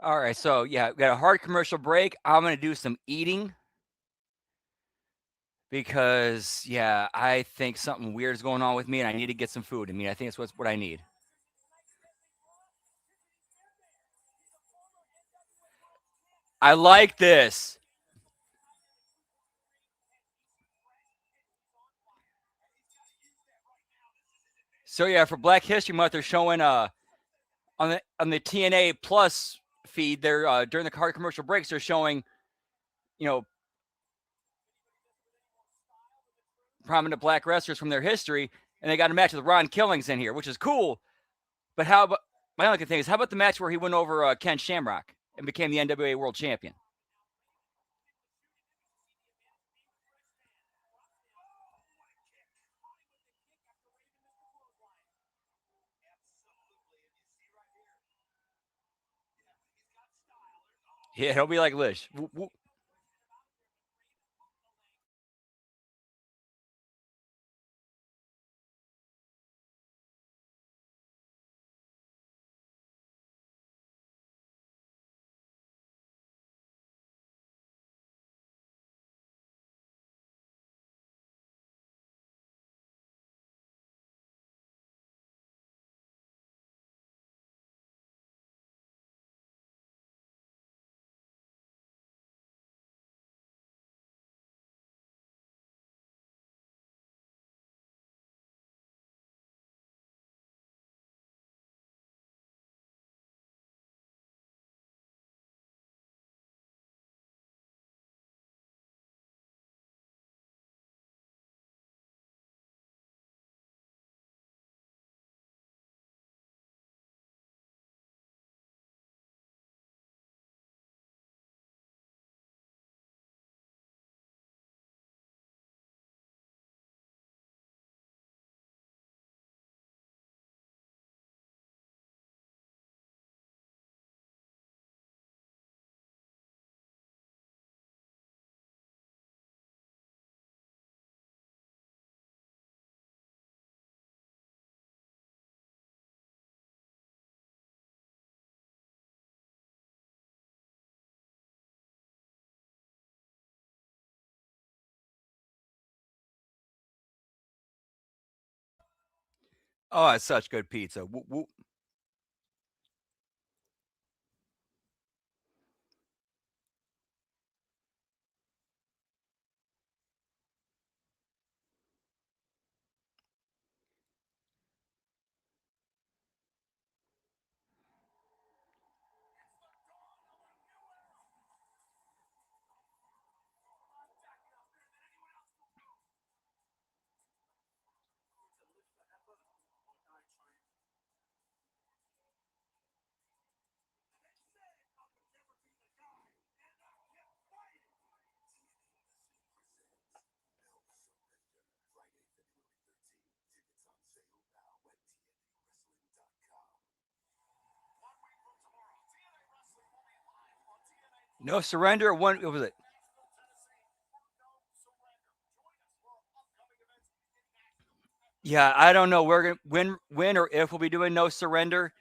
All right, so yeah, we got a hard commercial break. I'm gonna do some eating because yeah, I think something weird is going on with me, and I need to get some food. I mean, I think it's what I need. I like this. So yeah, for Black History Month, they're showing on the TNA Plus feed. They're during the hard commercial breaks, they're showing, you know, prominent black wrestlers from their history, and they got a match with Ron Killings in here, which is cool. But how about my only thing is how about the match where he went over Ken Shamrock and became the NWA World Champion? Yeah, he'll be like Lish. Whoop, whoop. Oh, it's such good pizza. Whoop, whoop. No surrender. What was it? Yeah, I don't know. We're gonna when or if we'll be doing no surrender,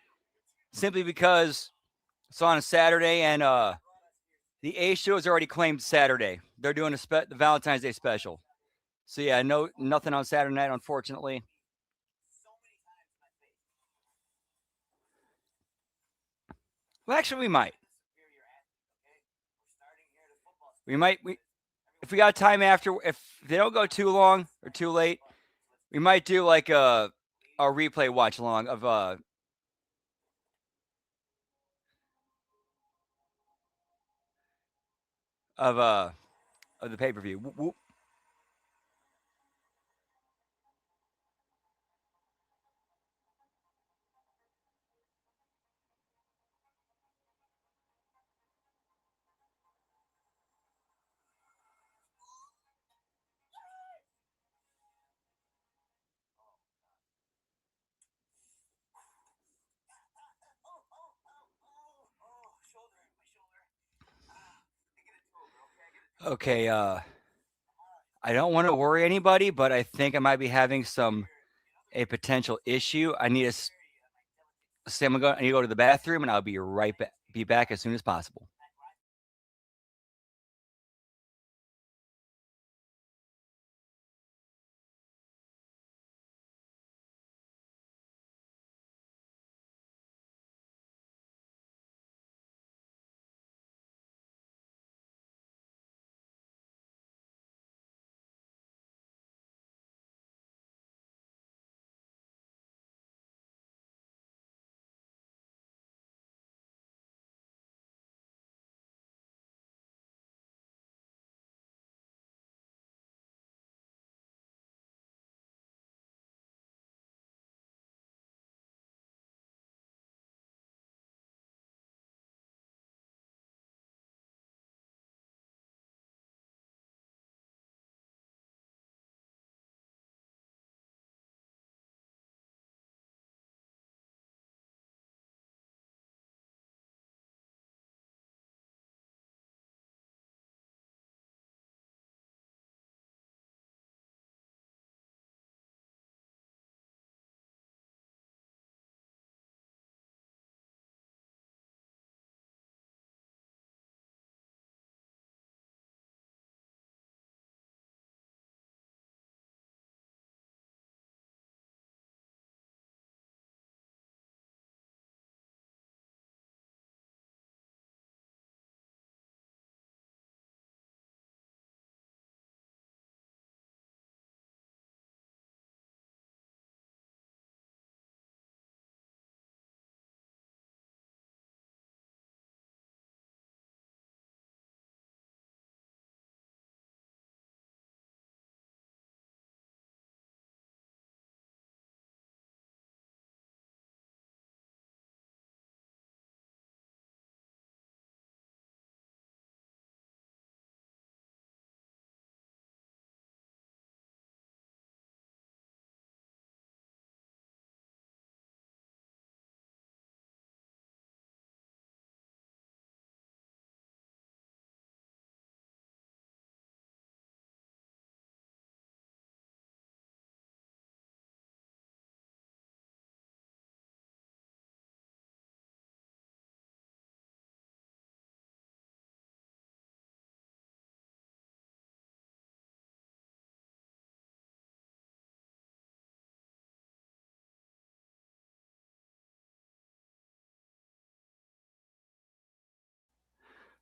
simply because it's on a Saturday and The A show is already claimed Saturday. They're doing the Valentine's Day special. So yeah, nothing on Saturday night, unfortunately. Well, actually, we might. If we got time after, if they don't go too long or too late, we might do like a replay watch along of the pay per view. Whoop, whoop. Okay, I don't want to worry anybody, but I think I might be having a potential issue. I need to say I need to go to the bathroom, and I'll be right back. Be back as soon as possible.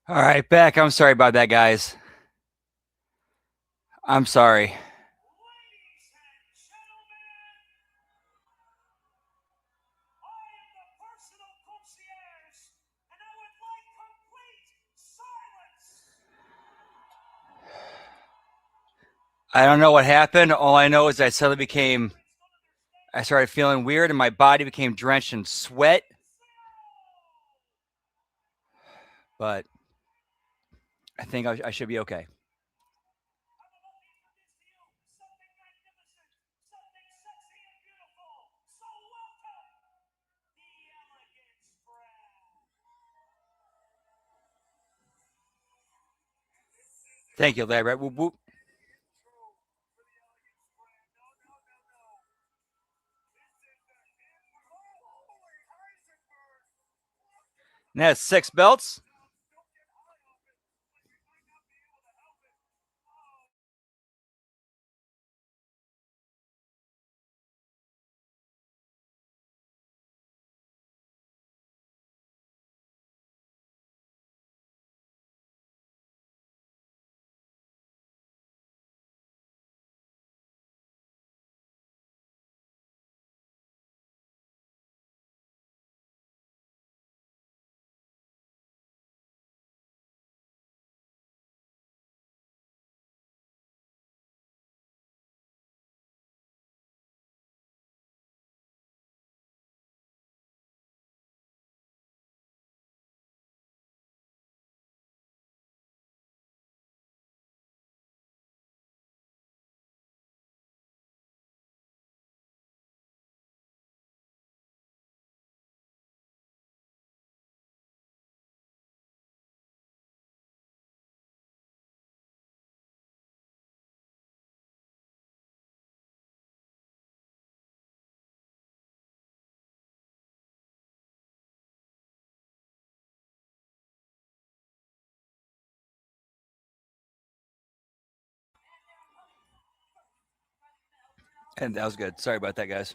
All right, back. I'm sorry about that, guys. I'm sorry. Ladies and gentlemen, I am the personal concierge, and I would like complete silence. I don't know what happened. All I know is I started feeling weird, and my body became drenched in sweat. But I think I should be okay. I'm about to introduce to you something magnificent, something sexy and beautiful. So welcome, the elegant strand. Thank you, Larry. Whoop, whoop. Intro for the elegant strand. No. This is the holy Heisenberg. And that's 6 belts. Don't get high off it. And that was good. Sorry about that, guys.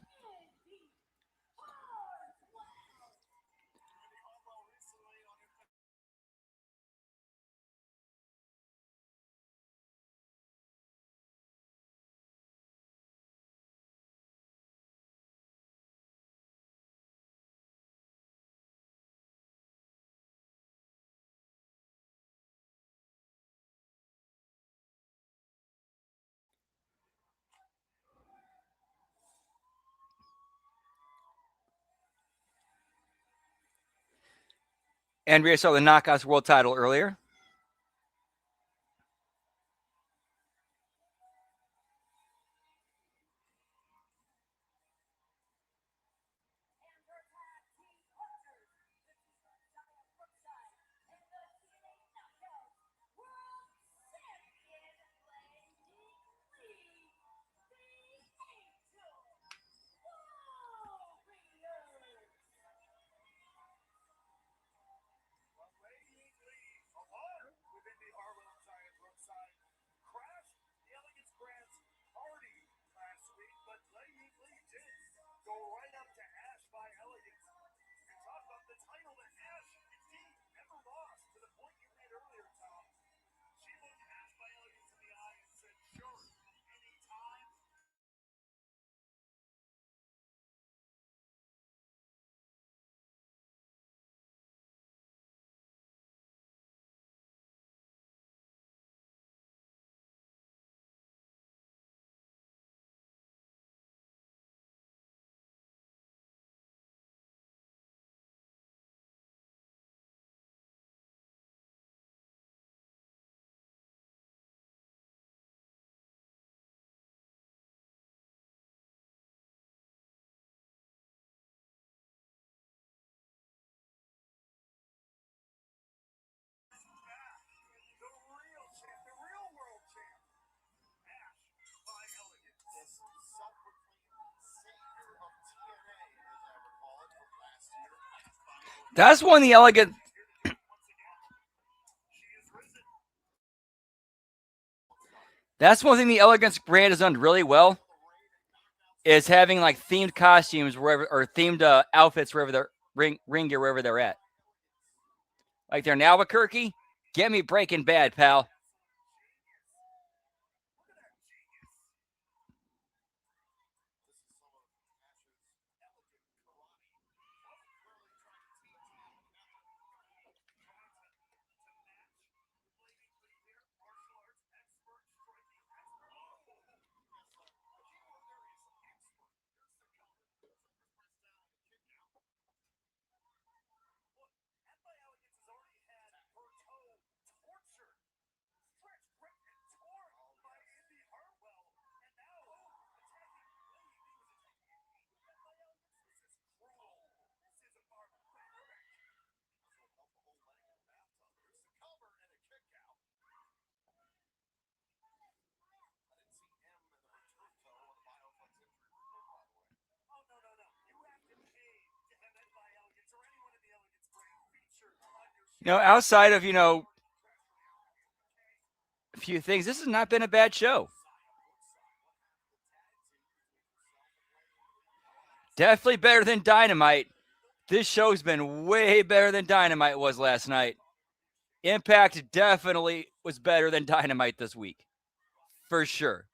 Andrea saw the Knockouts World title earlier. That's one of the elegant. That's one thing the Elegance brand has done really well, is having like themed costumes wherever, or themed outfits wherever they're ring gear wherever they're at. Like they're in Albuquerque, get me Breaking Bad, pal. Outside of a few things, this has not been a bad show. Definitely better than Dynamite. This show's been way better than Dynamite was last night. Impact definitely was better than Dynamite this week. For sure.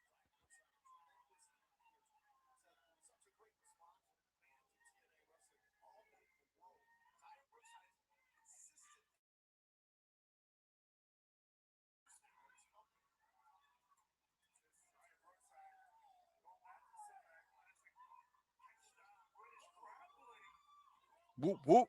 Whoop, whoop.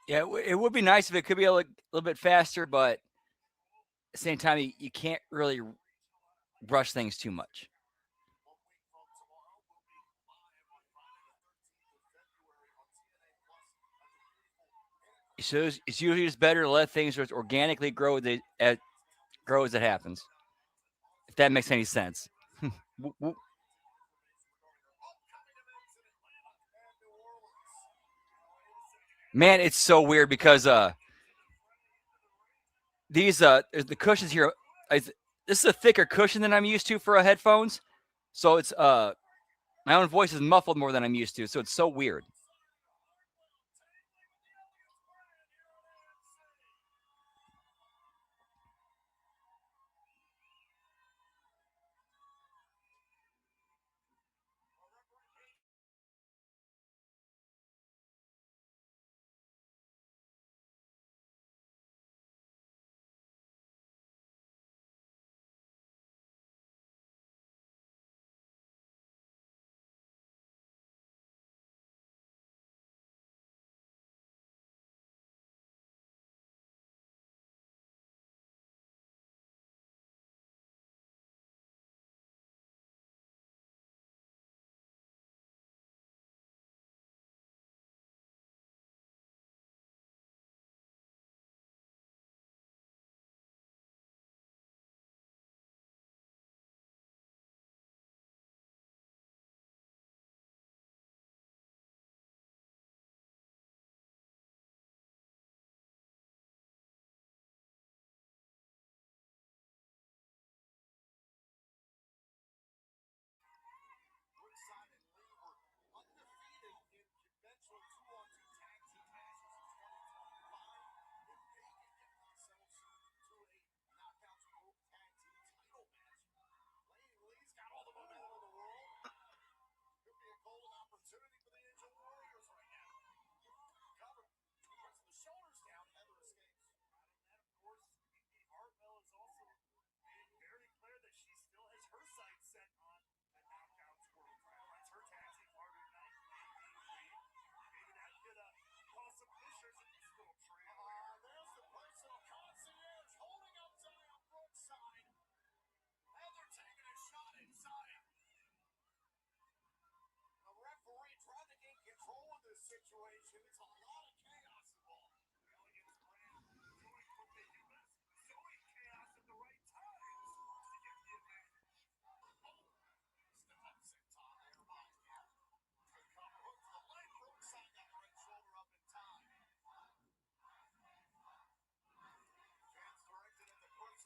Yeah, it would be nice if it could be a little bit faster, but at the same time, you can't really rush things too much. So it's usually just better to let things just organically grow grow as it happens. If that makes any sense. Whoop, whoop. Man, it's so weird because these the cushions here. This is a thicker cushion than I'm used to for headphones, so it's my own voice is muffled more than I'm used to. So it's so weird.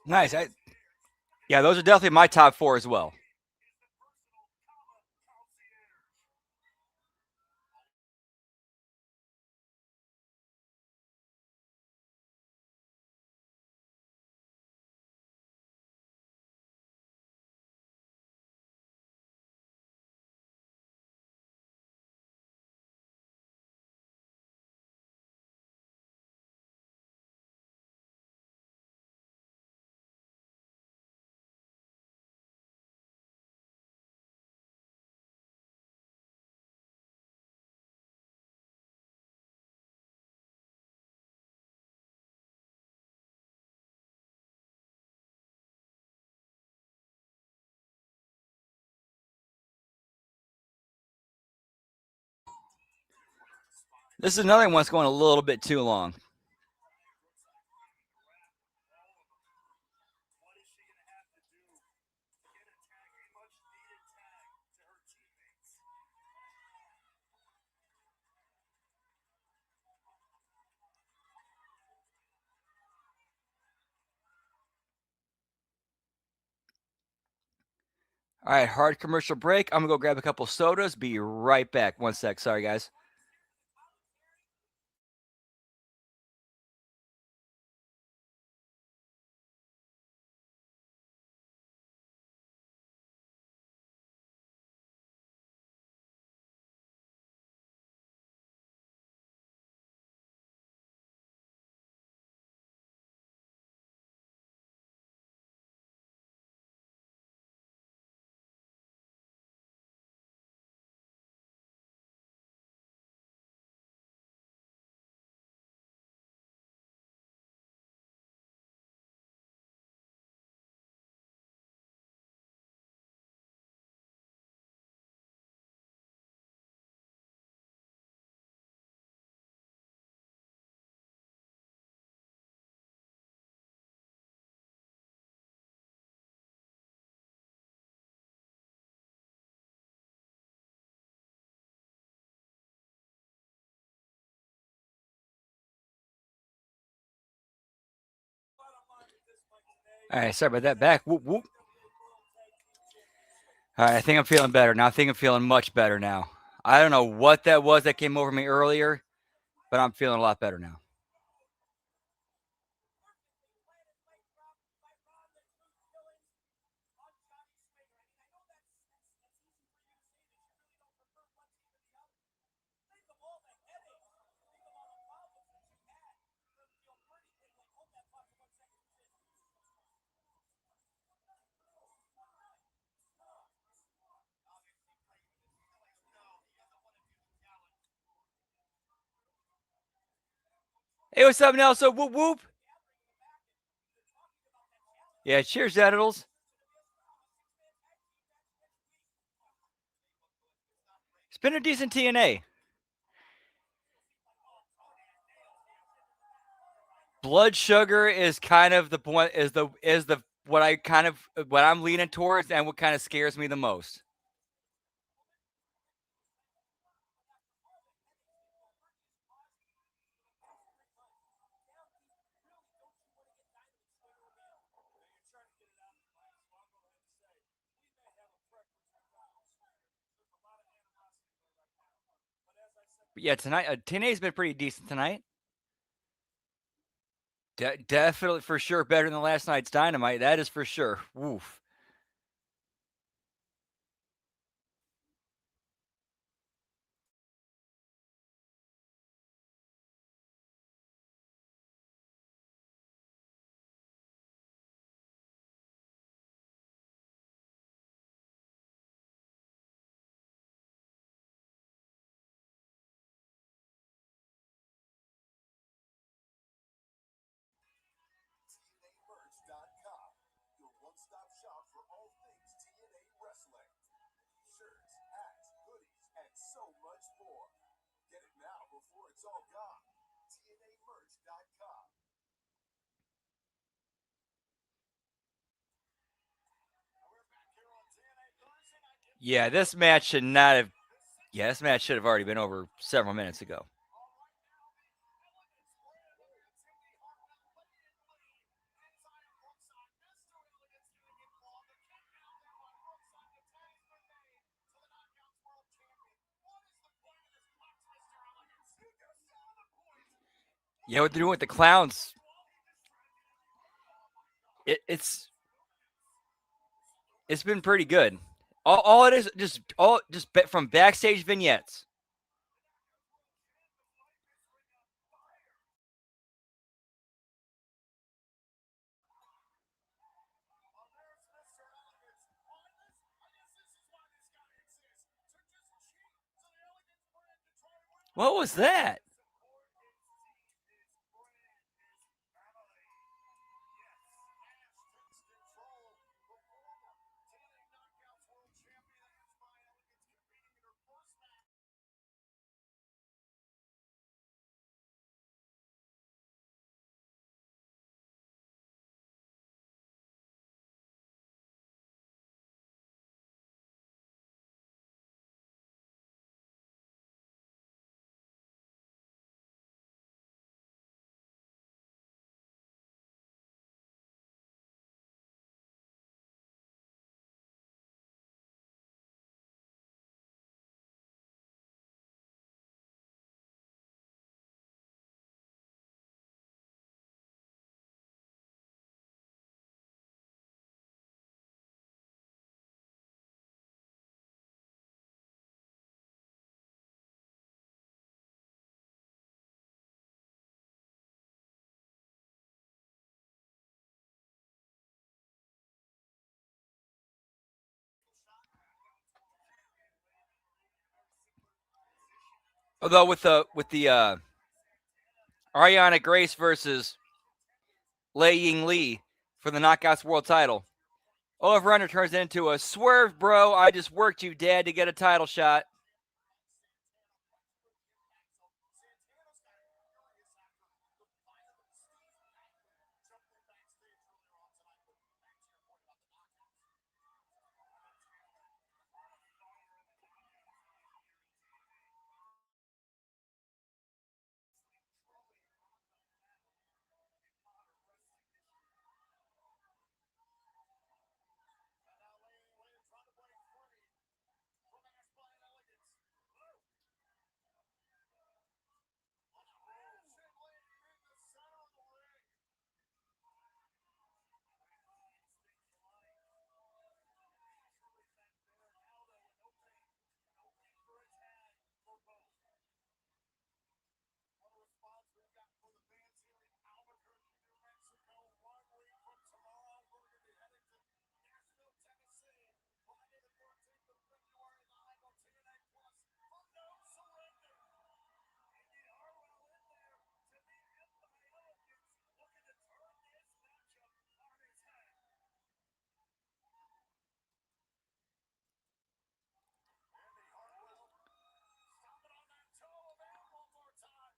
Nice. Yeah, those are definitely my top four as well. This is another one that's going a little bit too long. All right, hard commercial break. I'm gonna go grab a couple sodas. Be right back. One sec. Sorry, guys. All right, sorry about that. Back. Whoop whoop. All right, I think I'm feeling better now. I think I'm feeling much better now. I don't know what that was that came over me earlier, but I'm feeling a lot better now. Hey, what's up, Nelson? Whoop whoop. Yeah, cheers, genitals. It's been a decent TNA. Blood sugar is kind of the point. Is the what I kind of what I'm leaning towards, and what kind of scares me the most. But yeah, tonight TNA's been pretty decent tonight. Definitely for sure better than last night's Dynamite. That is for sure. Woof. TNAmerch.com, your one-stop shop for all things TNA wrestling. Shirts, hats, hoodies, and so much more. Get it now before it's all gone. TNAmerch.com. Yeah, this match should not have. Yeah, this match should have already been over several minutes ago. Yeah, what they're doing with the clowns, it's been pretty good. All it is just from backstage vignettes. What was that? Although with the Ariana Grace versus Lei Ying Lee for the Knockouts World Title, Olaf Runner turns it into a swerve, bro. I just worked you, Dad, to get a title shot.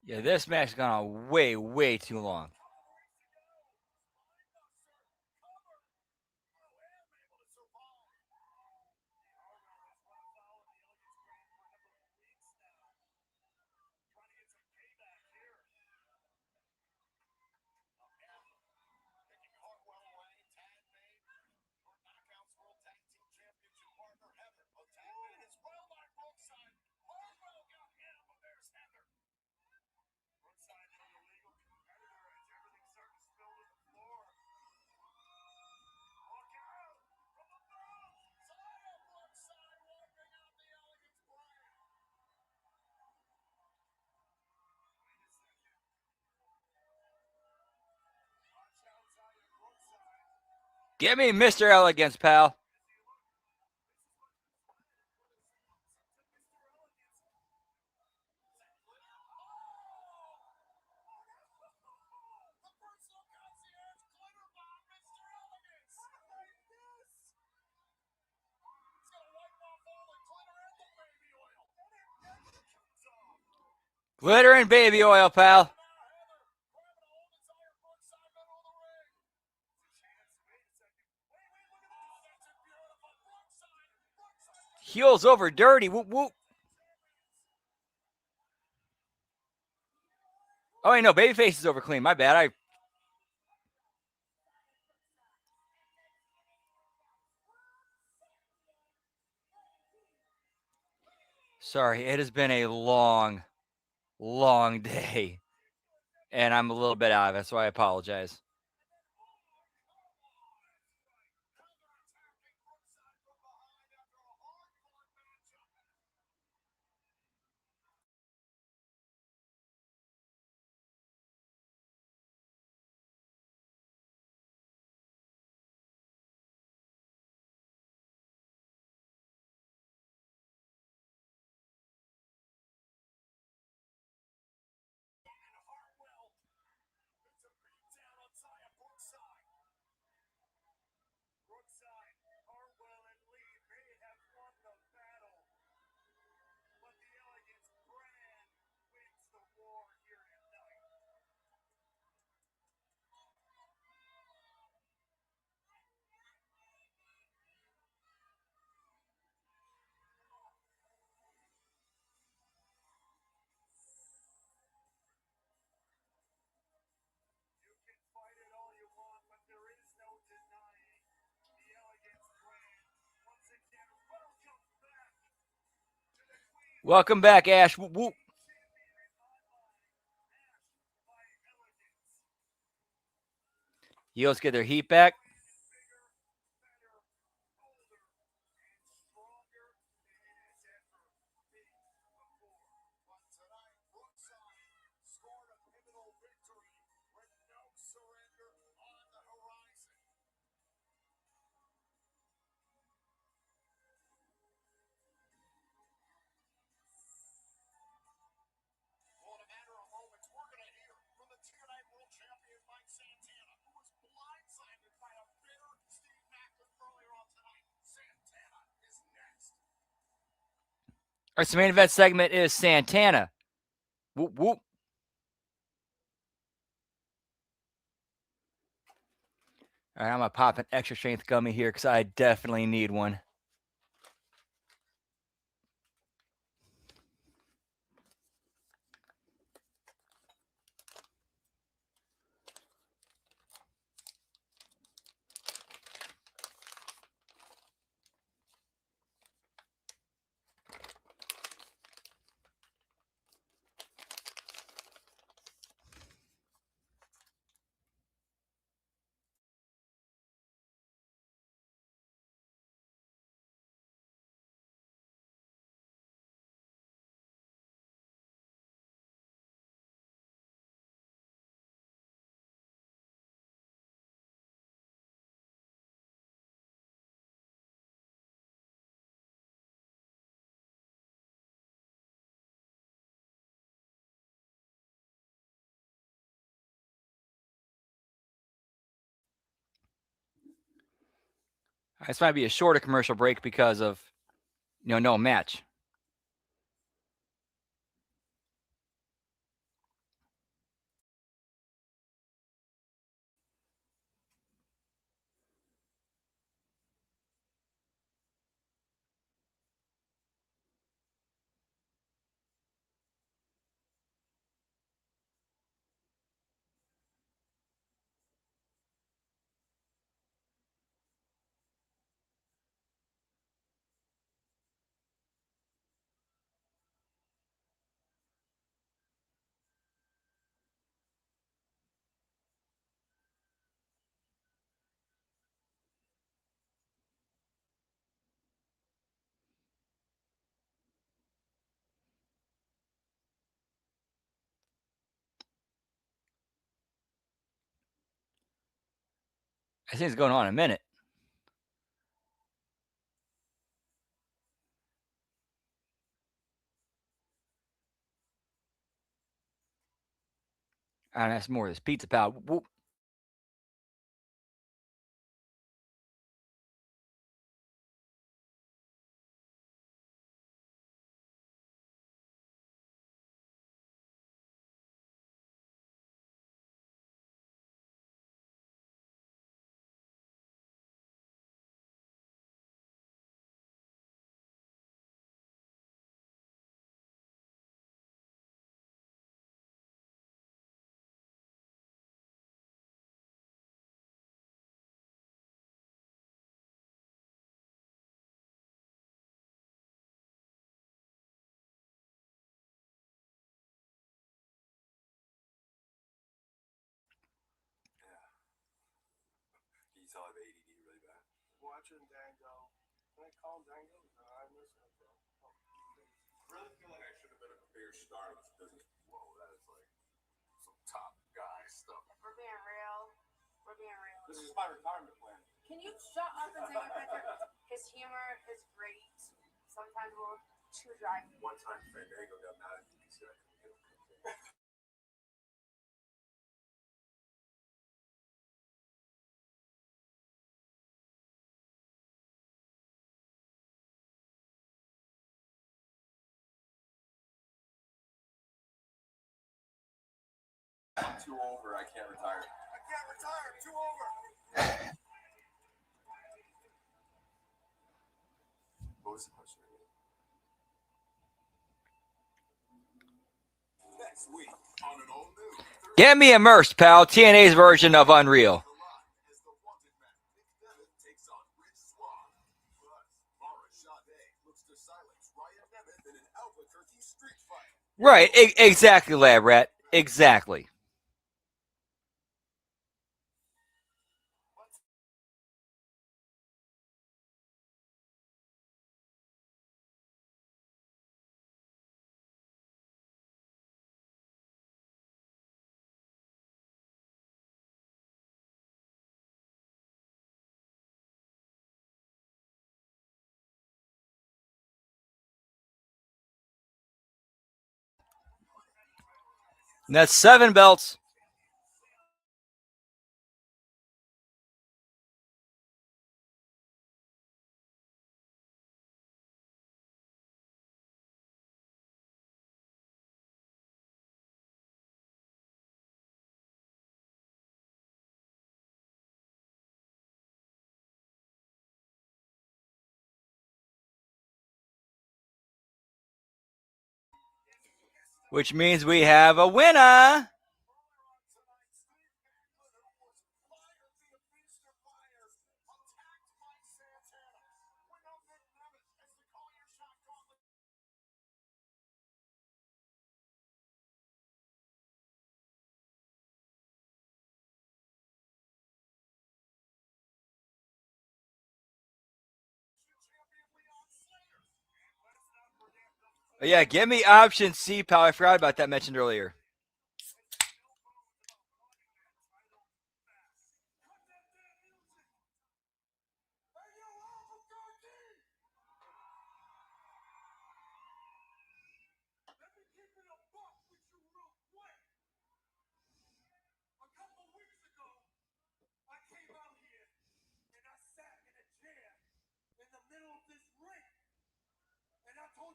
Yeah, this match has gone on way, way too long. Give me Mr. Elegance, pal. Glitter and baby oil, pal. Heels over dirty. Whoop, whoop. Oh, I know. Babyface is over clean. My bad. Sorry. It has been a long, long day. And I'm a little bit out of it, so I apologize. Welcome back, Ash. Whoop, whoop. Heels get their heat back. Well, in a matter of moments, we're going to hear from the TNA World Champion Mike Santana, who was blindsided by a bitter Steve Macklin earlier on tonight. Santana is next. All right, so main event segment is Santana. Whoop, whoop. All right, I'm going to pop an extra strength gummy here because I definitely need one. This might be a shorter commercial break because of, no match. I think it's going on in a minute. And that's more of this pizza pal. Whoop. He's all ADD really bad. Watching Dango. Can I call Dango? I'm listening, bro. I really feel like I should have been a prepared star of this business. Whoa, that is like some top guy stuff. If we're being real, we're being real. This is my retirement plan. Can you shut up and take a picture? His humor is great. Sometimes we'll too dry. One time, Fandango got mad at me. He said I couldn't get him. I'm too over. I can't retire. I can't retire. I'm too over. What was the question again? Next week on an all new. Get me immersed, pal. TNA's version of Unreal. As the wanted man, Nick Devin takes on Rich Swan. Plus, Mara Sade looks to silence Ryan Nemeth in an Albuquerque street fight. Right. Exactly, Lab Rat. Exactly. And that's 7 belts. Which means we have a winner. Yeah, give me option C, pal. I forgot about that mentioned earlier.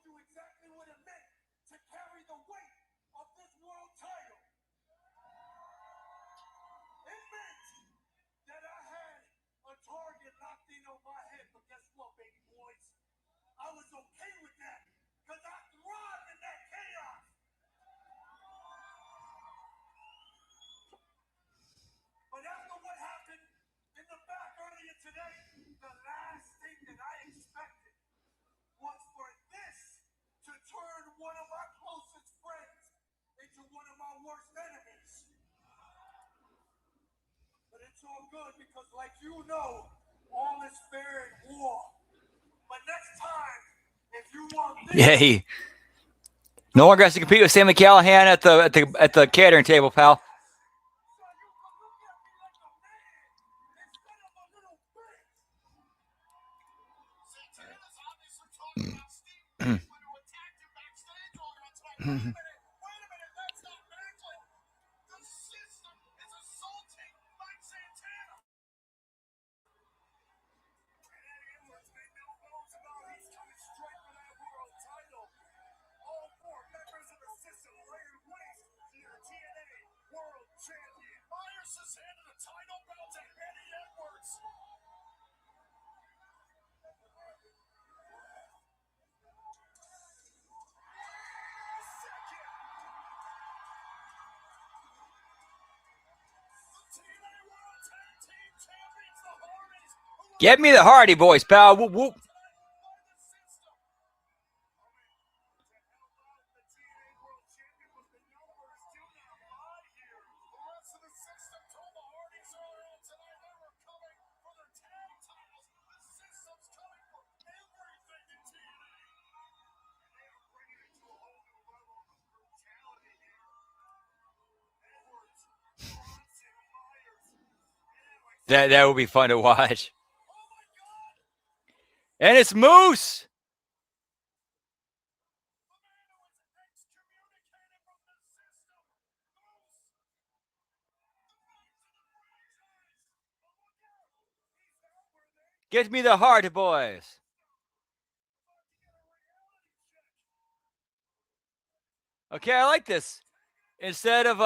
Exactly what it meant to carry the weight of this world title. It meant that I had a target locked in on my head, but guess what, baby boys? I was okay with that because I thrived in that chaos. But after what happened in the back earlier today, the last thing that I expected was for this to turn one of my closest friends into one of my worst enemies. But it's all good because, like you know, all is fair in war. But next time, if you want this, Yeah, he no longer has to compete with Sammy Callahan at the catering table, pal. minute, that's not Macklin. The system is assaulting Mike Santana. And Edwards made no bones about it. He's coming straight for that world title. All four members of the system laying waste to your TNA World Champion. Myers has handed the title belt to Eddie Edwards. Get me the Hardy Boys, pal. Whoop, whoop. That would be fun to watch. And it's Moose. Get me the Hardy Boys. Okay, I like this. Instead of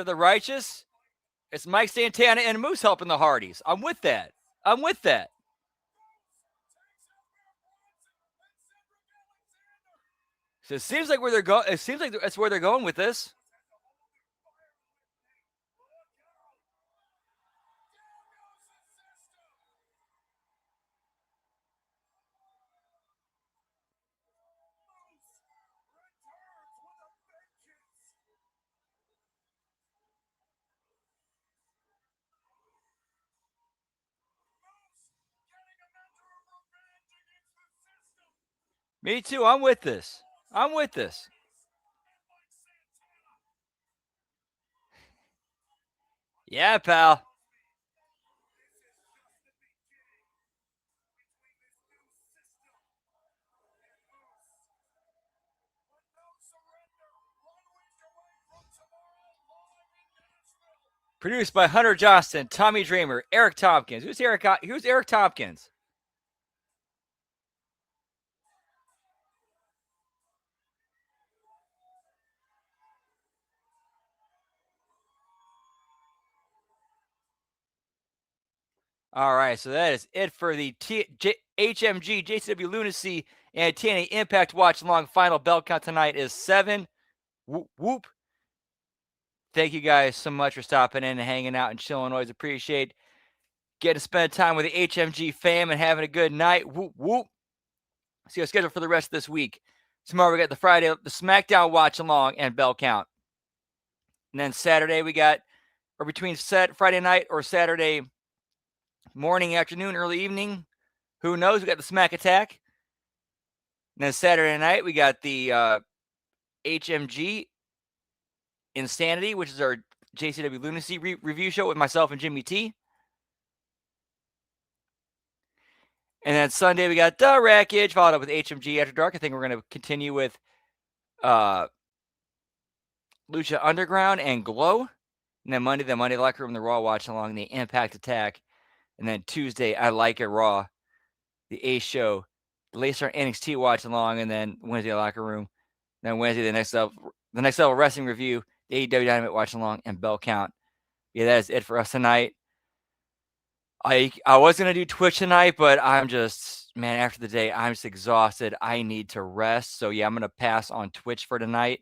the Righteous, it's Mike Santana and Moose helping the Hardys. I'm with that. I'm with that. So it seems like where they're going. It seems like that's where they're going with this. Me too. I'm with this. I'm with this. Yeah, pal. Produced by Hunter Johnston, Tommy Dreamer, Eric Tompkins. Who's Eric Tompkins? All right, so that is it for the HMG, JCW Lunacy, and TNA Impact Watch Along. Final bell count tonight is 7. Whoop, whoop. Thank you guys so much for stopping in and hanging out and chilling. Always appreciate getting to spend time with the HMG fam and having a good night. Whoop, whoop. See our schedule for the rest of this week. Tomorrow we got the SmackDown Watch Along and bell count. And then Saturday we got, or between Friday night or Saturday morning, afternoon, early evening. Who knows? We got the Smack Attack. And then Saturday night, we got the HMG Insanity, which is our JCW Lunacy review show with myself and Jimmy T. And then Sunday, we got The Wreckage, followed up with HMG After Dark. I think we're going to continue with Lucha Underground and Glow. And then Monday, the Monday Locker Room, the Raw Watch Along, the Impact Attack. And then Tuesday, I Like It Raw, the Ace Show, the Late Start NXT Watch Along, and then Wednesday Locker Room. Then Wednesday, the next level wrestling review, the AEW Dynamite Watch Along, and bell count. Yeah, that is it for us tonight. I was gonna do Twitch tonight, but I'm just, man, after the day, I'm just exhausted. I need to rest. So yeah, I'm gonna pass on Twitch for tonight.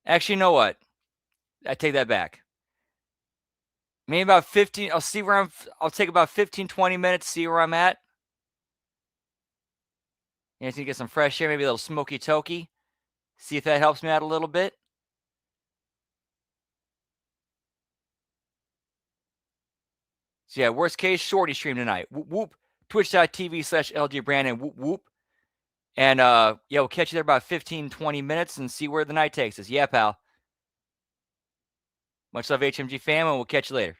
Actually, you know what? I take that back. Maybe about 15. I'll take about 15, 20 minutes, see where I'm at. And to get some fresh air, maybe a little smoky toky. See if that helps me out a little bit. So yeah, worst case, shorty stream tonight. Whoop, whoop. Twitch.tv/LG Brandon. Whoop, whoop. And yeah, we'll catch you there about 15, 20 minutes and see where the night takes us. Yeah, pal. Much love, HMG fam, and we'll catch you later.